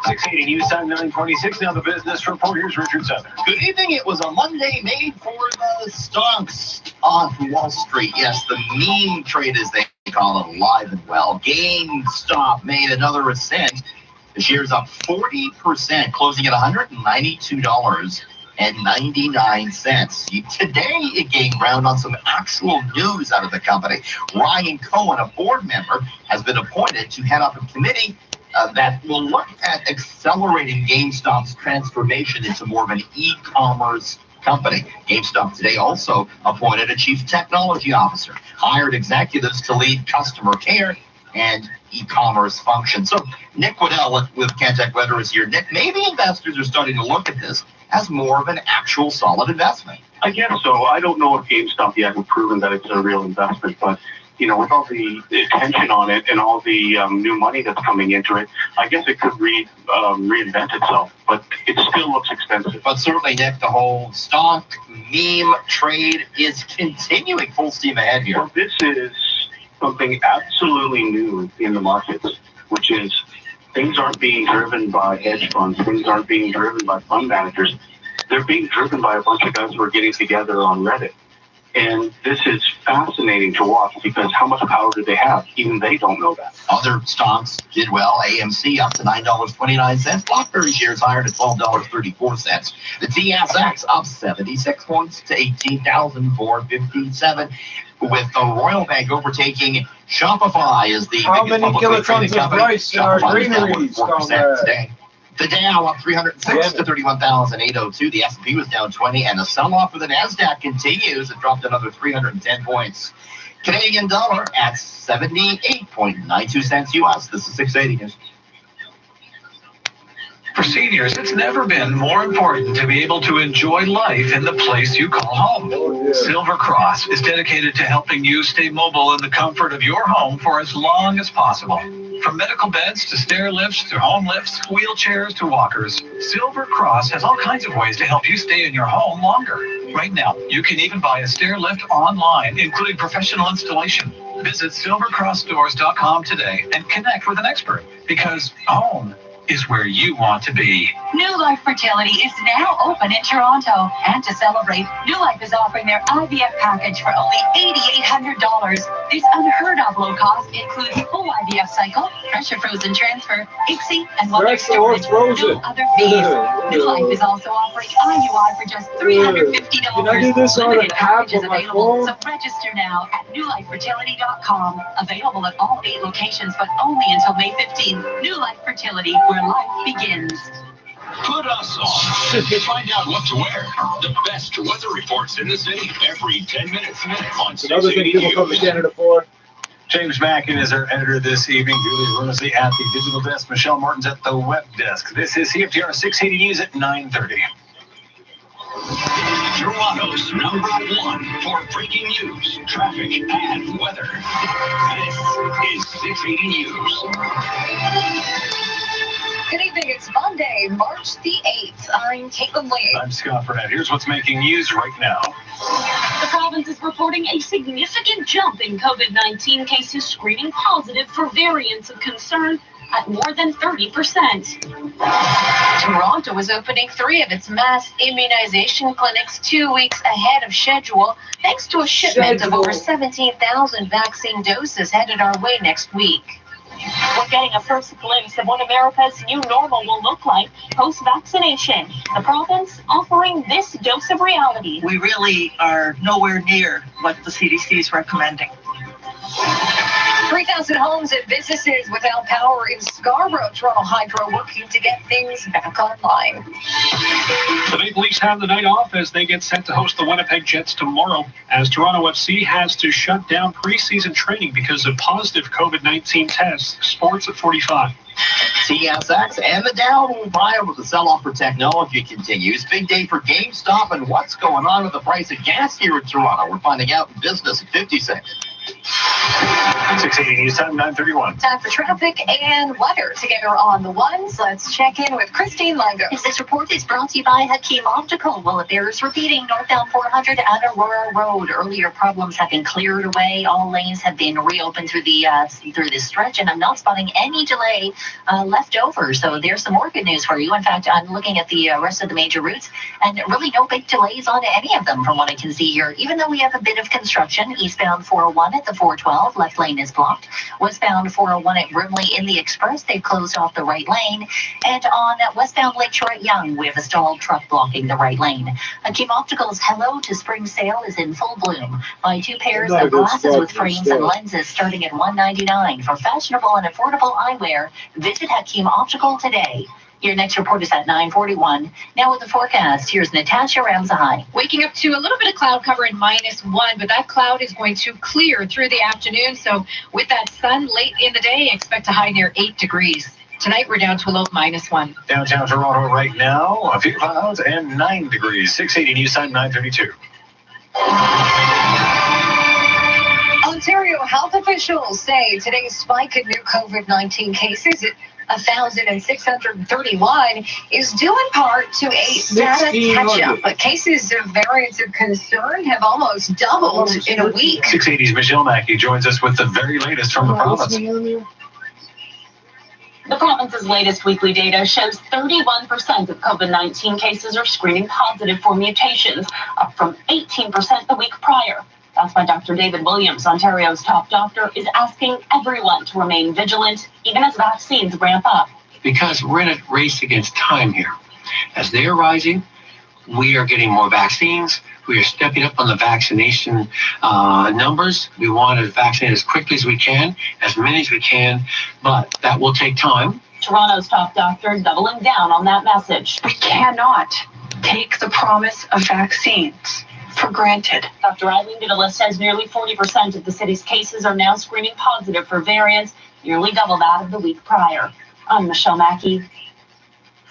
680 News Time 926. Now the Business Report. Here's Richard Southern. Good evening. It was a Monday made for the stocks on Wall Street. Yes, the meme trade, as they call it, alive and well. GameStop made another ascent. The share's up 40%, closing at $192.99. Today, it gained ground on some actual news out of the company. Ryan Cohen, a board member, has been appointed to head up a committee that will look at accelerating GameStop's transformation into more of an e-commerce company. GameStop today also appointed a chief technology officer, hired executives to lead customer care and e-commerce functions. So Nick Waddell with Cantech Weather is here. Nick, maybe investors are starting to look at this as more of an actual solid investment. I guess so. I don't know if GameStop yet has proven that it's a real investment, but with all the attention on it and all the new money that's coming into it, I guess it could reinvent itself, but it still looks expensive. But certainly, Nick, the whole stock meme trade is continuing full steam ahead here. Well, this is something absolutely new in the markets, which is things aren't being driven by hedge funds, things aren't being driven by fund managers. They're being driven by a bunch of guys who are getting together on Reddit. And this is fascinating to watch because how much power do they have? Even they don't know that. Other stocks did well. AMC up to $9.29. BlackBerry shares higher to $12.34. The TSX up 76 points to 18,457. With the Royal Bank overtaking Shopify as the how biggest many publicly traded kilotons of company. rice in our greeneries down there? Today. The Dow up 306 to 31,802. The S&P was down 20, and the sell-off for the NASDAQ continues. It dropped another 310 points. Canadian dollar at 78.92 cents U.S. This is 680 News. For For seniors, it's never been more important to be able to enjoy life in the place you call home. Silver Cross is dedicated to helping you stay mobile in the comfort of your home for as long as possible. From medical beds to stair lifts to home lifts, wheelchairs to walkers, Silver Cross has all kinds of ways to help you stay in your home longer. Right now, you can even buy a stair lift online, including professional installation. Visit silvercrossstores.com today and connect with an expert, because home is where you want to be. New Life Fertility is now open in Toronto. And to celebrate, New Life is offering their IVF package for only $8,800. This unheard of low cost includes full IVF cycle, pressure frozen transfer, ICSI, and mother storage. No other fees. New Life is also offering IUI for just $350. Limited packages available, so register now at newlifefertility.com. Available at all 8 locations, but only until May 15th. New Life Fertility, where life begins. Put us on to find out what to wear. The best weather reports in the city every 10 minutes on Another thing people come to Canada for. James Mackin is our editor this evening. Julie Rosie at the digital desk. Michelle Martin's at the web desk. This is CFTR 680 News at 9:30. Toronto's #1 for breaking news, traffic, and weather. This is 680 News. Good evening, it's Monday, March the 8th. I'm Caitlin Lee. I'm Scott Burnett. Here's what's making news right now. The province is reporting a significant jump in COVID-19 cases screening positive for variants of concern at more than 30%. Toronto is opening 3 of its mass immunization clinics 2 weeks ahead of schedule, thanks to a shipment of over 17,000 vaccine doses headed our way next week. We're getting a first glimpse of what America's new normal will look like post-vaccination. The province offering this dose of reality. We really are nowhere near what the CDC is recommending. 3,000 homes and businesses without power in Scarborough. Toronto Hydro working to get things back online. The Maple Leafs have the night off as they get set to host the Winnipeg Jets tomorrow, as Toronto FC has to shut down preseason training because of positive COVID-19 tests. Sports at 45. TSX and the Dow will buy with the sell-off for technology continues. Big day for GameStop, and what's going on with the price of gas here in Toronto? We're finding out in business at 56. 680 News Time, 9:31. Time for traffic and weather together on the ones. Let's check in with Christine Lango. This report is brought to you by Hakeem Optical. Well, it bears repeating, northbound 400 at Aurora Road. Earlier problems have been cleared away. All lanes have been reopened through this stretch, and I'm not spotting any delay left over. So there's some more good news for you. In fact, I'm looking at the rest of the major routes, and really no big delays on any of them from what I can see here. Even though we have a bit of construction, eastbound 401 at the 412, left lane is blocked. Westbound 401 at Brimley in the Express, they've closed off the right lane. And on westbound Lakeshore at Yonge, we have a stalled truck blocking the right lane. Hakeem Optical's Hello to Spring sale is in full bloom. Buy 2 pairs of glasses with frames and lenses starting at $199. For fashionable and affordable eyewear, visit Hakeem Optical today. Your next report is at 9:41. Now with the forecast, here's Natasha Ramsahai. Waking up to a little bit of cloud cover in -1, but that cloud is going to clear through the afternoon. So with that sun late in the day, expect a high near 8 degrees. Tonight, we're down to a low of -1. Downtown Toronto right now, a few clouds and 9 degrees. 680 News Time, 9:32. Ontario health officials say today's spike in new COVID-19 cases at 1,631 is due in part to a data catch-up. But cases of variants of concern have almost doubled in a week. 680's Michelle Mackey joins us with the very latest from the province. The province's latest weekly data shows 31% of COVID-19 cases are screening positive for mutations, up from 18% the week prior. That's why Dr. David Williams, Ontario's top doctor, is asking everyone to remain vigilant, even as vaccines ramp up. Because we're in a race against time here. As they are rising, we are getting more vaccines. We are stepping up on the vaccination numbers. We want to vaccinate as quickly as we can, as many as we can, but that will take time. Toronto's top doctor doubling down on that message. We cannot take the promise of vaccines for granted. Dr. Eileen Didala says nearly 40% of the city's cases are now screening positive for variants, nearly double that of the week prior. I'm Michelle Mackey.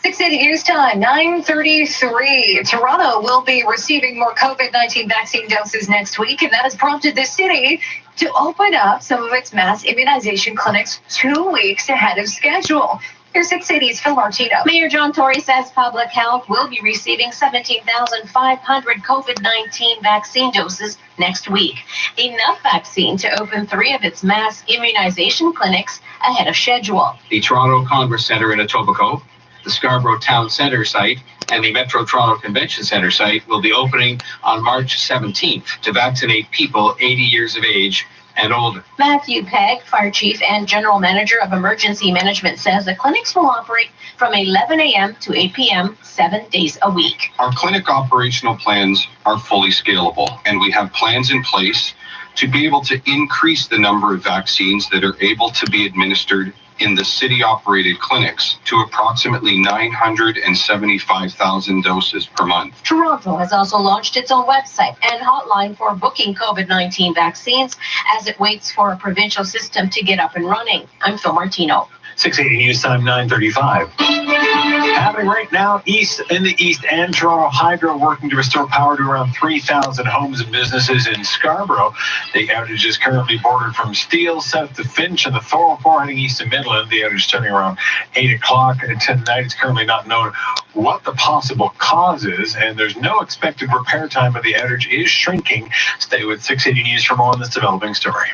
680 News Time, 9:33. Toronto will be receiving more COVID-19 vaccine doses next week, and that has prompted the city to open up some of its mass immunization clinics 2 weeks ahead of schedule. Here's 680's Phil Martino. Mayor John Tory says public health will be receiving 17,500 COVID-19 vaccine doses next week. Enough vaccine to open 3 of its mass immunization clinics ahead of schedule. The Toronto Congress Centre in Etobicoke, the Scarborough Town Centre site, and the Metro Toronto Convention Centre site will be opening on March 17th to vaccinate people 80 years of age and older. Matthew Pegg, Fire Chief and General Manager of Emergency Management, says the clinics will operate from 11 a.m. to 8 p.m. 7 days a week. Our clinic operational plans are fully scalable, and we have plans in place to be able to increase the number of vaccines that are able to be administered in the city-operated clinics to approximately 975,000 doses per month. Toronto has also launched its own website and hotline for booking COVID-19 vaccines as it waits for a provincial system to get up and running. I'm Phil Martino. 680 News Time, 9:35. Happening right now, in the East and Toronto Hydro working to restore power to around 3,000 homes and businesses in Scarborough. The outage is currently bordered from Steele south to Finch and the 404 heading east to Midland. The outage starting around 8 o'clock tonight. It's currently not known what the possible cause is, and there's no expected repair time, but the outage is shrinking. Stay with 680 News for more on this developing story.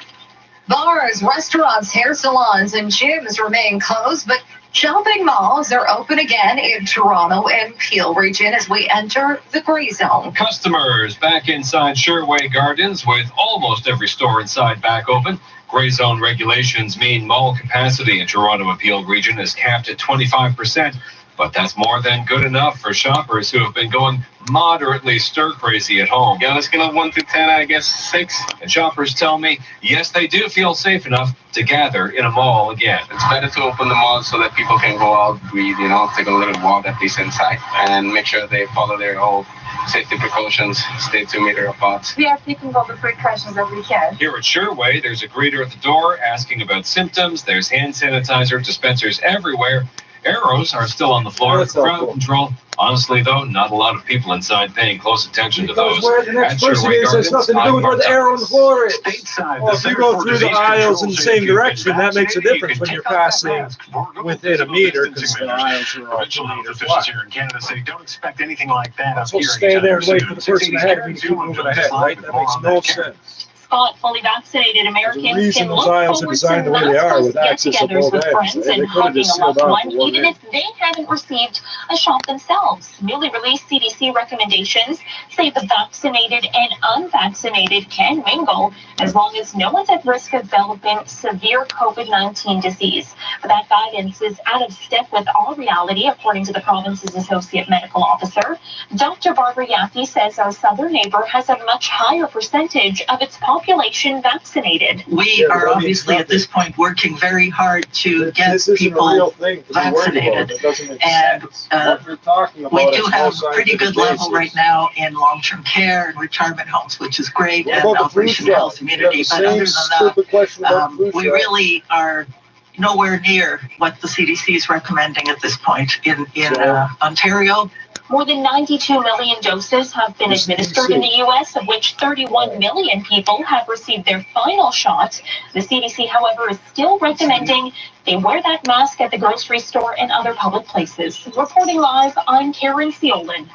Bars, restaurants, hair salons, and gyms remain closed, but shopping malls are open again in Toronto and Peel region as we enter the gray zone. Customers back inside Sherway Gardens with almost every store inside back open. Gray zone regulations mean mall capacity in Toronto and Peel region is capped at 25%. But that's more than good enough for shoppers who have been going moderately stir-crazy at home. Yeah, let's get on 1 through 10, I guess 6. And shoppers tell me, yes, they do feel safe enough to gather in a mall again. It's better to open the mall so that people can go out, breathe, take a little walk at least inside, and make sure they follow their whole safety precautions, stay 2 meters apart. We are taking all the precautions that we can. Here at Sherway, there's a greeter at the door asking about symptoms. There's hand sanitizer dispensers everywhere. Arrows are still on the floor. Crowd control. Honestly, though, not a lot of people inside paying close attention to those. Where the next person is has nothing to do with where the arrow on the floor is. Well, if you go through the aisles in the same direction, that makes a difference when you're passing within a meter, because the aisles are all 2 meters wide. Here in Canada say don't expect anything like that up So here. stay there and wait for the person ahead of you to keep moving ahead, right? That makes no sense. Scott, fully vaccinated Americans can look aisles forward are designed to the way they are, with not access to get-togethers both with ends. friends They and could have hugging just a loved sealed off one, the one even end. if they haven't received a shot themselves. Newly released CDC recommendations say the vaccinated and unvaccinated can mingle as long as no one's at risk of developing severe COVID-19 disease. But that guidance is out of step with our reality, according to the province's associate medical officer. Dr. Barbara Yaffe says our southern neighbor has a much higher percentage of its population vaccinated. We are obviously at this point working very hard to get people vaccinated, and we do have a pretty good level right now in long-term care and retirement homes, which is great, and Operation Health Immunity. But other than that, we really are nowhere near what the CDC is recommending at this point in Ontario. More than 92 million doses have been administered in the U.S., of which 31 million people have received their final shot. The CDC, however, is still recommending they wear that mask at the grocery store and other public places. Reporting live, I'm Karen Seolin.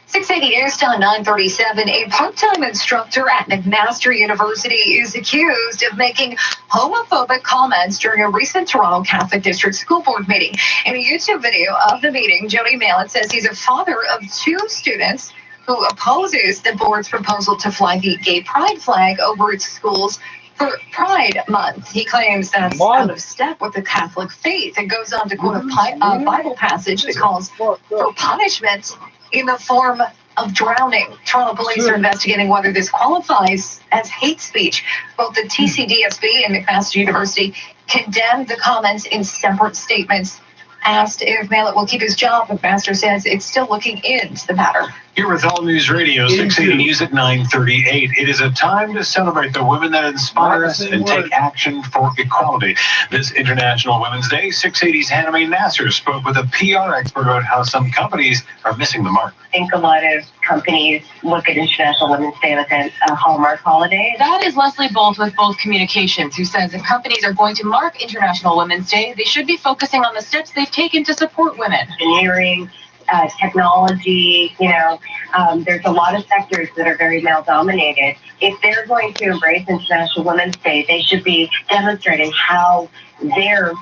680 News Time, 9:37. A part-time instructor at McMaster University is accused of making homophobic comments during a recent Toronto Catholic District School Board meeting. In a YouTube video of the meeting, Jody Malin says he's a father of 2 students who opposes the board's proposal to fly the gay pride flag over its schools for Pride Month. He claims that's out of step with the Catholic faith and goes on to quote a Bible passage that calls for punishment in the form of drowning. Toronto police are investigating whether this qualifies as hate speech. Both the TCDSB and McMaster University condemned the comments in separate statements. Asked if Mallet will keep his job, McMaster says it's still looking into the matter. Here with All News Radio, 680 News at 9:38. It is a time to celebrate the women that inspire us and take action for equality. This International Women's Day, 680's Hannah Mae Nasser spoke with a PR expert about how some companies are missing the mark. I think a lot of companies look at International Women's Day as a hallmark holiday. That is Leslie Bolt with Bolt Communications, who says if companies are going to mark International Women's Day, they should be focusing on the steps they've taken to support women. Engineering, technology, there's a lot of sectors that are very male-dominated. If they're going to embrace International Women's Day, they should be demonstrating how they're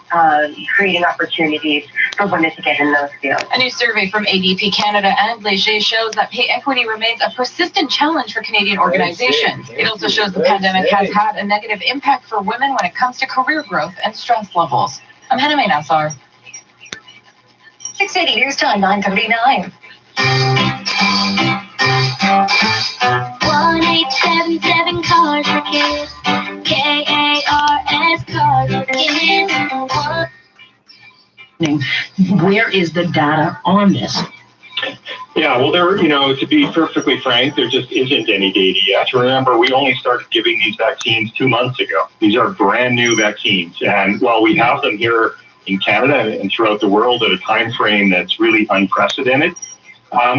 creating opportunities for women to get in those fields. A new survey from ADP Canada and Léger shows that pay equity remains a persistent challenge for Canadian organizations. It also shows the pandemic has had a negative impact for women when it comes to career growth and stress levels. I'm Hannah Mae Nasser. 680 News Time, 9:39. 1877 Cars for Kids. KARS Cars for Kids. Where is the data on this? Yeah, well, to be perfectly frank, there just isn't any data yet. Remember, we only started giving these vaccines 2 months ago. These are brand new vaccines. And while we have them here in Canada and throughout the world at a time frame that's really unprecedented,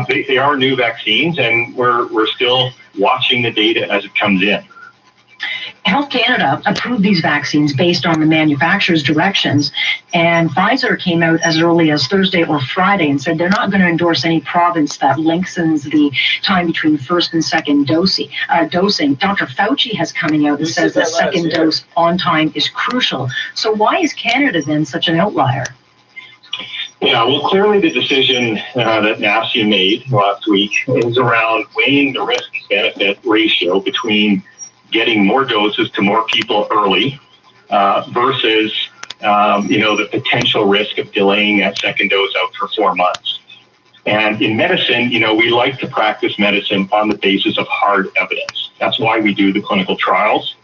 they are new vaccines, and we're still watching the data as it comes in. Health Canada approved these vaccines based on the manufacturer's directions, and Pfizer came out as early as Thursday or Friday and said they're not going to endorse any province that lengthens the time between first and second dosing. Dr. Fauci has coming out and says that second dose on time is crucial. So why is Canada then such an outlier? Yeah, well, clearly the decision that NACI made last week is around weighing the risk-benefit ratio between getting more doses to more people early versus, the potential risk of delaying that second dose out for 4 months. And in medicine, we like to practice medicine on the basis of hard evidence. That's why we do the clinical trials.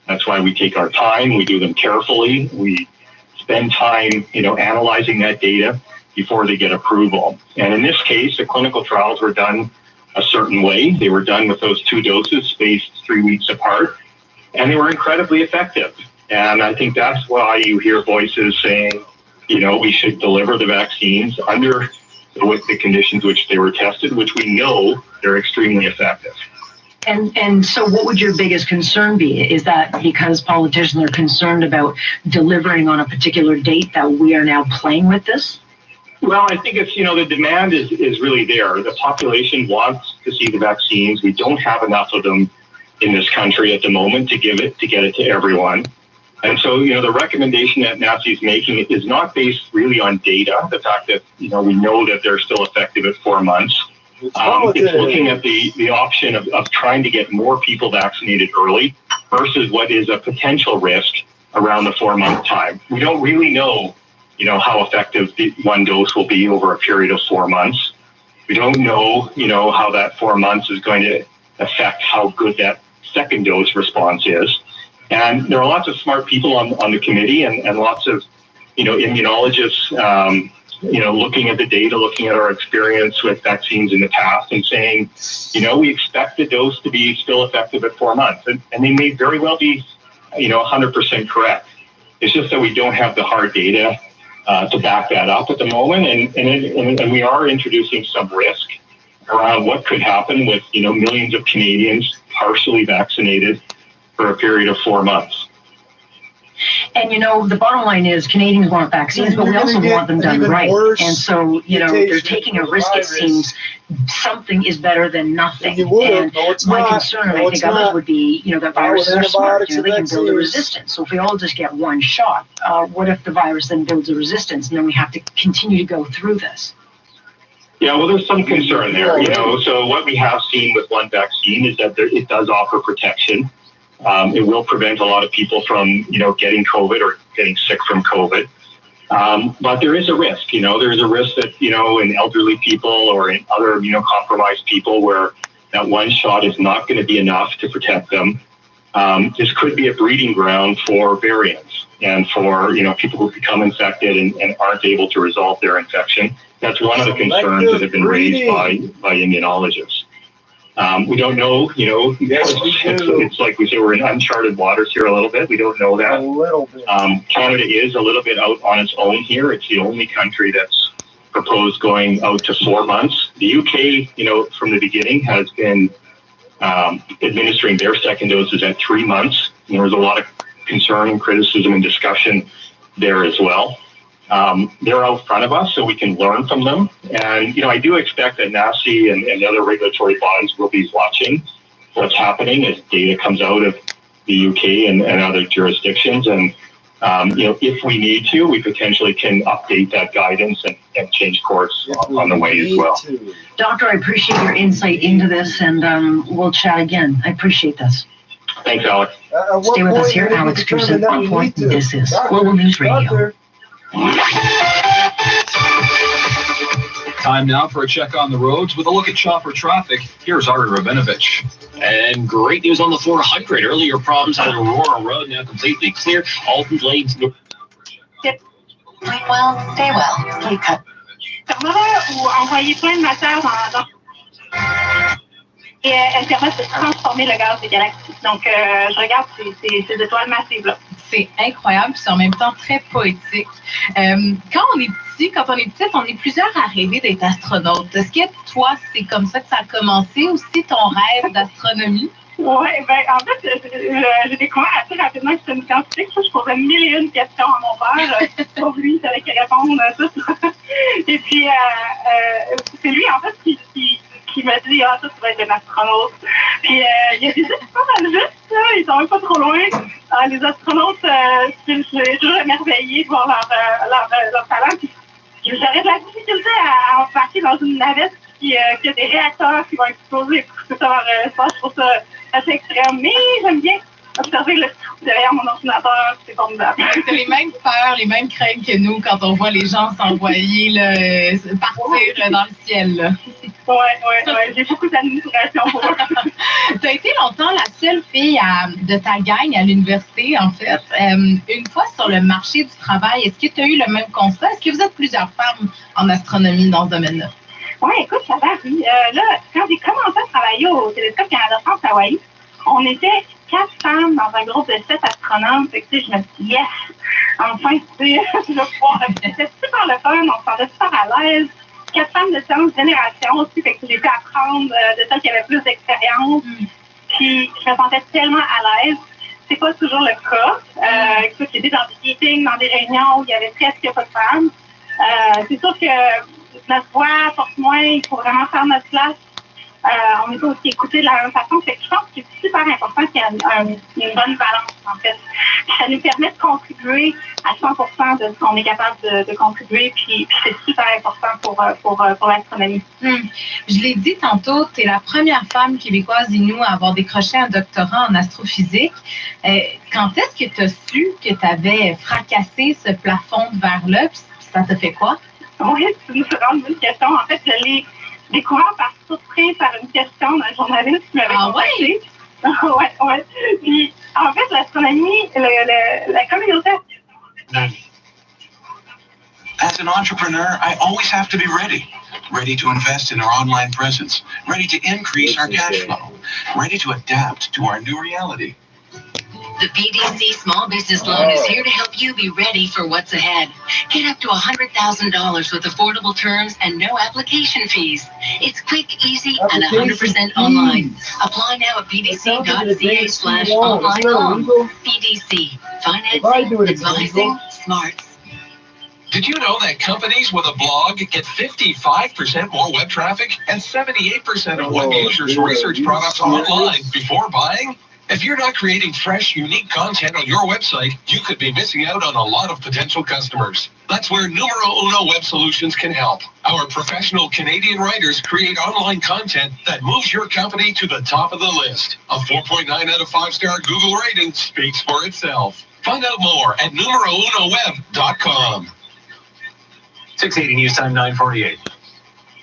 That's why we take our time. We do them carefully. We spend time, analyzing that data before they get approval. And in this case, the clinical trials were done a certain way. They were done with those 2 doses spaced 3 weeks apart, and they were incredibly effective. And I think that's why you hear voices saying, we should deliver the vaccines under the conditions which they were tested, which we know they're extremely effective. And so what would your biggest concern be? Is that because politicians are concerned about delivering on a particular date that we are now playing with this? Well, I think it's, the demand is really there. The population wants to see the vaccines. We don't have enough of them in this country at the moment to get it to everyone. And so, the recommendation that NACI is making is not based really on data, the fact that, we know that they're still effective at 4 months. It's looking at the option of trying to get more people vaccinated early versus what is a potential risk around the 4 month time. We don't really know how effective the 1 dose will be over a period of 4 months. We don't know, how that 4 months is going to affect how good that second dose response is. And there are lots of smart people on the committee and lots of, immunologists, looking at the data, looking at our experience with vaccines in the past and saying, we expect the dose to be still effective at 4 months. And they may very well be, 100% correct. It's just that we don't have the hard data to back that up at the moment, and we are introducing some risk around what could happen with millions of Canadians partially vaccinated for a period of 4 months. And the bottom line is Canadians want vaccines, but we also want them done right. And so, they're taking a risk. It seems something is better than nothing. And my concern, and I think others would be, that viruses are smart. They can build a resistance. So if we all just get 1 shot, what if the virus then builds a resistance, and then we have to continue to go through this? Yeah, well, there's some concern there. So what we have seen with 1 vaccine is that it does offer protection. It will prevent a lot of people from, getting COVID or getting sick from COVID. But there is a risk, there's a risk that, in elderly people or in other immunocompromised people where that 1 shot is not going to be enough to protect them. This could be a breeding ground for variants and for, people who become infected and aren't able to resolve their infection. That's one of the concerns that have been raised by immunologists. We don't know, it's like we say we're in uncharted waters here a little bit. We don't know that. A little bit. Canada is a little bit out on its own here. It's the only country that's proposed going out to 4 months. The UK, from the beginning has been administering their second doses at 3 months. And there was a lot of concern and criticism and discussion there as well. They're out front of us, so we can learn from them. And, I do expect that NACI and the other regulatory bodies will be watching what's happening as data comes out of the UK and other jurisdictions. And, if we need to, we potentially can update that guidance and change course on the way as well. Doctor, I appreciate your insight into this, and we'll chat again. I appreciate this. Thanks, Alex. Stay with us here, Alex Pearson. This is Global News Radio. Time now for a check on the roads with a look at chopper traffic. Here's Ari Rabinovich. And great news on the 400. Earlier problems on Aurora Road now completely clear. Alton lanes. Sleep well, stay well. Sleep cut. Et elles permettent de transformer le gaz des galaxies. Donc, je regarde ces étoiles massives-là. C'est incroyable, c'est en même temps très poétique. Quand on est petite, on est plusieurs à rêver d'être astronaute. Est-ce que toi, c'est comme ça que ça a commencé, aussi ton rêve d'astronomie? Oui, en fait, j'ai découvert assez rapidement que c'était une scientifique. Je posais 1001 questions à mon père. Pour lui, il savait qu'il répondre à tout. Et puis, c'est lui, en fait, qui m'a dit, ça, tu vas être un astronaute. Puis, il a dit, c'est pas mal juste, ils sont même pas trop loin. Les astronautes, j'ai toujours émerveillé de voir leur talent. Puis, j'aurais de la difficulté à embarquer dans une navette qui a des réacteurs qui vont exploser et tout ça leur espace. Je trouve ça assez extrême. Mais j'aime bien observer le trou derrière mon ordinateur. C'est formidable. C'est les mêmes peurs, les mêmes craintes que nous quand on voit les gens s'envoyer, partir dans le ciel. Oui. J'ai beaucoup d'admiration pour eux. Tu as été longtemps la seule fille de ta gang à l'université, en fait. Une fois sur le marché du travail, est-ce que tu as eu le même constat? Est-ce que vous êtes plusieurs femmes en astronomie dans ce domaine-là? Oui, écoute, ça varie. Là, quand j'ai commencé à travailler au Télescope Canada-France Hawaii, on était 4 femmes dans un groupe de 7 astronomes. Fait que, je me suis dit, yes! Enfin, je vais pouvoir. C'était super le fun, on se sentait super à l'aise. 4 femmes de différentes générations aussi, fait que j'ai pu apprendre de celles qui avaient plus d'expérience. Puis, je me sentais tellement à l'aise. C'est pas toujours le cas. Écoute, j'étais dans des meetings, dans des réunions où il y avait presque pas de femmes. C'est sûr que notre voix porte moins, il faut vraiment faire notre place. On n'est pas aussi écouté de la même façon. Fait que je pense que c'est super important qu'il y ait une bonne balance, en fait. Ça nous permet de contribuer à 100% de ce qu'on est capable de contribuer, puis c'est super important pour l'astronomie. Je l'ai dit tantôt, tu es la première femme québécoise Inou à avoir décroché un doctorat en astrophysique. Quand est-ce que tu as su que tu avais fracassé ce plafond de verre-là, puis ça te fait quoi? Oui, c'est une bonne question. En fait, je l'ai découvert par surprise par une question d'un journaliste qui m'avait contacté. Oui. Puis, en fait, l'astronomie, la communauté... As an entrepreneur, I always have to be ready. Ready to invest in our online presence. Ready to increase our cash flow. Ready to adapt to our new reality. The BDC Small Business Loan is here to help you be ready for what's ahead. Get up to $100,000 with affordable terms and no application fees. It's quick, easy, and 100% online. Apply now at bdc.ca/online loan. BDC. Financing, advising, smarts. Did you know that companies with a blog get 55% more web traffic and 78% of web users research products online before buying? If you're not creating fresh, unique content on your website, you could be missing out on a lot of potential customers. That's where Numero Uno Web Solutions can help. Our professional Canadian writers create online content that moves your company to the top of the list. A 4.9 out of 5-star Google rating speaks for itself. Find out more at numerounoweb.com. 680 News Time 948.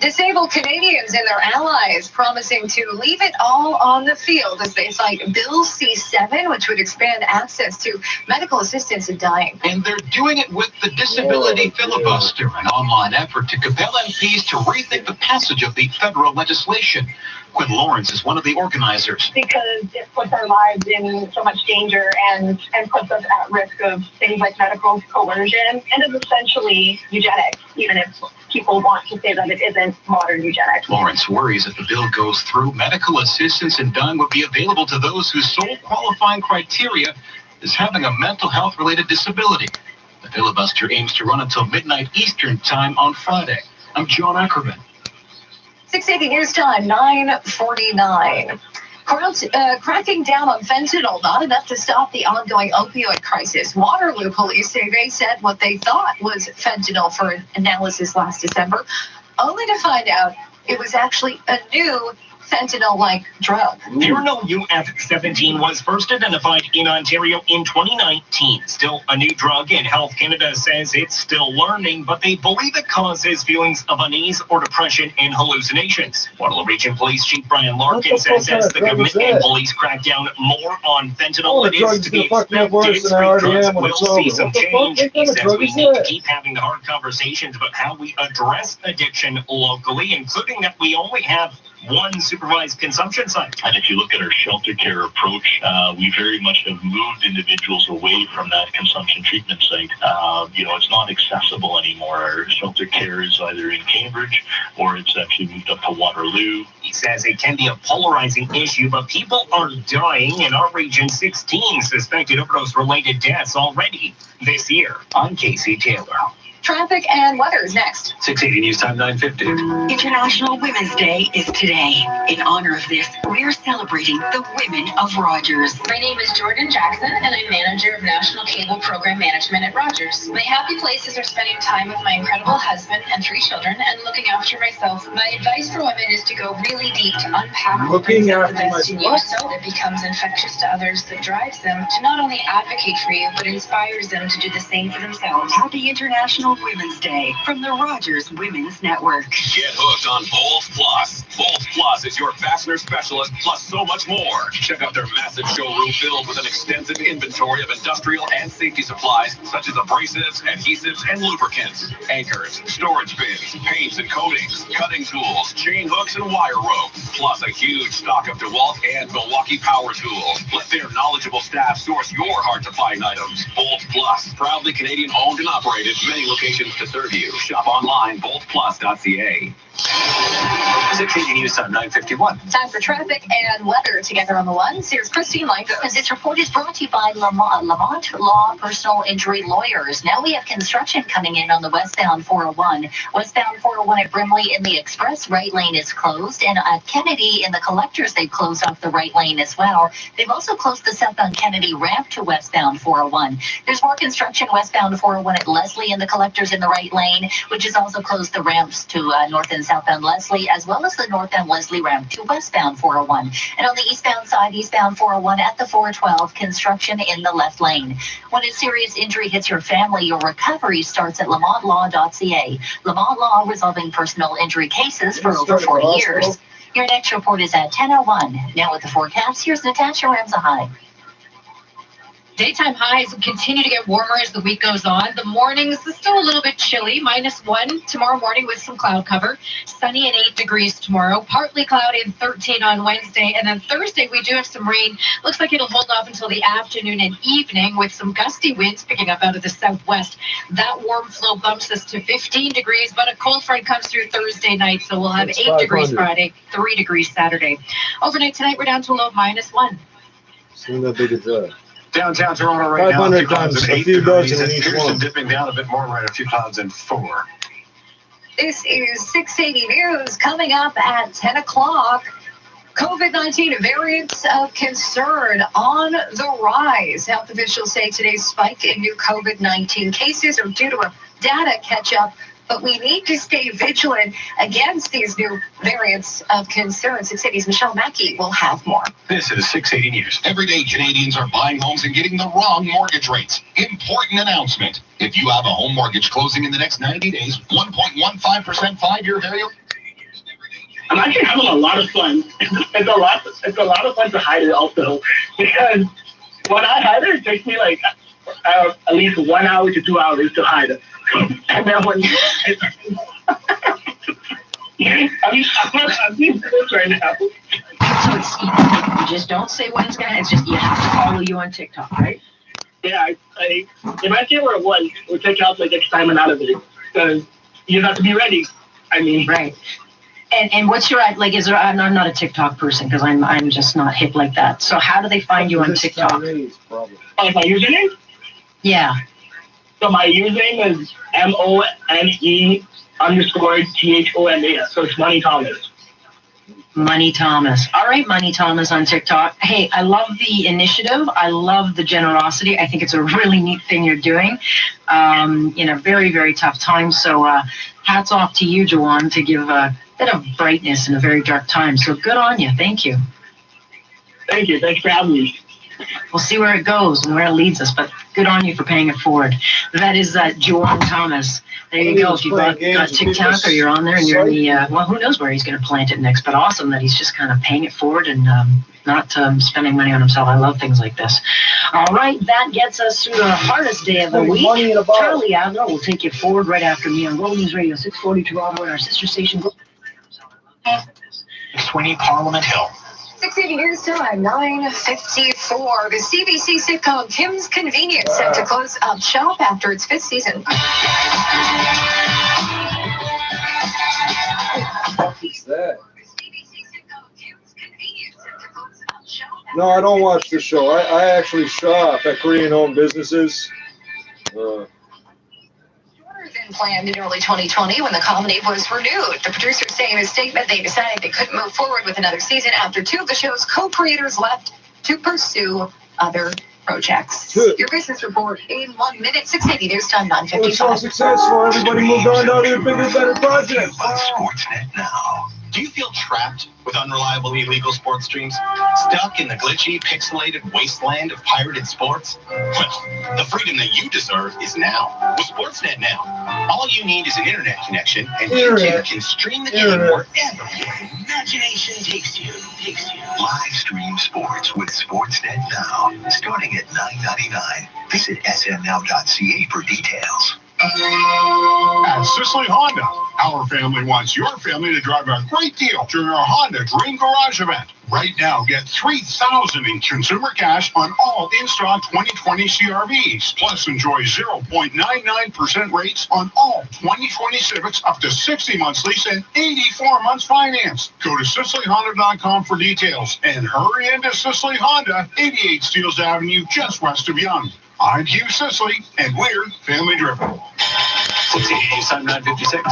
Disabled Canadians and their allies promising to leave it all on the field as they fight Bill C-7, which would expand access to medical assistance in dying. And they're doing it with the Disability Filibuster, an online effort to compel MPs to rethink the passage of the federal legislation. Quinn Lawrence is one of the organizers. Because it puts our lives in so much danger and puts us at risk of things like medical coercion, and is essentially eugenics, even if people want to say that it isn't modern eugenics. Lawrence worries if the bill goes through, medical assistance in dying would be available to those whose sole qualifying criteria is having a mental health-related disability. The filibuster aims to run until midnight Eastern time on Friday. I'm John Ackerman. 680 News Time, 9:49. Cracking down on fentanyl, not enough to stop the ongoing opioid crisis. Waterloo police say they said what they thought was fentanyl for analysis last December, only to find out it was actually a new fentanyl-like drug. Furanyl UF17 was first identified in Ontario in 2019. Still a new drug, and Health Canada says it's still learning, but they believe it causes feelings of unease or depression and hallucinations. Waterloo Region Police Chief Brian Larkin says as the government and police crack down more on fentanyl, it is to be expected street drugs will see some change. He says we need to keep having the hard conversations about how we address addiction locally, including that we only have one supervised consumption site. And if you look at our shelter care approach, we very much have moved individuals away from that consumption treatment site. It's not accessible anymore. Our shelter care is either in Cambridge or it's actually moved up to Waterloo. He says it can be a polarizing issue, but people are dying. In our region, 16 suspected overdose-related deaths already this year. I'm Casey Taylor. Traffic and weather is next. 680 News Time, 9:50. International Women's Day is today. In honor of this, we're celebrating the women of Rogers. My name is Jordan Jackson, and I'm manager of National Cable Program Management at Rogers. My happy places are spending time with my incredible husband and 3 children and looking after myself. My advice for women is to go really deep to unpack what brings out the best in you so it becomes infectious to others, that drives them to not only advocate for you, but inspires them to do the same for themselves. Happy International Women's Day from the Rogers Women's Network. Get hooked on Bolt Plus. Bolt Plus is your fastener specialist, plus so much more. Check out their massive showroom filled with an extensive inventory of industrial and safety supplies, such as abrasives, adhesives, and lubricants, anchors, storage bins, paints and coatings, cutting tools, chain hooks, and wire rope, plus a huge stock of DeWalt and Milwaukee power tools. Let their knowledgeable staff source your hard-to-find items. Bolt Plus, proudly Canadian-owned and operated, many locations to serve you. Shop online, boltplus.ca. 680 News Time, 9:51. Time for traffic and weather together on the ones. Here's Christine Langford. This report is brought to you by Lamont Law Personal Injury Lawyers. Now we have construction coming in on the westbound 401. Westbound 401 at Brimley in the express right lane is closed, and at Kennedy in the collectors they've closed off the right lane as well. They've also closed the southbound Kennedy ramp to westbound 401. There's more construction westbound 401 at Leslie in the collectors in the right lane, which has also closed the ramps to north and southbound Leslie, as well as the northbound Leslie ramp to westbound 401. And on the eastbound side, eastbound 401 at the 412, construction in the left lane. When a serious injury hits your family, your recovery starts at lamontlaw.ca. Lamont Law, resolving personal injury cases for over 40 years. Your next report is at 10:01. Now with the forecast, here's Natasha Ramzahai. Daytime highs continue to get warmer as the week goes on. The mornings are still a little bit chilly, -1 tomorrow morning with some cloud cover. Sunny and 8 degrees tomorrow. Partly cloudy and 13 on Wednesday. And then Thursday, we do have some rain. Looks like it'll hold off until the afternoon and evening with some gusty winds picking up out of the southwest. That warm flow bumps us to 15 degrees, but a cold front comes through Thursday night, so we'll have 8 degrees Friday, 3 degrees Saturday. Overnight tonight, we're down to a low of -1. See that big as that. Downtown Toronto right now, 500 times, a few dozen in each Pearson one. dipping down a bit more, right? A few clouds and 4. This is 680 News coming up at 10 o'clock. COVID-19 variants of concern on the rise. Health officials say today's spike in new COVID-19 cases are due to a data catch-up, but we need to stay vigilant against these new variants of concern. 680's Michelle Mackey will have more. This is 680 News. Everyday Canadians are buying homes and getting the wrong mortgage rates. Important announcement. If you have a home mortgage closing in the next 90 days, 1.15% 5-year variable I'm actually having a lot of fun. It's a lot of fun to hide it also, because when I hide it, it takes me like at least 1 hour to 2 hours to hide it. And then when I'm being this right now. So you just don't say when it's gonna. It's just you have to follow you on TikTok, right? Yeah, I if I say where it was, we'll take out like X time out of it, because you have to be ready. I mean, right. And what's your like? Is there? I'm not a TikTok person because I'm just not hip like that. So how do they find you on TikTok? Oh, my username? Yeah. So my username is MONE_THOMAS. So it's Money Thomas. Money Thomas. All right, Money Thomas on TikTok. Hey, I love the initiative. I love the generosity. I think it's a really neat thing you're doing in a very, very tough time. So hats off to you, Joanne, to give a bit of brightness in a very dark time. So good on you. Thank you. Thank you. Thanks for having me. We'll see where it goes and where it leads us, but good on you for paying it forward. That is Joanne Thomas. There you go. If you've got TikTok or you're on there and you're in the, well, who knows where he's going to plant it next, but awesome that he's just kind of paying it forward and not spending money on himself. I love things like this. All right, that gets us through the hardest day of the week. Charlie Adler will take you forward right after me on Global News Radio 640 Toronto and our sister station. 20 Parliament Hill. 680 news time, 9:54. The CBC sitcom Kim's Convenience set to close up shop after its 5th season. What's that? No, I don't watch the show. I actually shop at Korean-owned businesses. Than planned in early 2020 when the comedy was renewed. The producers say in a statement they decided they couldn't move forward with another season after 2 of the show's co-creators left to pursue other projects. Your business report in 1 minute. 680 news time, 9:55. It's so successful. Everybody moved on to other bigger, better projects. Sportsnet now. Do you feel trapped with unreliable illegal sports streams? Stuck in the glitchy, pixelated wasteland of pirated sports? Well, the freedom that you deserve is now with Sportsnet Now. All you need is an internet connection, and you can stream the game wherever your imagination takes you. Live stream sports with Sportsnet Now, starting at $9.99. Visit smnow.ca for details. At Sicily Honda, our family wants your family to drive a great deal during our Honda Dream Garage event. Right now, get $3,000 in consumer cash on all in-stock 2020 CRVs. Plus, enjoy 0.99% rates on all 2020 Civics, up to 60 months lease and 84 months finance. Go to SicelyHonda.com for details and hurry into Sicily Honda, 88 Steeles Avenue, just west of Yonge. I'm Hugh Sicily, and we're family driven. 9:56.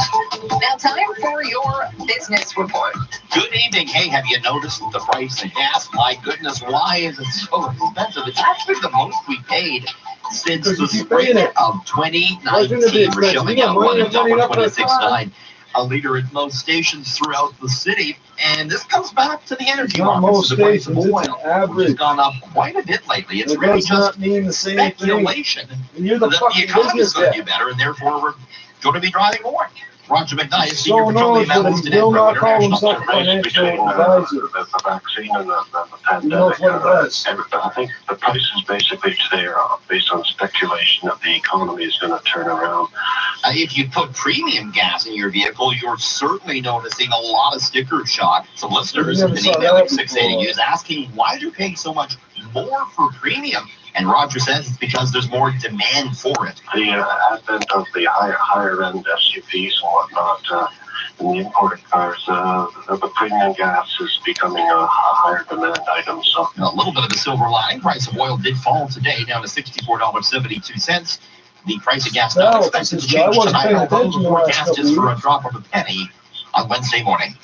Now time for your business report. Good evening. Hey, have you noticed the price of gas? My goodness, why is it so expensive? It's actually the most we paid since the spring of 2019. We're showing out $1.26.9 a liter at most stations throughout the city. And this comes back to the energy markets. The price of oil, which has gone up quite a bit lately. It's really just speculation that the economy is going to do better, and therefore we're going to be driving more. Roger McKnight, Senior Petroleum Analyst at International. The vaccine and the pandemic. I think the price is basically there based on speculation that the economy is going to turn around. If you put premium gas in your vehicle, you're certainly noticing a lot of sticker shock. Some listeners have been emailing 680 News asking why they're paying so much more for premium. And Roger says it's because there's more demand for it. The advent of the higher end SUVs and whatnot, and the imported cars, the premium gas is becoming a higher demand item. So a little bit of a silver lining. Price of oil did fall today down to $64.72. The price of gas not expected to change tonight, although the forecast is for a drop of a penny on Wednesday morning.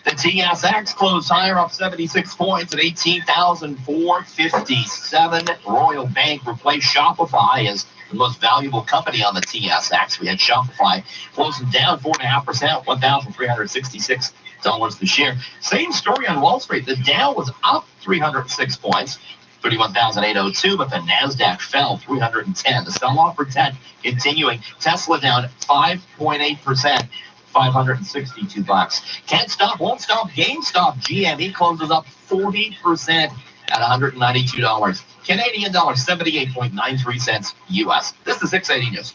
The TSX closed higher, up 76 points at 18,457. Royal Bank replaced Shopify as the most valuable company on the TSX. We had Shopify closing down 4.5%, $1,366 per share. Same story on Wall Street. The Dow was up 306 points, 31,802, but the NASDAQ fell 310. The sell-off for tech continuing. Tesla down 5.8%. $562. Can't stop, won't stop. GameStop GME closes up 40% at $192. Canadian dollar 78.93 cents US. This is 680 News.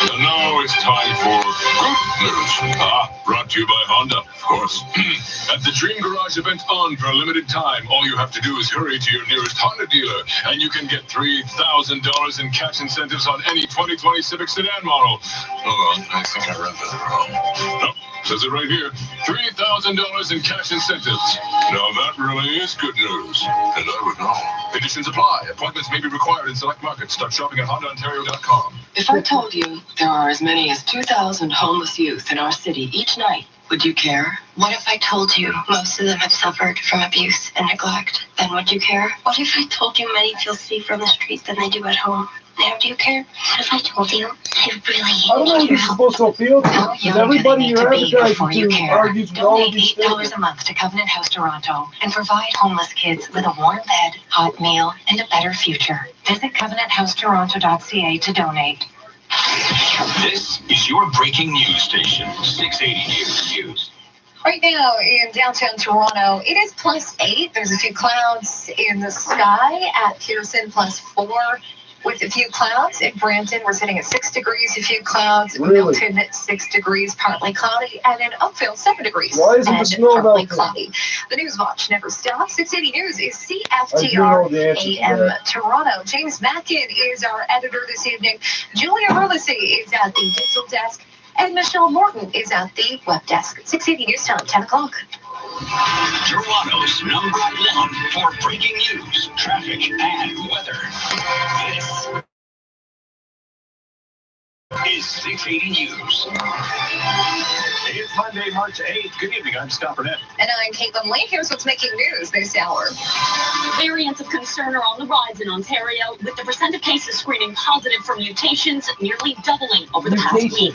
And now it's time for Good News. Brought to you by Honda, of course. At the Dream Garage event on for a limited time, all you have to do is hurry to your nearest Honda dealer, and you can get $3,000 in cash incentives on any 2020 Civic sedan model. Hold on, I think I read that wrong. Nope, says it right here. $3,000 in cash incentives. Now that really is good news, and I would know. Conditions apply. Appointments may be required in select markets. Start shopping at HondaOntario.com. If I told you there are as many as 2,000 homeless youth in our city each night, would you care? What if I told you most of them have suffered from abuse and neglect? Then would you care? What if I told you many feel safer on the streets than they do at home? Now, do you care? What if I told you I really I don't know if this is supposed to appeal to, because everybody you're advertising to argues with all of these things. $8 a month to Covenant House Toronto and provide homeless kids with a warm bed, hot meal, and a better future. Visit covenanthousetoronto.ca to donate. This is your breaking news station, 680 News. Right now in downtown Toronto, it is +8. There's a few clouds in the sky at Pearson, +4. With a few clouds. In Brampton, we're sitting at 6 degrees, a few clouds. Really? Milton at 6 degrees, partly cloudy. And in Oakville, 7 degrees. Why isn't the snow partly melting? cloudy. The News Watch never stops. 680 News is I do CFTR know the answer to AM that. Toronto. James Mackin is our editor this evening. Julia Rulisi is at the digital desk. And Michelle Morton is at the web desk. 680 News time, 10 o'clock. Toronto's #1 for breaking news, traffic, and weather. This is 680 News. It's Monday, March 8th. Good evening, I'm Scott Burnett. And I'm Caitlin Lee. Here's what's making news this hour. Variants of concern are on the rise in Ontario, with the percent of cases screening positive for mutations nearly doubling over the past week.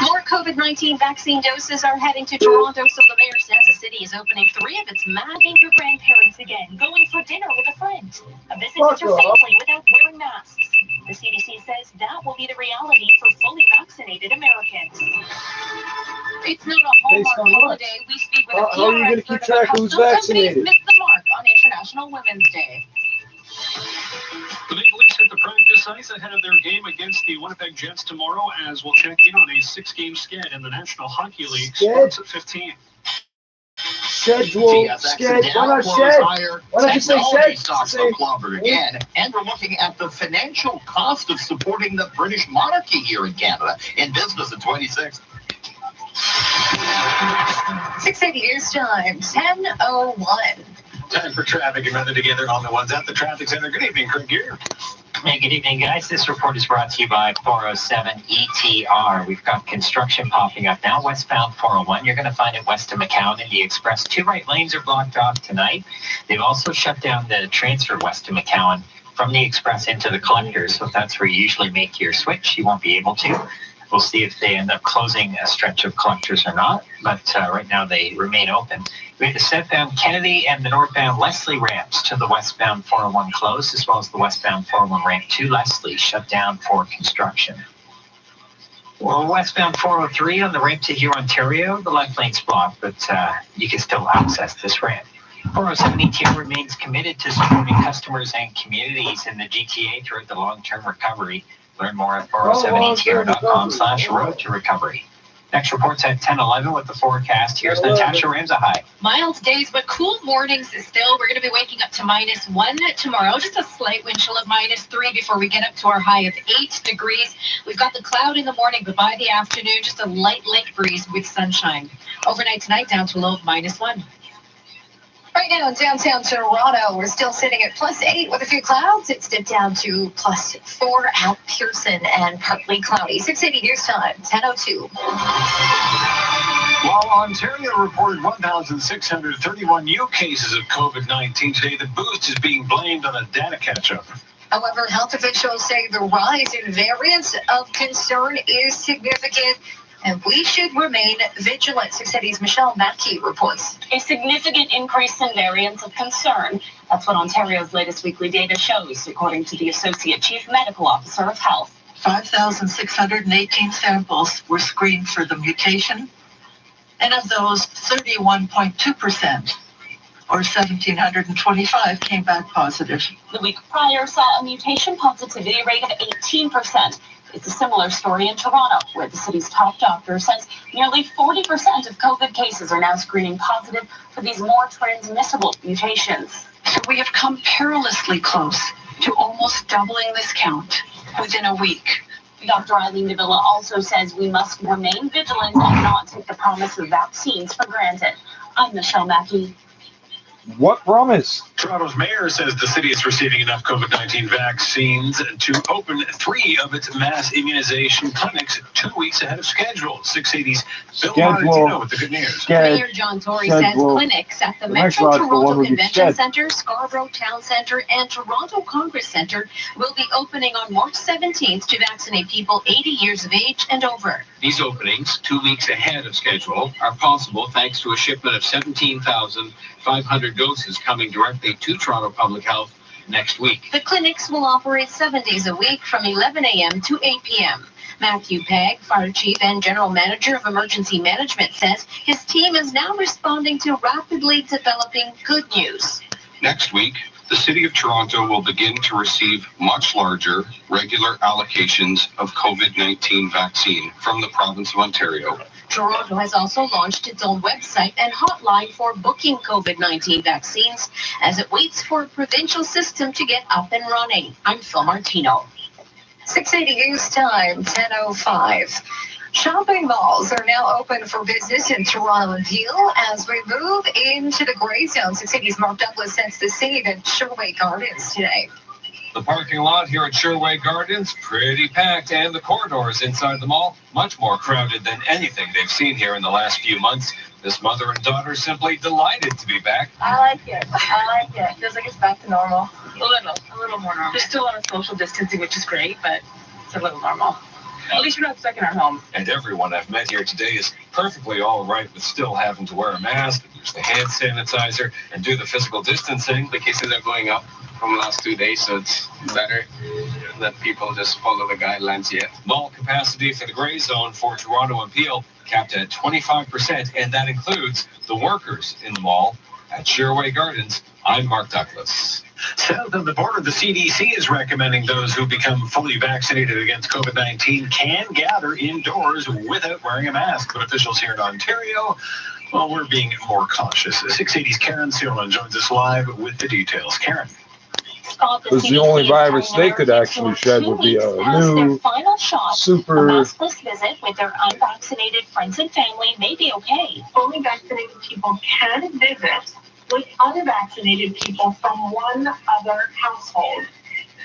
More COVID-19 vaccine doses are heading to Toronto, so the mayor says the city is opening 3 of its mad-danger grandparents again, going for dinner with a friend. A visit with your family without wearing masks. The CDC says that will be the reality for fully vaccinated Americans. It's not a Hallmark holiday. We speak with a How are you going to keep track of who's some companies vaccinated? missed the mark on International Women's Day. The Maple Leafs hit the practice ice ahead of their game against the Winnipeg Jets tomorrow, as we'll check in on a 6-game sked in the National Hockey League. Starts at 15. Schedule, sked, why not shed? Why not just say shed? Stocks are clobbered again, and we're looking at the financial cost of supporting the British monarchy here in Canada in business at 26. 680 News time, 10:01. Time for traffic and weather together on the ones at the traffic center. Good evening, Craig here. Hey, good evening, guys. This report is brought to you by 407 ETR. We've got construction popping up now. Westbound 401, you're going to find it west of McCowan and the Express. 2 right lanes are blocked off tonight. They've also shut down the transfer west of McCowan from the Express into the collectors. So if that's where you usually make your switch, you won't be able to. We'll see if they end up closing a stretch of collectors or not. But right now they remain open. We have the southbound Kennedy and the northbound Leslie ramps to the westbound 401 closed, as well as the westbound 401 ramp to Leslie shut down for construction. Well, westbound 403 on the ramp to Huron, Ontario, the left lane's blocked, but you can still access this ramp. 407 ETR remains committed to supporting customers and communities in the GTA throughout the long-term recovery. Learn more at 407etr.com/road to recovery. Next report's at 10:11 with the forecast. Here's Natasha Ramsahai. Mild days, but cool mornings still. We're going to be waking up to -1 tomorrow. Just a slight wind chill of -3 before we get up to our high of 8 degrees. We've got the cloud in the morning, but by the afternoon, just a light lake breeze with sunshine. Overnight tonight, down to a low of -1. Right now in downtown Toronto, we're still sitting at +8 with a few clouds. It's dipped down to +4 at Pearson and partly cloudy. 680 News time, 10:02. While Ontario reported 1,631 new cases of COVID-19 today, the boost is being blamed on a data catch-up. However, health officials say the rise in variants of concern is significant, and we should remain vigilant. 680's Michelle Mackey reports. A significant increase in variants of concern. That's what Ontario's latest weekly data shows, according to the Associate Chief Medical Officer of Health. 5,618 samples were screened for the mutation, and of those, 31.2%, or 1,725, came back positive. The week prior saw a mutation positivity rate of 18%. It's a similar story in Toronto, where the city's top doctor says nearly 40% of COVID cases are now screening positive for these more transmissible mutations. So we have come perilously close to almost doubling this count within a week. Dr. Eileen Davila also says we must remain vigilant and not take the promise of vaccines for granted. I'm Michelle Mackey. What promise? Toronto's mayor says the city is receiving enough COVID-19 vaccines to open 3 of its mass immunization clinics 2 weeks ahead of schedule. 680's Bill Martino with the good news. Mayor John Tory says clinics at the Metro Toronto Convention Centre, Scarborough Town Centre, and Toronto Congress Centre will be opening on March 17th to vaccinate people 80 years of age and over. These openings, 2 weeks ahead of schedule, are possible thanks to a shipment of 17,500 doses coming directly to Toronto Public Health next week. The clinics will operate 7 days a week from 11 a.m. to 8 p.m. Matthew Pegg, Fire Chief and General Manager of Emergency Management, says his team is now responding to rapidly developing good news. Next week, the City of Toronto will begin to receive much larger, regular allocations of COVID-19 vaccine from the province of Ontario. Toronto has also launched its own website and hotline for booking COVID-19 vaccines as it waits for a provincial system to get up and running. I'm Phil Martino. 680 News Time, 10:05. Shopping malls are now open for business in Toronto and Peel as we move into the gray zone. 680's Mark Douglas sends the scene at Sherway Gardens today. The parking lot here at Sherway Gardens, pretty packed, and the corridors inside the mall, much more crowded than anything they've seen here in the last few months. This mother and daughter simply delighted to be back. I like it. Feels like it's back to normal. A little more normal. There's still a lot of social distancing, which is great, but it's a little normal. At least we're not stuck in our home. And everyone I've met here today is perfectly all right with still having to wear a mask, use the hand sanitizer, and do the physical distancing. The cases are going up from the last 2 days, so it's better that people just follow the guidelines yet. Mall capacity for the gray zone for Toronto and Peel capped at 25%, and that includes the workers in the mall. At Sherway Gardens, I'm Mark Douglas. South of the border, the CDC is recommending those who become fully vaccinated against COVID-19 can gather indoors without wearing a mask. But officials here in Ontario, well, we're being more cautious. 680's Karen Seelman joins us live with the details. Karen. Because the only virus they could actually shed would be a new super. A maskless visit with their unvaccinated friends and family may be okay. Only vaccinated people can visit with unvaccinated people from one other household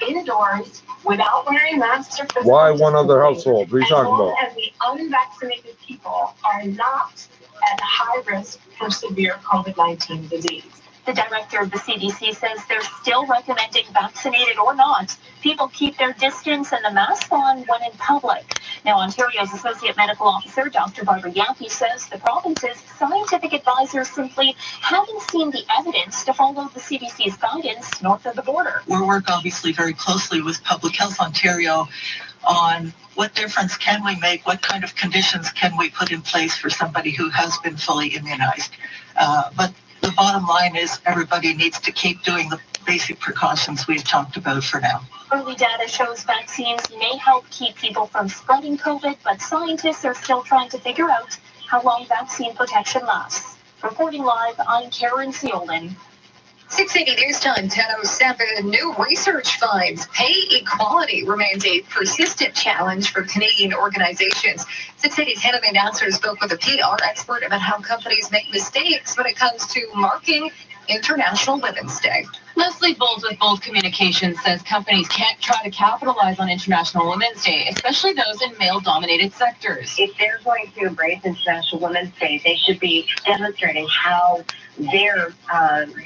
indoors without wearing masks or physical Why one other household? What are you talking about? As the unvaccinated people are not at high risk for severe COVID-19 disease. The director of the CDC says they're still recommending, vaccinated or not, people keep their distance and the mask on when in public. Now, Ontario's Associate Medical Officer, Dr. Barbara Yankee, says the province's scientific advisors simply haven't seen the evidence to follow the CDC's guidance north of the border. We work obviously very closely with Public Health Ontario on what difference can we make, what kind of conditions can we put in place for somebody who has been fully immunized. But the bottom line is everybody needs to keep doing the basic precautions we've talked about for now. Early data shows vaccines may help keep people from spreading COVID, but scientists are still trying to figure out how long vaccine protection lasts. Reporting live, I'm Karen Seelman. 680 News Time, 10:07. New research finds pay equality remains a persistent challenge for Canadian organizations. 680's Hannah Manasser spoke with a PR expert about how companies make mistakes when it comes to marking International Women's Day. Leslie Bowles with Bold Communications says companies can't try to capitalize on International Women's Day, especially those in male-dominated sectors. If they're going to embrace International Women's Day, they should be demonstrating how they're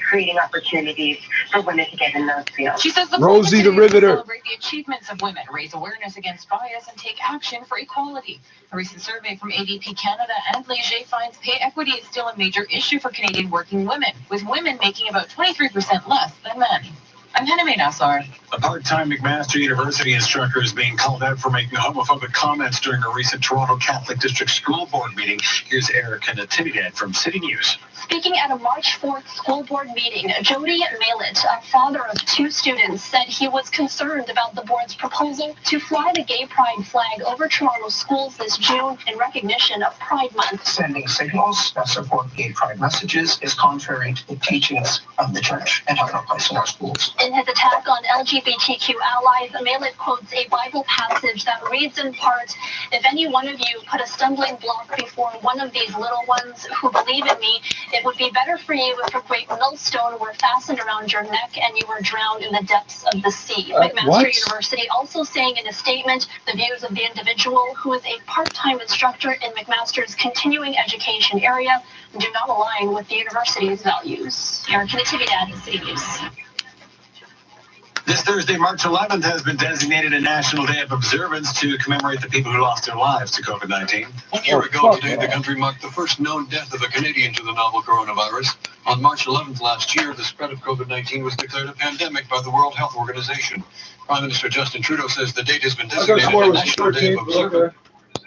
creating opportunities for women to get in those fields. She says the Rosie the Riveter. Celebrate the achievements of women, raise awareness against bias, and take action for equality. A recent survey from ADP Canada and Leger finds pay equity is still a major issue for Canadian working women, with women making about 23% less than men. I'm Hannah Manasser. A part-time McMaster University instructor is being called out for making homophobic comments during a recent Toronto Catholic District School Board meeting. Here's Erica Natividad from City News. Speaking at a March 4th school board meeting, Jody Malett, a father of 2 students, said he was concerned about the board's proposal to fly the gay pride flag over Toronto schools this June in recognition of Pride Month. Sending signals that support gay pride messages is contrary to the teachings of the church and has no place in our schools. In his attack on LGBTQ allies, Malett quotes a Bible passage that reads in part, "If any one of you put a stumbling block before one of these little ones who believe in me, it would be better for you if a great millstone were fastened around your neck and you were drowned in the depths of the sea." McMaster University also saying in a statement, the views of the individual who is a part-time instructor in McMaster's continuing education area do not align with the university's values. Erica Natividad, City News. This Thursday, March 11th, has been designated a National Day of Observance to commemorate the people who lost their lives to COVID-19. 1 year ago today, the country marked the first known death of a Canadian to the novel coronavirus. On March 11th last year, the spread of COVID-19 was declared a pandemic by the World Health Organization. Prime Minister Justin Trudeau says the date has been designated a National Day of Observance.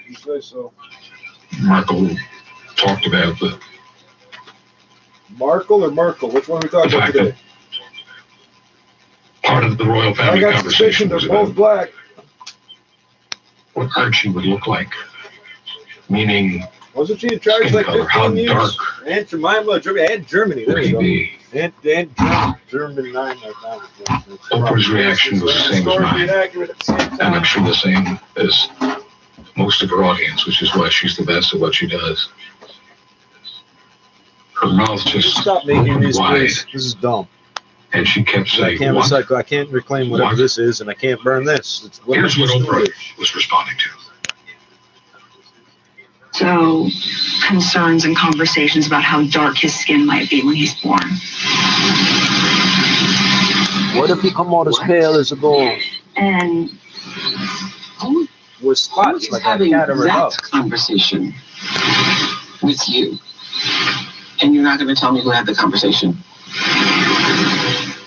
You say so. Markle talked about the... Markle or Merkel? Which one are we talking about today? Part of the royal family conversation was both about black. what Archie would look like. Meaning, wasn't she in charge like color, how 15 years? dark Aunt Jemima, Aunt Germany. There would you he go. be? Aunt Germany 9. Oprah's reaction was the same as mine. And I'm sure the same as most of her audience, which is why she's the best at what she does. Her mouth just stop making opened this wide, place. This is dumb. and she kept saying, I can't "What?" recycle. I can't reclaim whatever this is, and I can't burn this. Here's what Oprah was responding to. So, concerns and conversations about how dark his skin might be when he's born. What if he come out as pale as a bull? And with spots like a having cat or a that dog? conversation with you, and you're not going to tell me who had the conversation?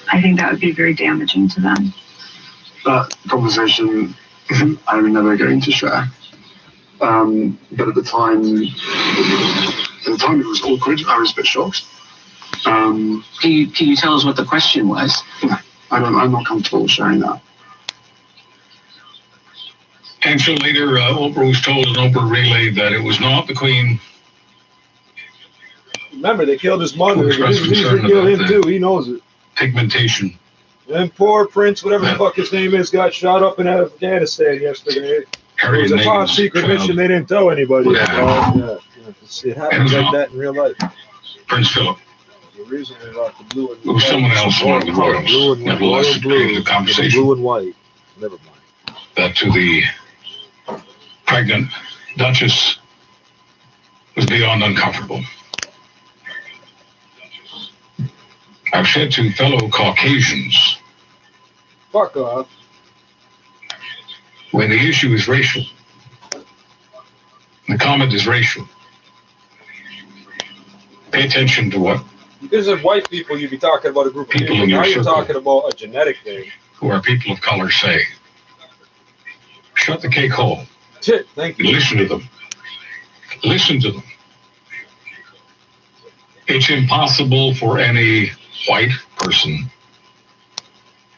I think that would be very damaging to them. That conversation I'm never going to share. But at the time it was awkward. I was a bit shocked. Can you tell us what the question was? I'm not comfortable sharing that. And so later, Oprah was told in Oprah relayed that it was not the Queen. Remember, they killed his mother. Who expressed They concern killed about him too. He knows it. Pigmentation. And poor Prince, whatever the fuck his name is, got shot up in Afghanistan yesterday. Harry It was a and top Meghan's secret child. mission. They didn't tell anybody. Yeah. It happens like that in real life. Prince Philip. The reason they got the blue and It was someone else, one of the royals. blue and Nevertheless, it created a conversation blue and white. Never mind. that to the pregnant Duchess was beyond uncomfortable. I've said to fellow Caucasians, Fuck off. when the issue is racial, the comment is racial, pay attention to what Because of white people, you'd be talking about a group of People people. in your Now you're circle. talking about a genetic thing. who are people of color say. Shut the cake hole. Shit, thank you. Listen to them. Listen to them. It's impossible for any white person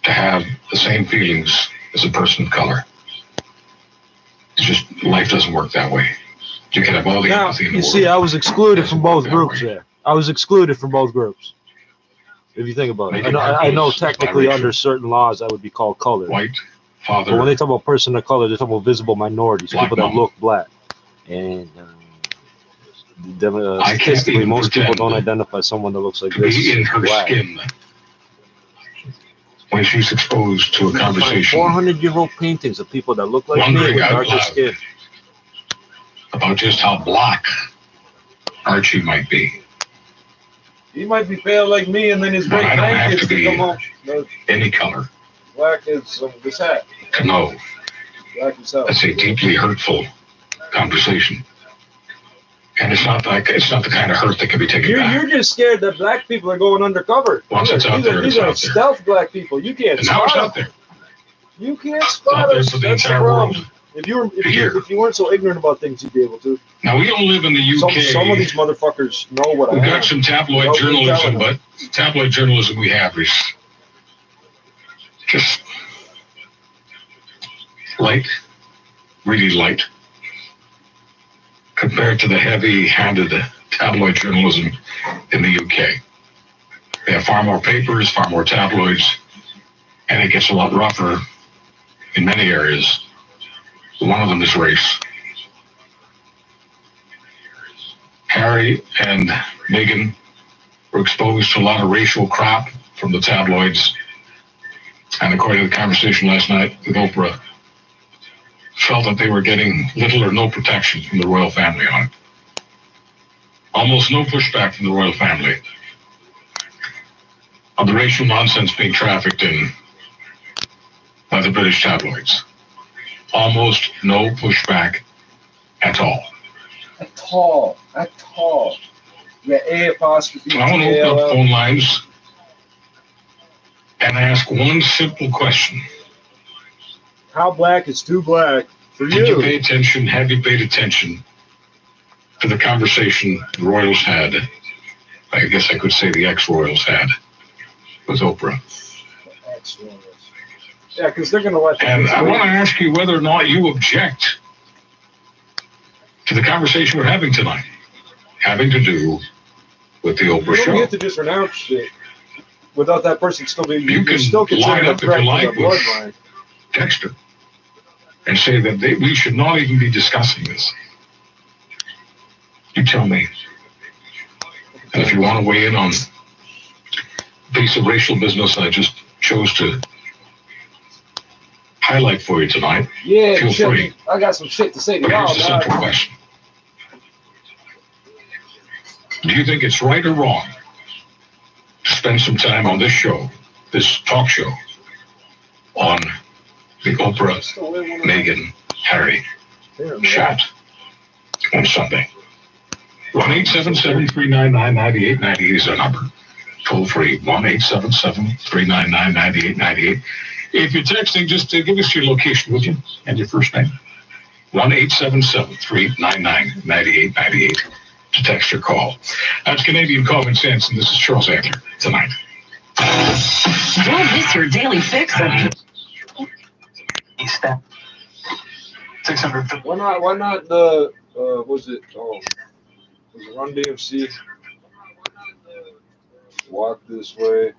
to have the same feelings as a person of color. It's just, life doesn't work that way. You can have all the Now, empathy in the you world. see, I was excluded from both groups there. I was excluded from both groups. If you think about it. I know technically under certain laws I would be called colored. White, father. But when they talk about person of color, they're talking about visible minorities, Black people that mama. look black. And I can't statistically, even most people pretend don't identify someone that looks like to this be in as her black. skin when she's exposed to a conversation 400-year-old paintings of people that look like me Wondering with out darker loud. skin. about just how black Archie might be. He might be pale like me, and then his But white I don't have grandkids to can be come out. No, any color black is this hat. to know Black is hell. that's a deeply hurtful conversation. And it's not the kind of hurt that can be taken back. You're just scared that black people are going undercover. Once it's out there, These it's are out there. stealth black people. You can't And now it's spot out them. there. You can't spot us. For the That's the entire problem. world. If you weren't so ignorant about things, you'd be able to. Now, we don't live in the UK. Some of these motherfuckers know what We've I am. got some tabloid journalism, but the tabloid journalism we have is just light, really light, compared to the heavy-handed tabloid journalism in the UK. They have far more papers, far more tabloids, and it gets a lot rougher in many areas. One of them is race. Harry and Meghan were exposed to a lot of racial crap from the tabloids, and according to the conversation last night with Oprah, felt that they were getting little or no protection from the royal family on it. Almost no pushback from the royal family on the racial nonsense being trafficked in by the British tabloids. Almost no pushback at all. At all. Yeah, A apostrophe. I want to open up phone lines and ask one simple question. How black is too black for you? Did you pay attention, have you paid attention to the conversation the royals had? I guess I could say the ex-royals had with Oprah. Ex-royals. Yeah, because they're going to let. And I want to ask you whether or not you object to the conversation we're having tonight, having to do with the Oprah show. You have to just renounce shit without that person still being. You can still line up if you like with bloodline. Dexter and say that we should not even be discussing this. You tell me. And if you want to weigh in on a piece of racial business I just chose to highlight for you tonight, feel free. I got some shit to say to But y'all. here's the simple question. Do you think it's right or wrong to spend some time on this show, this talk show, on the Oprah, Meghan, Harry chat on Sunday? 1-877-399-9898 is our number. Toll free, 1-877-399-9898. If you're texting, just give us your location, would you? And your first name. 1-877-399-9898 to text or call. That's Canadian Common Sense, and this is Charles Adler tonight. Don't miss your daily fix of 600. Why not the was it Run DMC? Walk this way.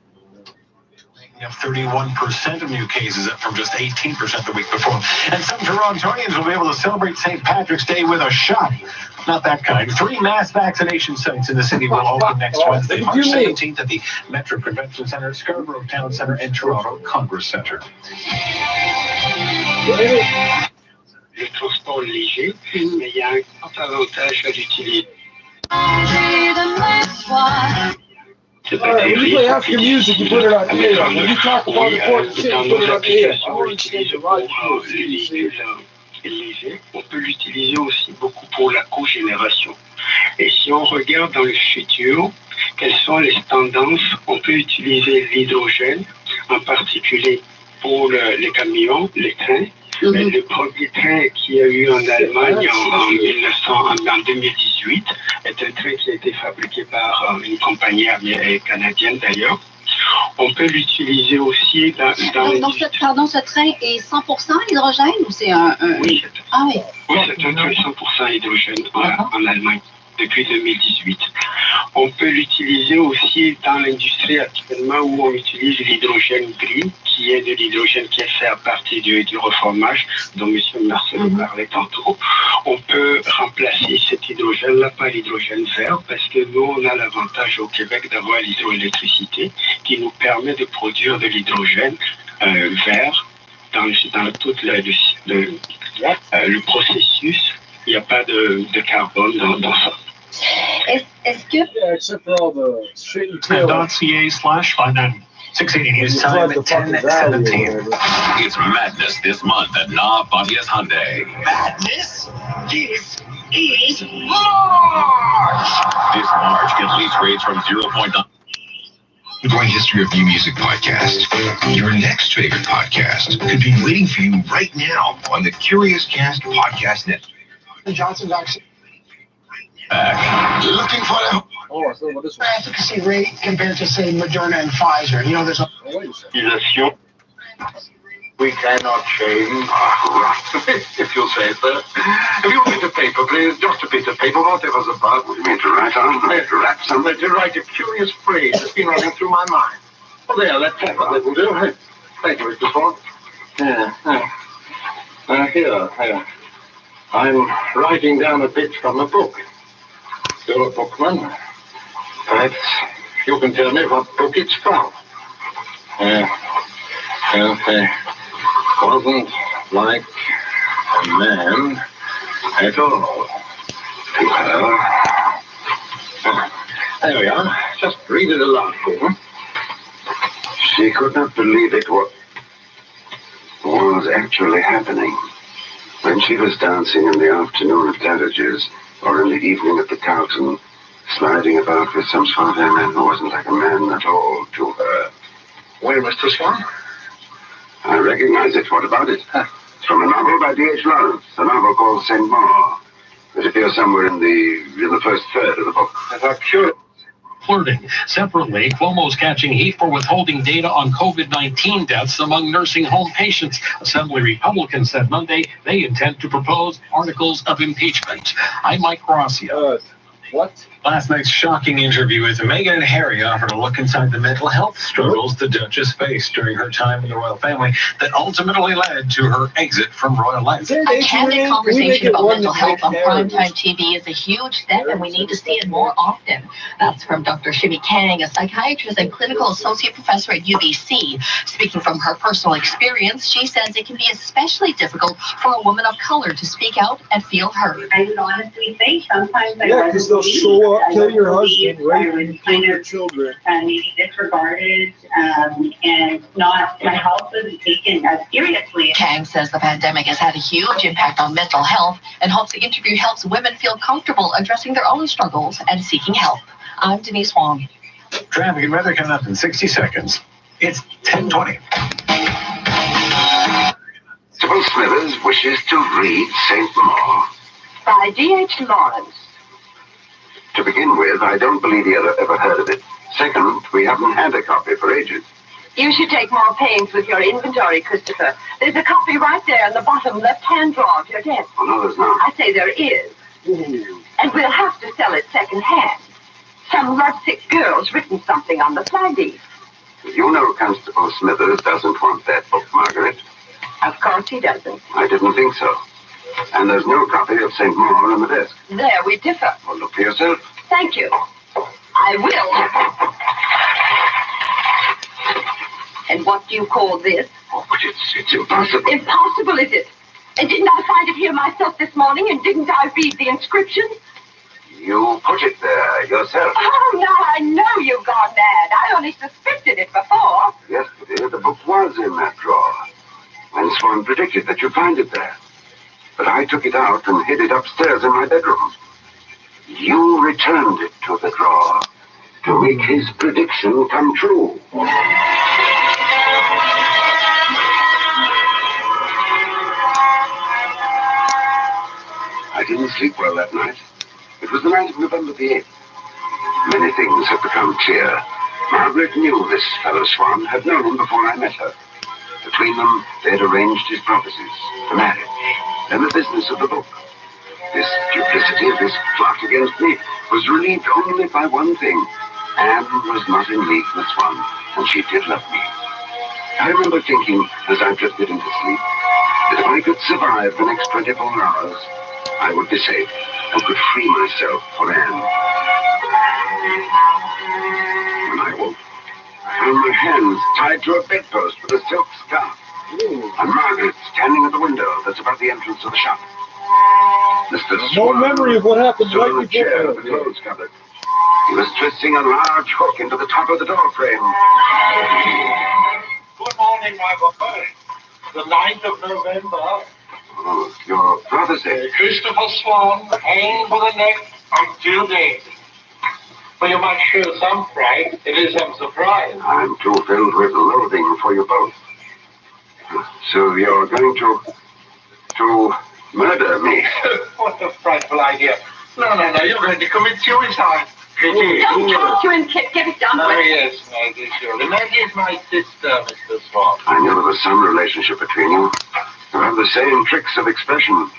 You have 31% of new cases, up from just 18% the week before. And some Torontonians will be able to celebrate St. Patrick's Day with a shot. Not that kind. 3 mass vaccination sites in the city will open next Wednesday, March 17th at the Metro Convention Centre, Scarborough Town Centre, and Toronto Congress Centre. Le transport léger, mais il y a un grand avantage à l'utiliser. When you play African music, you put it on air. When you talk about important shit, you put it on air. I don't understand the léger, on peut l'utiliser aussi beaucoup pour la cogénération. Et si on regarde dans le futur, quelles sont les tendances, on peut utiliser l'hydrogène, en particulier pour les camions, les trains. Mais le premier train qu'il y a eu en Allemagne en 2018 est un train qui a été fabriqué par une compagnie canadienne d'ailleurs. On peut l'utiliser aussi dans ce train est 100% hydrogène ou c'est un... Oui, ah, oui. Oui, c'est un train 100% hydrogène en Allemagne depuis 2018. On peut l'utiliser aussi dans l'industrie actuellement où on utilise l'hydrogène gris, qui est de l'hydrogène qui est fait à partir du reformage dont M. Marcel parlait tantôt. On peut remplacer cet hydrogène-là par l'hydrogène vert parce que nous, on a l'avantage au Québec d'avoir l'hydroélectricité qui nous permet de produire de l'hydrogène vert dans tout le processus. Il n'y a pas de carbone dans ça. Est-ce que... except for all the shit you tell. .ca/5 680 News Time at 10:17. It's madness this month at Na Fabulous Hyundai. Madness? This is March! This March, get lease rates from 0.9. The Going History of New Music podcast. Your next favorite podcast could be waiting for you right now on the Curious Cast Podcast Network. Johnson vaccine. Looking for a efficacy rate compared to, say, Moderna and Pfizer. You know, there's a... We cannot change. If you'll say it, sir. Have you a bit of paper, please? Just a bit of paper, whatever's about. What do you mean to write on? To write something? To write a curious phrase that's been running through my mind. Well, there, that paper, that will do. Thank you, Mr. Ford. Here. I'm writing down a bit from a book. You're a bookman. Perhaps you can tell me what book it's from. Wasn't like a man at all to her. There we are. Just read it aloud for me. She could not believe it was actually happening. When she was dancing in the afternoon at CABBAGE's, or in the evening at the Carlton, sliding about with some suave man who wasn't like a man at all to her. Well, Mr. Swan? I recognize it. What about it? It's from a novel by D.H. Lawrence, a novel called St. Maur. It appears somewhere in the first third of the book. Flirting. Separately, Cuomo's catching heat for withholding data on COVID-19 deaths among nursing home patients. Assembly Republicans said Monday they intend to propose articles of impeachment. I'm Mike Rossio. What? Last night's shocking interview with Meghan and Harry offered a look inside the mental health struggles the Duchess faced during her time in the royal family that ultimately led to her exit from royal life. A candid conversation about mental health on primetime TV is a huge step, and we need to see it more often. That's from Dr. Shimi Kang, a psychiatrist and clinical associate professor at UBC. Speaking from her personal experience, she says it can be especially difficult for a woman of color to speak out and feel heard. I would honestly say sometimes I because they'll show up, kill your husband, rape and kill your children. Maybe disregarded, and my health wasn't taken as seriously. Kang says the pandemic has had a huge impact on mental health and hopes the interview helps women feel comfortable addressing their own struggles and seeking help. I'm Denise Wong. Traffic and weather coming up in 60 seconds. It's 10:20. Sybil Smithers wishes to read St. Maur. By D.H. Lawrence. To begin with, I don't believe he ever heard of it. Second, we haven't had a copy for ages. You should take more pains with your inventory, Christopher. There's a copy right there in the bottom left-hand drawer of your desk. Oh, no, there's not. I say there is. And we'll have to sell it second-hand. Some lovesick girl's written something on the flag leaf. You know Constable Smithers doesn't want that book, Margaret. Of course he doesn't. I didn't think so. And there's no copy of St. Maur on the desk. There we differ. Well, look for yourself. Thank you. I will. And what do you call this? Oh, but it's impossible. Impossible, is it? And didn't I find it here myself this morning, and didn't I read the inscription? You put it there yourself. Oh, now I know you've gone mad. I only suspected it before. Yesterday, the book was in that drawer. And Swan predicted that you'd find it there. But I took it out and hid it upstairs in my bedroom. You returned it to the drawer to make his prediction come true. I didn't sleep well that night. It was the night of November the 8th. Many things had become clear. Margaret knew this fellow Swan, had known him before I met her. Between them, they had arranged his prophecies, the marriage, and the business of the book. This duplicity, this plot against me, was relieved only by one thing. Anne was not in league with Swan, and she did love me. I remember thinking, as I drifted into sleep, that if I could survive the next 24 hours, I would be safe and could free myself for Anne. When I woke, I found my hands tied to a bedpost with a silk scarf, and Margaret standing at the window that's about the entrance of the shop. Mr. No memory of what happened right before. Chair of the clothes cupboard. He was twisting a large hook into the top of the door frame. Good morning, my boy. The 9th of November. Oh, your prophecy. Christopher Swan, hanged by the neck until death. Well, you might show some pride. It is some surprise. I'm too filled with loathing for you both. So you're going to murder me? What a frightful idea. No, you're going to commit suicide. Don't talk to him, Kit. Get it done with. Oh, yes, Maggie, surely. Maggie is my sister, Mr. Swan. I knew there was some relationship between you. You have the same tricks of expression.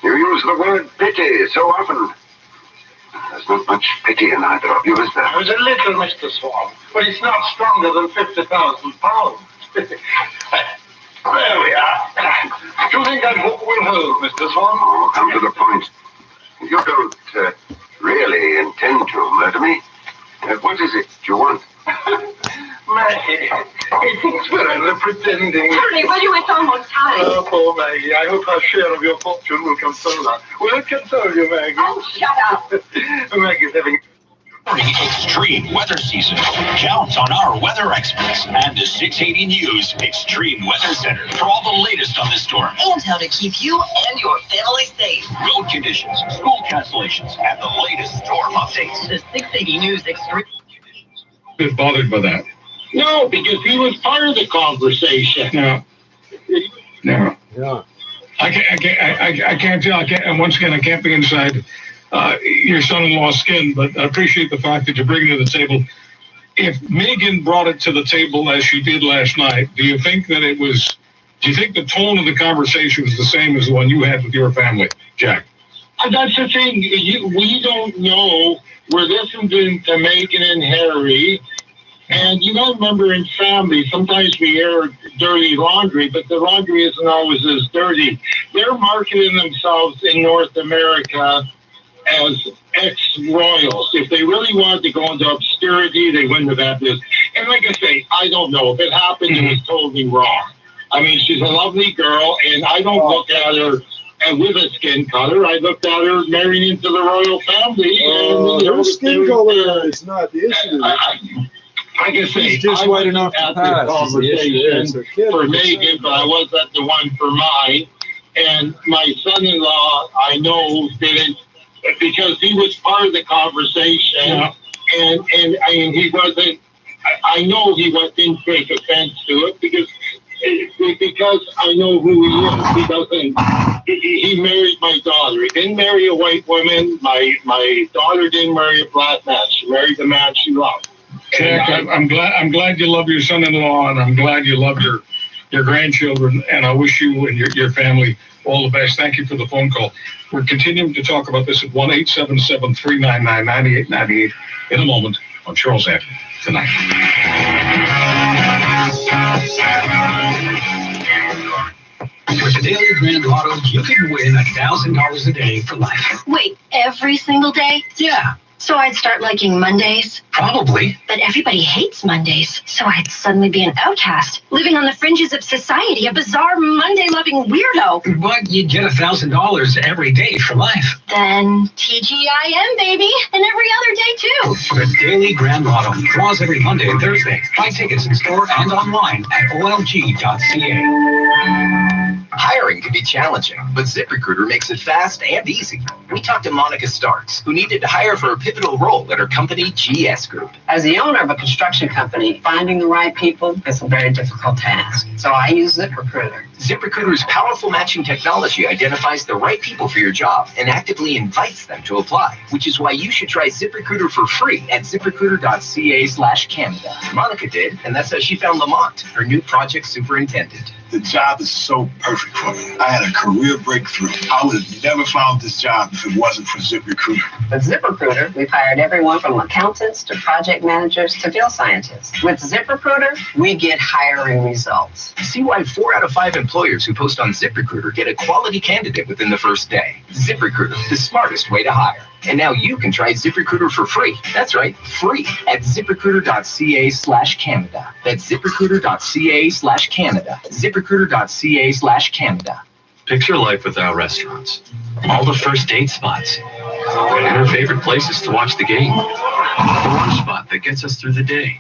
You use the word pity so often. There's not much pity in either of you, is there? There's a little, Mr. Swan, but it's not stronger than 50,000 pounds. There we are. Do you think that hook will hold, Mr. Swan? Oh, come to the point. You don't really intend to murder me. What is it you want? Maggie, he thinks we're only pretending. Hurry, will you? It's almost time. Oh, poor Maggie. I hope our share of your fortune will console her. Will it console you, Maggie? Oh, shut up. Maggie's having... Extreme weather season. Count on our weather experts and the 680 News Extreme Weather Center for all the latest on this storm. And how to keep you and your family safe. Road conditions, school cancellations, and the latest storm updates. The 680 News Extreme. Bit bothered by that. No, because he was part of the conversation. No. I can't tell. And once again, I can't be inside your son-in-law's skin, but I appreciate the fact that you're bringing it to the table. If Megan brought it to the table as she did last night, do you think the tone of the conversation was the same as the one you had with your family, Jack? That's the thing. We don't know. We're listening to Megan and Harry. And you gotta remember, in family, sometimes we air dirty laundry, but the laundry isn't always as dirty. They're marketing themselves in North America as ex-royals. If they really wanted to go into obscurity, they wouldn't have had this. And like I say, I don't know. If it happened, it was totally wrong. I mean, she's a lovely girl, and I don't look at her with a skin color. I looked at her married into the royal family. Her skin color is not the issue. Like I say, she's just white enough to pass. Conversation for Megan, but I was at the one for mine. And my son-in-law, I know, didn't, because he was part of the conversation, and he wasn't. I know he didn't take offense to it because I know who he is. He doesn't. He married my daughter. He didn't marry a white woman. My daughter didn't marry a black man. She married the man she loved. Jack, I'm glad you love your son-in-law, and I'm glad you love your grandchildren, and I wish you and your family all the best. Thank you for the phone call. We're continuing to talk about this at 1-877-399-9898 in a moment on Charles Avenue tonight. With the Daily Grand Lotto, you can win $1,000 a day for life. Wait, every single day? Yeah. So I'd start liking Mondays? Probably. But everybody hates Mondays, so I'd suddenly be an outcast, living on the fringes of society, a bizarre Monday-loving weirdo. But you'd get $1,000 every day for life. Then TGIM, baby, and every other day, too. The Daily Grand Lotto draws every Monday and Thursday. Buy tickets in store and online at olg.ca. Hiring can be challenging, but ZipRecruiter makes it fast and easy. We talked to Monica Starks, who needed to hire for a pivotal role at her company, GS Group. As the owner of a construction company, finding the right people is a very difficult task. So I use ZipRecruiter. ZipRecruiter's powerful matching technology identifies the right people for your job and actively invites them to apply, which is why you should try ZipRecruiter for free at ZipRecruiter.ca/Canada. Monica did, and that's how she found Lamont, her new project superintendent. The job is so perfect for me. I had a career breakthrough. I would have never found this job if it wasn't for ZipRecruiter. With ZipRecruiter, we've hired everyone from accountants to project managers to field scientists. With ZipRecruiter, we get hiring results. See why 4 out of 5 employers who post on ZipRecruiter get a quality candidate within the first day. ZipRecruiter, the smartest way to hire. And now you can try ZipRecruiter for free. That's right, free at ZipRecruiter.ca/Canada. That's ZipRecruiter.ca/Canada. ZipRecruiter.ca/Canada. Picture life without restaurants. All the first date spots. And her favorite places to watch the game. The lunch spot that gets us through the day.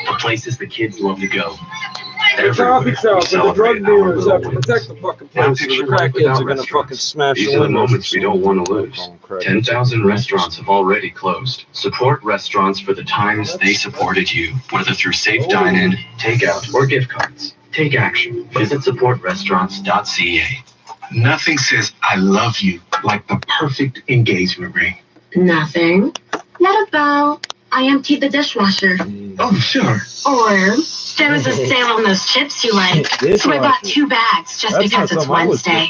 The places the kids love to go. The coffee shop and the drug dealers have to protect the fucking place, or the crackheads are gonna fucking smash These the are the windows. moments we don't want to lose. 10,000 restaurants have already closed. Support restaurants for the times they supported you, whether through safe dine-in, takeout, or gift cards. Take action. Visit supportrestaurants.ca. Nothing says I love you like the perfect engagement ring. Nothing. What about I emptied the dishwasher? Oh, sure. Or there was a sale on those chips you like, so I bought 2 bags just because it's Wednesday.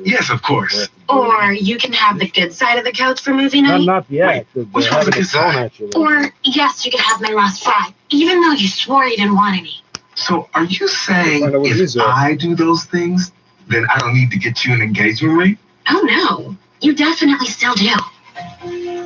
Yes, of course. Or you can have the good side of the couch for movie night. Not the act. What's wrong with this side? Or yes, you can have my last fry, even though you swore you didn't want any. So are you saying if I do those things, then I don't need to get you an engagement ring? Oh no, you definitely still do.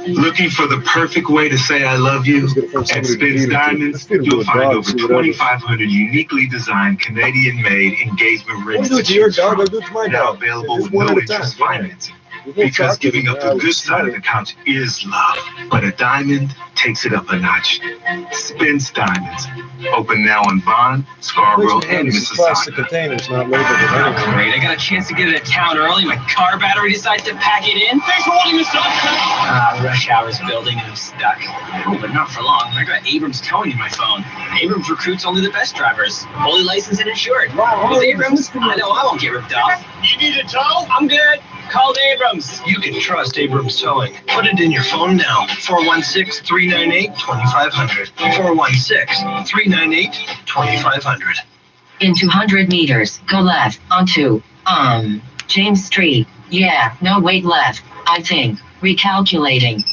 Looking for the perfect way to say I love you? At Spence Diamonds, you'll find over 2,500 uniquely designed Canadian-made engagement rings now available with no interest financing. Because giving up the good side of the couch is love, but a diamond takes it up a notch. Spence Diamonds, open now in Vaughan, Scarborough, and Plastic Mississauga. containers, not labeled with anything. Great, I got a chance to get into town early. My car battery decides to pack it in. Thanks for holding this up. Rush hour's building and I'm stuck. Oh, but not for long. I got Abrams towing in my phone. Abrams recruits only the best drivers. Fully licensed and insured. With Abrams, I know I won't get ripped off. You need a tow? I'm good. Called Abrams. You can trust Abrams Towing. Put it in your phone now. 416-398-2500. 416-398-2500. In 200 meters, go left onto, James Street. Yeah, no, wait, left. I think. Recalculating.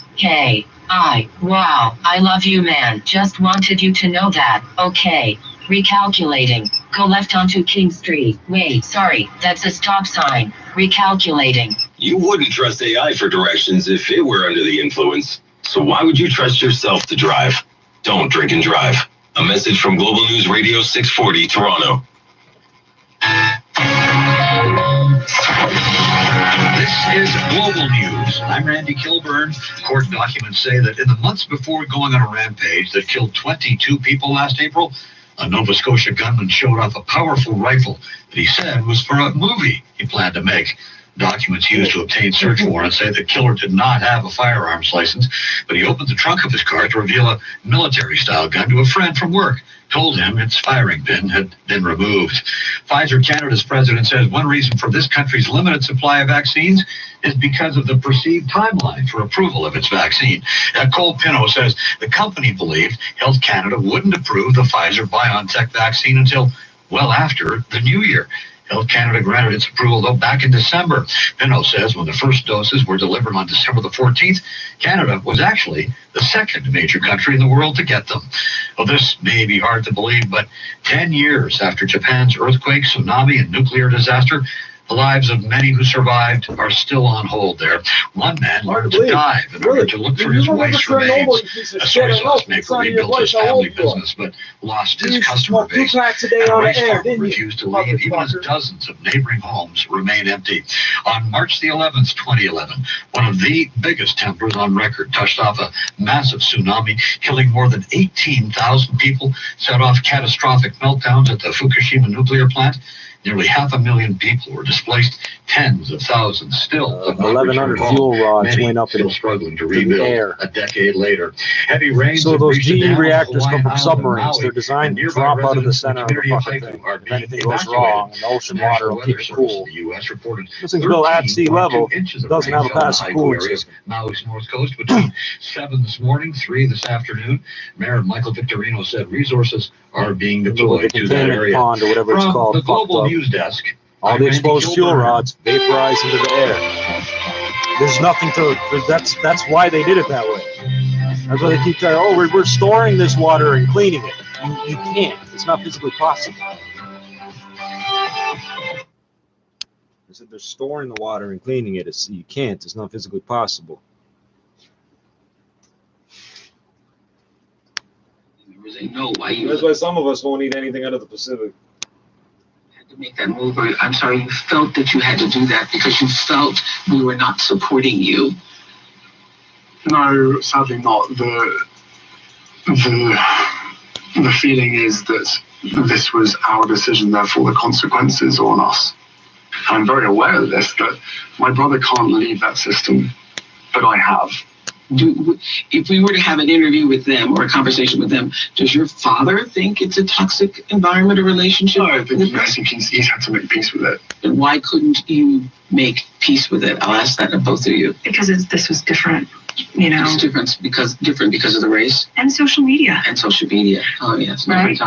Wow, I love you, man. Just wanted you to know that. Okay. Recalculating. Go left onto King Street. Wait, sorry, that's a stop sign. Recalculating. You wouldn't trust AI for directions if it were under the influence. So why would you trust yourself to drive? Don't drink and drive. A message from Global News Radio 640 Toronto. This is Global News. I'm Randy Kilburn. Court documents say that in the months before going on a rampage that killed 22 people last April, a Nova Scotia gunman showed off a powerful rifle that he said was for a movie he planned to make. Documents used to obtain search warrants say the killer did not have a firearms license, but he opened the trunk of his car to reveal a military-style gun to a friend from work. Told him its firing pin had been removed. Pfizer Canada's president says one reason for this country's limited supply of vaccines is because of the perceived timeline for approval of its vaccine. Cole Pinot says the company believed Health Canada wouldn't approve the Pfizer-BioNTech vaccine until well after the new year. Health Canada granted its approval, though, back in December. Pinot says when the first doses were delivered on December the 14th, Canada was actually the second major country in the world to get them. Well, this may be hard to believe, but 10 years after Japan's earthquake, tsunami, and nuclear disaster, the lives of many who survived are still on hold there. One man learned to dive in order to look for his wife's remains. A soy sauce maker rebuilt his family business, but lost his customer base. And a rice farmer refused to leave, even as dozens of neighboring homes remain empty. On March the 11th, 2011, one of the biggest temperatures on record touched off a massive tsunami, killing more than 18,000 people, set off catastrophic meltdowns at the Fukushima nuclear plant. Nearly 500,000 people were displaced. Tens of thousands still have not 1,100 fuel rods Many went up still in struggling to the rebuild air. a decade later. Heavy rains So have those reached the GE dam on reactors Hawaiian come from Island and submarines. Maui, They're designed and to nearby drop out of the residents center of the community of fucking Haiku thing. are If being anything goes evacuated. wrong, the ocean The water National will Weather keep it Service cool. in the U.S. reported This thing's built at sea 13.2 level. inches of Doesn't rain have a fell on the passive Haiku cooling area of system. Maui's north coast between 7 this morning, 3 this afternoon. Mayor Michael Victorino said resources are being deployed to that containment area. pond or whatever it's From called the fucked Global up. News Desk, All I'm the Randy exposed fuel Kilburn. rods vaporize into the air. There's nothing to. That's why they did it that way. That's why they keep saying, "Oh, we're storing this water and cleaning it." You can't. It's not physically possible. They said they're storing the water and cleaning it. You can't. It's not physically possible. That's why some of us won't eat anything out of the Pacific. To make that move, or I'm sorry, you felt that you had to do that because you felt we were not supporting you. No, sadly not. The feeling is that this was our decision, therefore the consequences are on us. I'm very aware of this, that my brother can't leave that system, but I have. If we were to have an interview with them or a conversation with them, does your father think it's a toxic environment or relationship? No, I think he's had to make peace with it. And why couldn't you make peace with it? I'll ask that of both of you. Because this was different, you know. It's different because of the race? And social media. And social media. Oh, yes. Right?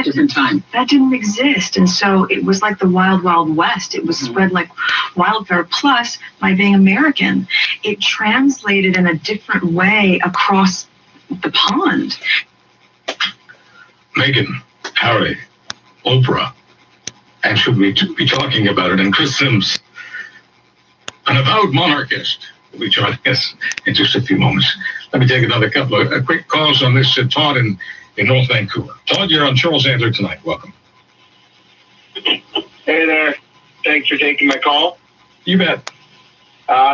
Different time. That didn't exist. And so it was like the wild, wild west. It was spread like wildfire. Plus, by being American, it translated in a different way across the pond. Meghan, Harry, Oprah, and should we be talking about it? And Chris Sims, an avowed monarchist, will be joining us in just a few moments. Let me take another couple of quick calls on this. Todd in North Vancouver. Todd, you're on Charles Andler tonight. Welcome. Hey there. Thanks for taking my call. You bet.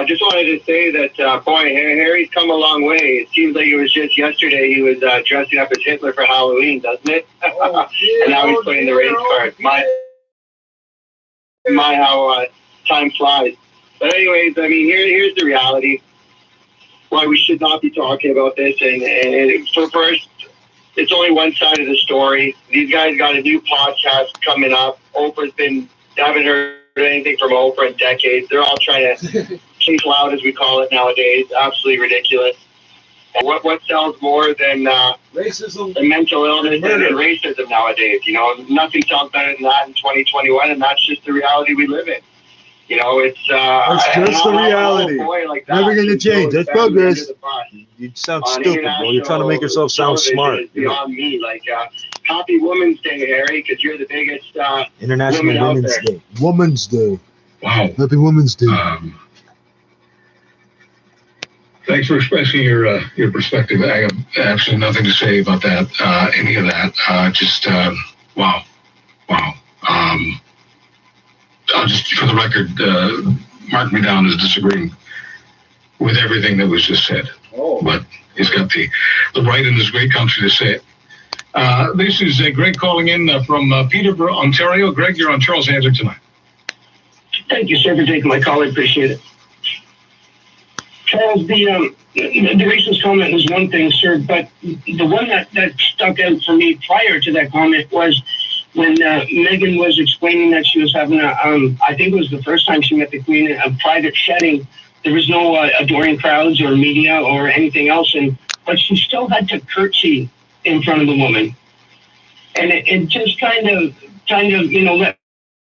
Just wanted to say that, boy, Harry's come a long way. It seems like it was just yesterday he was dressing up as Hitler for Halloween, doesn't it? And now he's playing the race cards. My, how time flies. But anyways, I mean, here's the reality. Why we should not be talking about this. And for first, it's only one side of the story. These guys got a new podcast coming up. Oprah's haven't heard anything from Oprah in decades. They're all trying to chase loud, as we call it nowadays. Absolutely ridiculous. And what sells more than racism, than mental illness and racism nowadays? You know, nothing sells better than that in 2021, and that's just the reality we live in. You know, it's that's just the reality. Like never going to change. That's progress. You sound stupid, bro. You're trying to make yourself sound smart. Beyond me, like happy Women's Day, Harry, because you're the biggest International Women's Day. Women's Day. Wow. Happy Women's Day. Thanks for expressing your perspective. I have absolutely nothing to say about that, any of that. Wow. I'll just, for the record, mark me down as disagreeing with everything that was just said. But he's got the right in this great country to say it. This is Greg calling in from Peterborough, Ontario. Greg, you're on Charles Andler tonight. Thank you, sir, for taking my call. I appreciate it. Charles, the racist comment was one thing, sir, but the one that stuck out for me prior to that comment was when Meghan was explaining that she was having I think it was the first time she met the Queen, a private shedding. There was no adoring crowds or media or anything else, but she still had to curtsy in front of the woman. And it just kind of, you know, let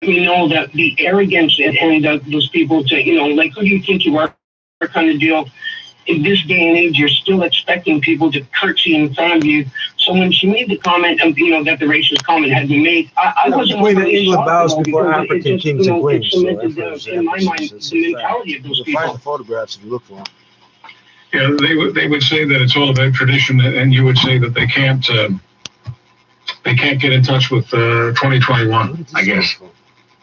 me know that the arrogance and those people to, you know, like, who do you think you are kind of deal. In this day and age, you're still expecting people to curtsy in front of you. So when she made the comment of, you know, that the racist comment had been made, I wasn't Queen of really England bows before because African just, kings you and know, it queens. cemented in my mind the mentality of those You'll people. find the photographs if you look for them. Yeah, they would say that it's all about tradition, and you would say that they can't get in touch with 2021. I guess.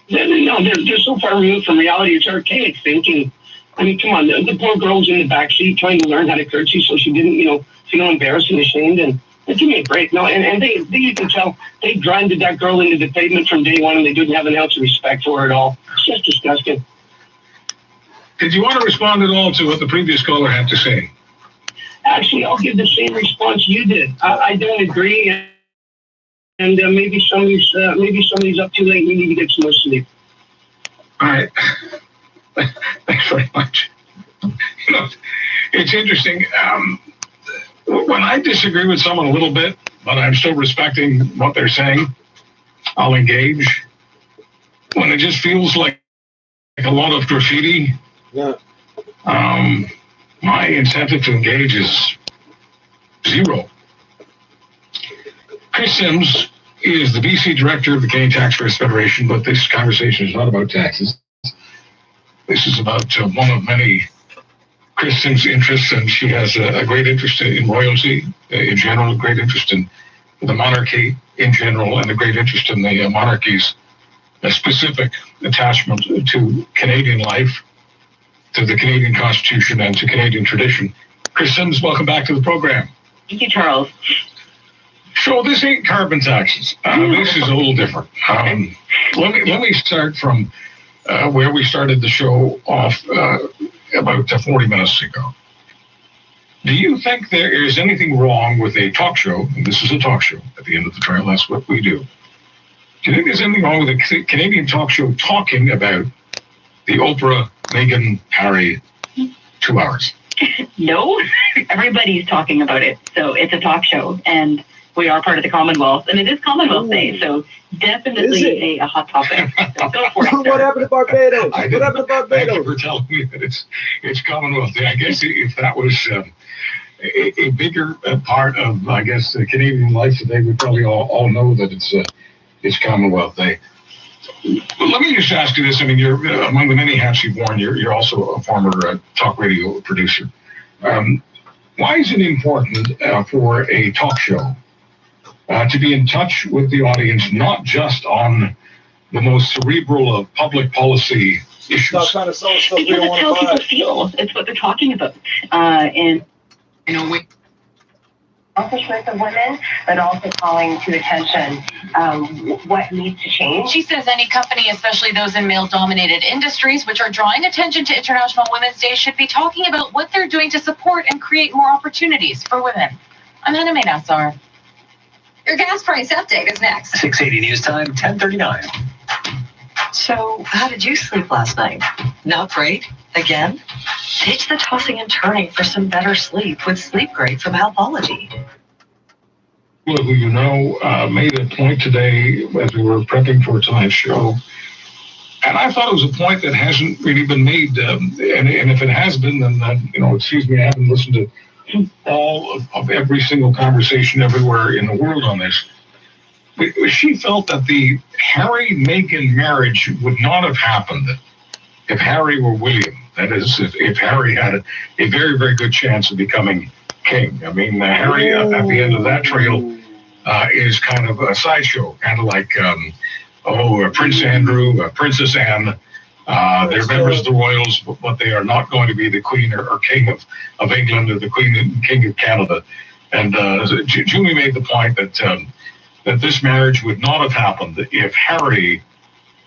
No, they're so far removed from reality. It's archaic thinking. I mean, come on, the poor girl was in the backseat trying to learn how to curtsy so she didn't, you know, feel embarrassed and ashamed. And give me a break. No, and they you can tell they grinded that girl into the pavement from day one, and they didn't have an ounce of respect for her at all. It's just disgusting. Did you want to respond at all to what the previous caller had to say? Actually, I'll give the same response you did. I don't agree, and maybe somebody's up too late. We need to get some more sleep. All right. Thanks very much. You know, it's interesting. When I disagree with someone a little bit, but I'm still respecting what they're saying, I'll engage. When it just feels like a lot of graffiti, my incentive to engage is zero. Chris Sims is the BC director of the Canadian Taxpayers Federation, but this conversation is not about taxes. This is about one of many Chris Sims' interests, and she has a great interest in royalty in general, a great interest in the monarchy in general, and a great interest in the monarchy's specific attachment to Canadian life, to the Canadian Constitution, and to Canadian tradition. Chris Sims, welcome back to the program. Thank you, Charles. So this ain't carbon taxes. This is a little different. Let me start from where we started the show off about 40 minutes ago. Do you think there is anything wrong with a talk show? And this is a talk show at the end of the trail. That's what we do. Do you think there's anything wrong with a Canadian talk show talking about the Oprah, Meghan, Harry 2 hours? No, everybody's talking about it. So it's a talk show, and we are part of the Commonwealth, and it is Commonwealth Day, so definitely a hot topic. So go for it. What happened to Barbados? What happened to Barbados? Thank you for telling me that it's Commonwealth Day. I guess if that was a bigger part of, I guess, the Canadian life today, we probably all know that it's Commonwealth Day. Let me just ask you this. I mean, you're among the many hats you've worn. You're also a former talk radio producer. Why is it important for a talk show to be in touch with the audience, not just on the most cerebral of public policy issues? Because it's how people feel. It's what they're talking about. And, you know, accomplishments of women, but also calling to attention what needs to change. She says any company, especially those in male-dominated industries, which are drawing attention to International Women's Day, should be talking about what they're doing to support and create more opportunities for women. I'm Anime Nassar. Your gas price update is next. 680 news time, 10:39. So, how did you sleep last night? Not great? Again? Ditch the tossing and turning for some better sleep with Sleep Great from Healthology. Well, who you know made a point today as we were prepping for tonight's show, and I thought it was a point that hasn't really been made, and if it has been, then, excuse me, I haven't listened to all of every single conversation everywhere in the world on this. She felt that the Harry-Meghan marriage would not have happened if Harry were William. That is, if Harry had a very, very good chance of becoming king. I mean, Harry at the end of that trail is kind of a sideshow, kind of like, Prince Andrew, Princess Anne. They're members of the royals, but they are not going to be the queen or king of England or the queen and king of Canada. And Julie made the point that this marriage would not have happened if Harry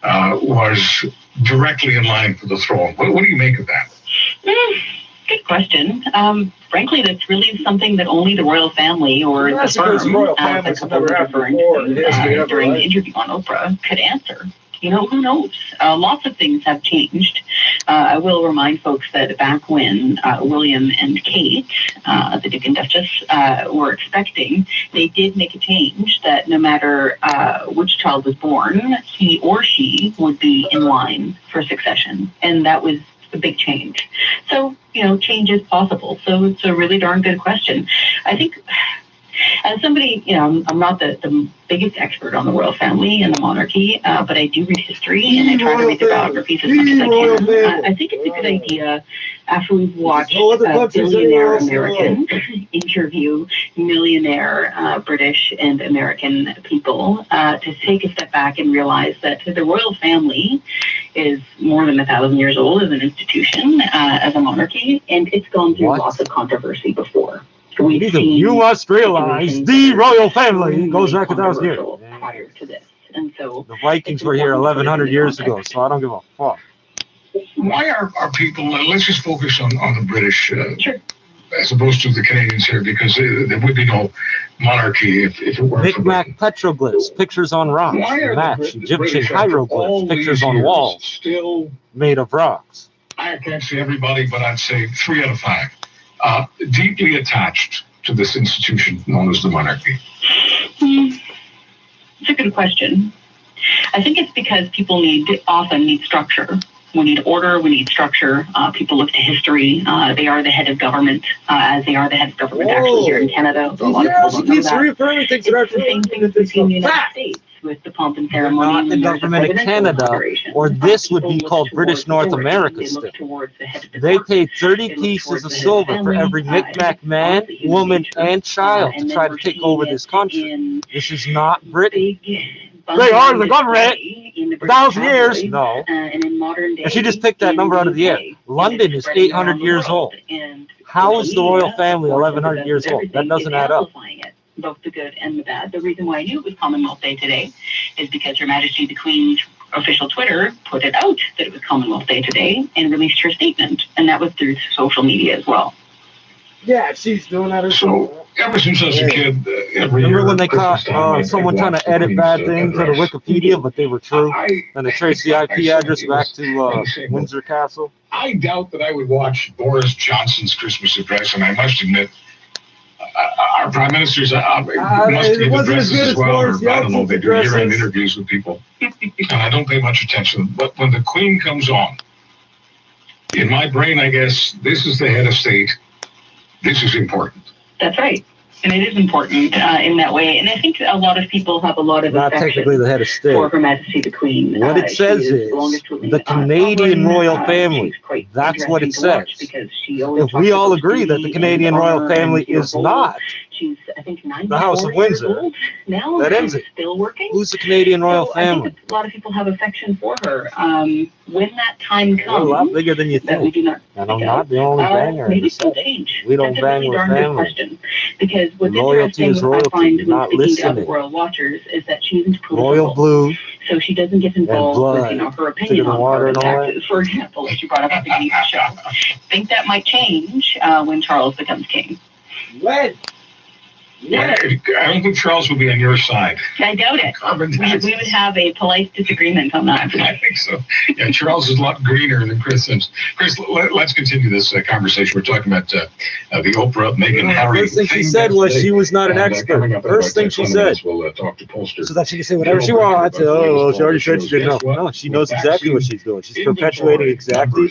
was directly in line for the throne. What do you make of that? Good question. Frankly, that's really something that only the royal family or the firm that couple was referring to during the interview on Oprah could answer. Who knows? Lots of things have changed. I will remind folks that back when William and Kate, the Duke and Duchess, were expecting, they did make a change that no matter which child was born, he or she would be in line for succession. And that was a big change. So, change is possible. So it's a really darn good question. I think as somebody, I'm not the biggest expert on the royal family and the monarchy, but I do read history and I try to read the biographies as much as I can. I think it's a good idea after we've watched a billionaire American interview millionaire British and American people to take a step back and realize that the royal family is more than 1,000 years old as an institution, as a monarchy, and it's gone through lots of controversy before. You must realize the royal family goes back 1,000 years. Prior to this. And so the Vikings were here 1,100 years ago, so I don't give a fuck. Why are people, let's just focus on the British as opposed to the Canadians here, because there would be no monarchy if it weren't Micmac petroglyphs, pictures on rocks, match Egyptian hieroglyphs, pictures on walls, still made of rocks. I can't say everybody, but I'd say 3 out of 5. Deeply attached to this institution known as the monarchy? It's a good question. I think it's because people often need structure. We need order, we need structure. People look to history. They are the head of government, as they are the head of government actually here in Canada. A lot of people don't know that. It's the same thing as we see in the United States with the pomp and ceremony. Not the government of Canada, or this would be called British North America still. They paid 30 pieces of silver for every Micmac man, woman, and child to try to take over this country. This is not Britain. They are the government. 1,000 years? No. And she just picked that number out of the air. London is 800 years old. How is the royal family 1,100 years old? That doesn't add up. both the good and the bad. The reason why I knew it was Commonwealth Day today is because Her Majesty the Queen's official Twitter put it out that it was Commonwealth Day today and released her statement, and that was through social media as well. Yeah, she's doing that herself. So ever since I was a kid, every Remember year, when they caught Christmas time, someone trying to edit bad things out of address. Wikipedia, but they were true, and they traced the IP address back to Windsor Castle? I doubt that I would watch Boris Johnson's Christmas address, and I must admit, our prime ministers must give addresses as well, or I don't know, they do year-end interviews with people, and I don't pay much attention. But when the Queen comes on, in my brain, I guess, this is the head of state. This is important. That's right. And it is important in that way. And I think a lot of people have a lot of not technically the head of state. For Her Majesty the Queen. What it says is the Canadian royal family. That's what it says. If we all agree that the Canadian royal family is not she's, I think, the House of Windsor, now, that ends it. Still working. Who's the Canadian royal family? I think a lot of people have affection for her. When that time comes, a lot bigger than you think. We do not. And I'm not the only banger. Maybe she'll change. We don't bang with family. Because what's loyalty is royalty. I find not when speaking to listening. other royal watchers is that she isn't political. Royal blue. So she doesn't get involved with her opinion on carbon taxes, for example, as you brought up at the beginning of the show. I think that might change when Charles becomes king. When? Yeah, I don't think Charles will be on your side. I doubt it. We would have a polite disagreement on that. I think so. Yeah, Charles is a lot greener than Chris Sims. Chris, let's continue this conversation. We're talking about the Oprah, Meghan, Harry. First thing she said was she was not an expert. First thing she said. We'll talk to pollsters. So that she can say whatever she wants. Oh, she already said she didn't know. No, she knows exactly what she's doing. She's perpetuating exactly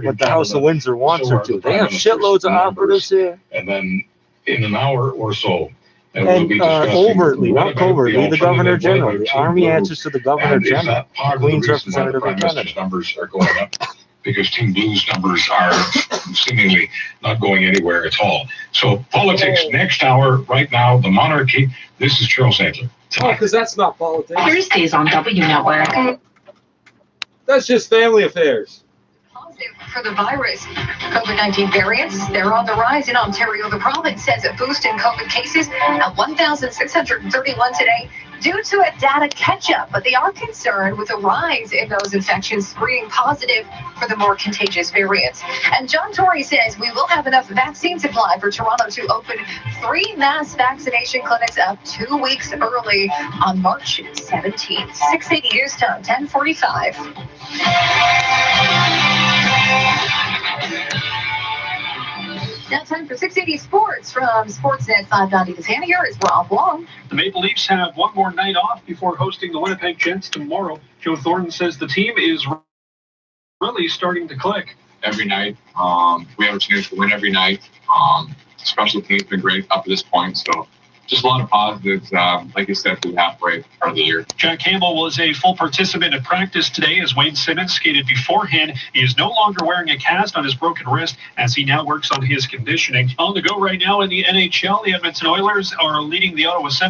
what the House of Windsor wants her to. They have shitloads of operatives here. And then in an hour or so, and overtly, not covertly, the Governor General. The Army answers to the Governor General. Queen's representative in Canada. Numbers are going up because Team Blue's numbers are seemingly not going anywhere at all. So politics next hour. Right now, the monarchy. This is Charles Adler. Oh, because that's not politics. Thursdays on W Network. That's just family affairs. For the virus. COVID-19 variants, they're on the rise in Ontario. The province says a boost in COVID cases at 1,631 today due to a data catch-up, but they are concerned with a rise in those infections screening positive for the more contagious variants. And John Tory says we will have enough vaccine supply for Toronto to open 3 mass vaccination clinics up 2 weeks early on March 17th. 680 News Time, 10:45. Now time for 680 Sports from Sportsnet 590. The fan here is Rob Long. The Maple Leafs have one more night off before hosting the Winnipeg Jets tomorrow. Joe Thornton says the team is really starting to click. Every night, we have a chance to win every night. Special team's been great up to this point, so just a lot of positives, like you said, through halfway part of the year. Jack Campbell was a full participant in practice today as Wayne Simmons skated beforehand. He is no longer wearing a cast on his broken wrist as he now works on his conditioning. On the go right now in the NHL, the Edmonton Oilers are leading the Ottawa Senators.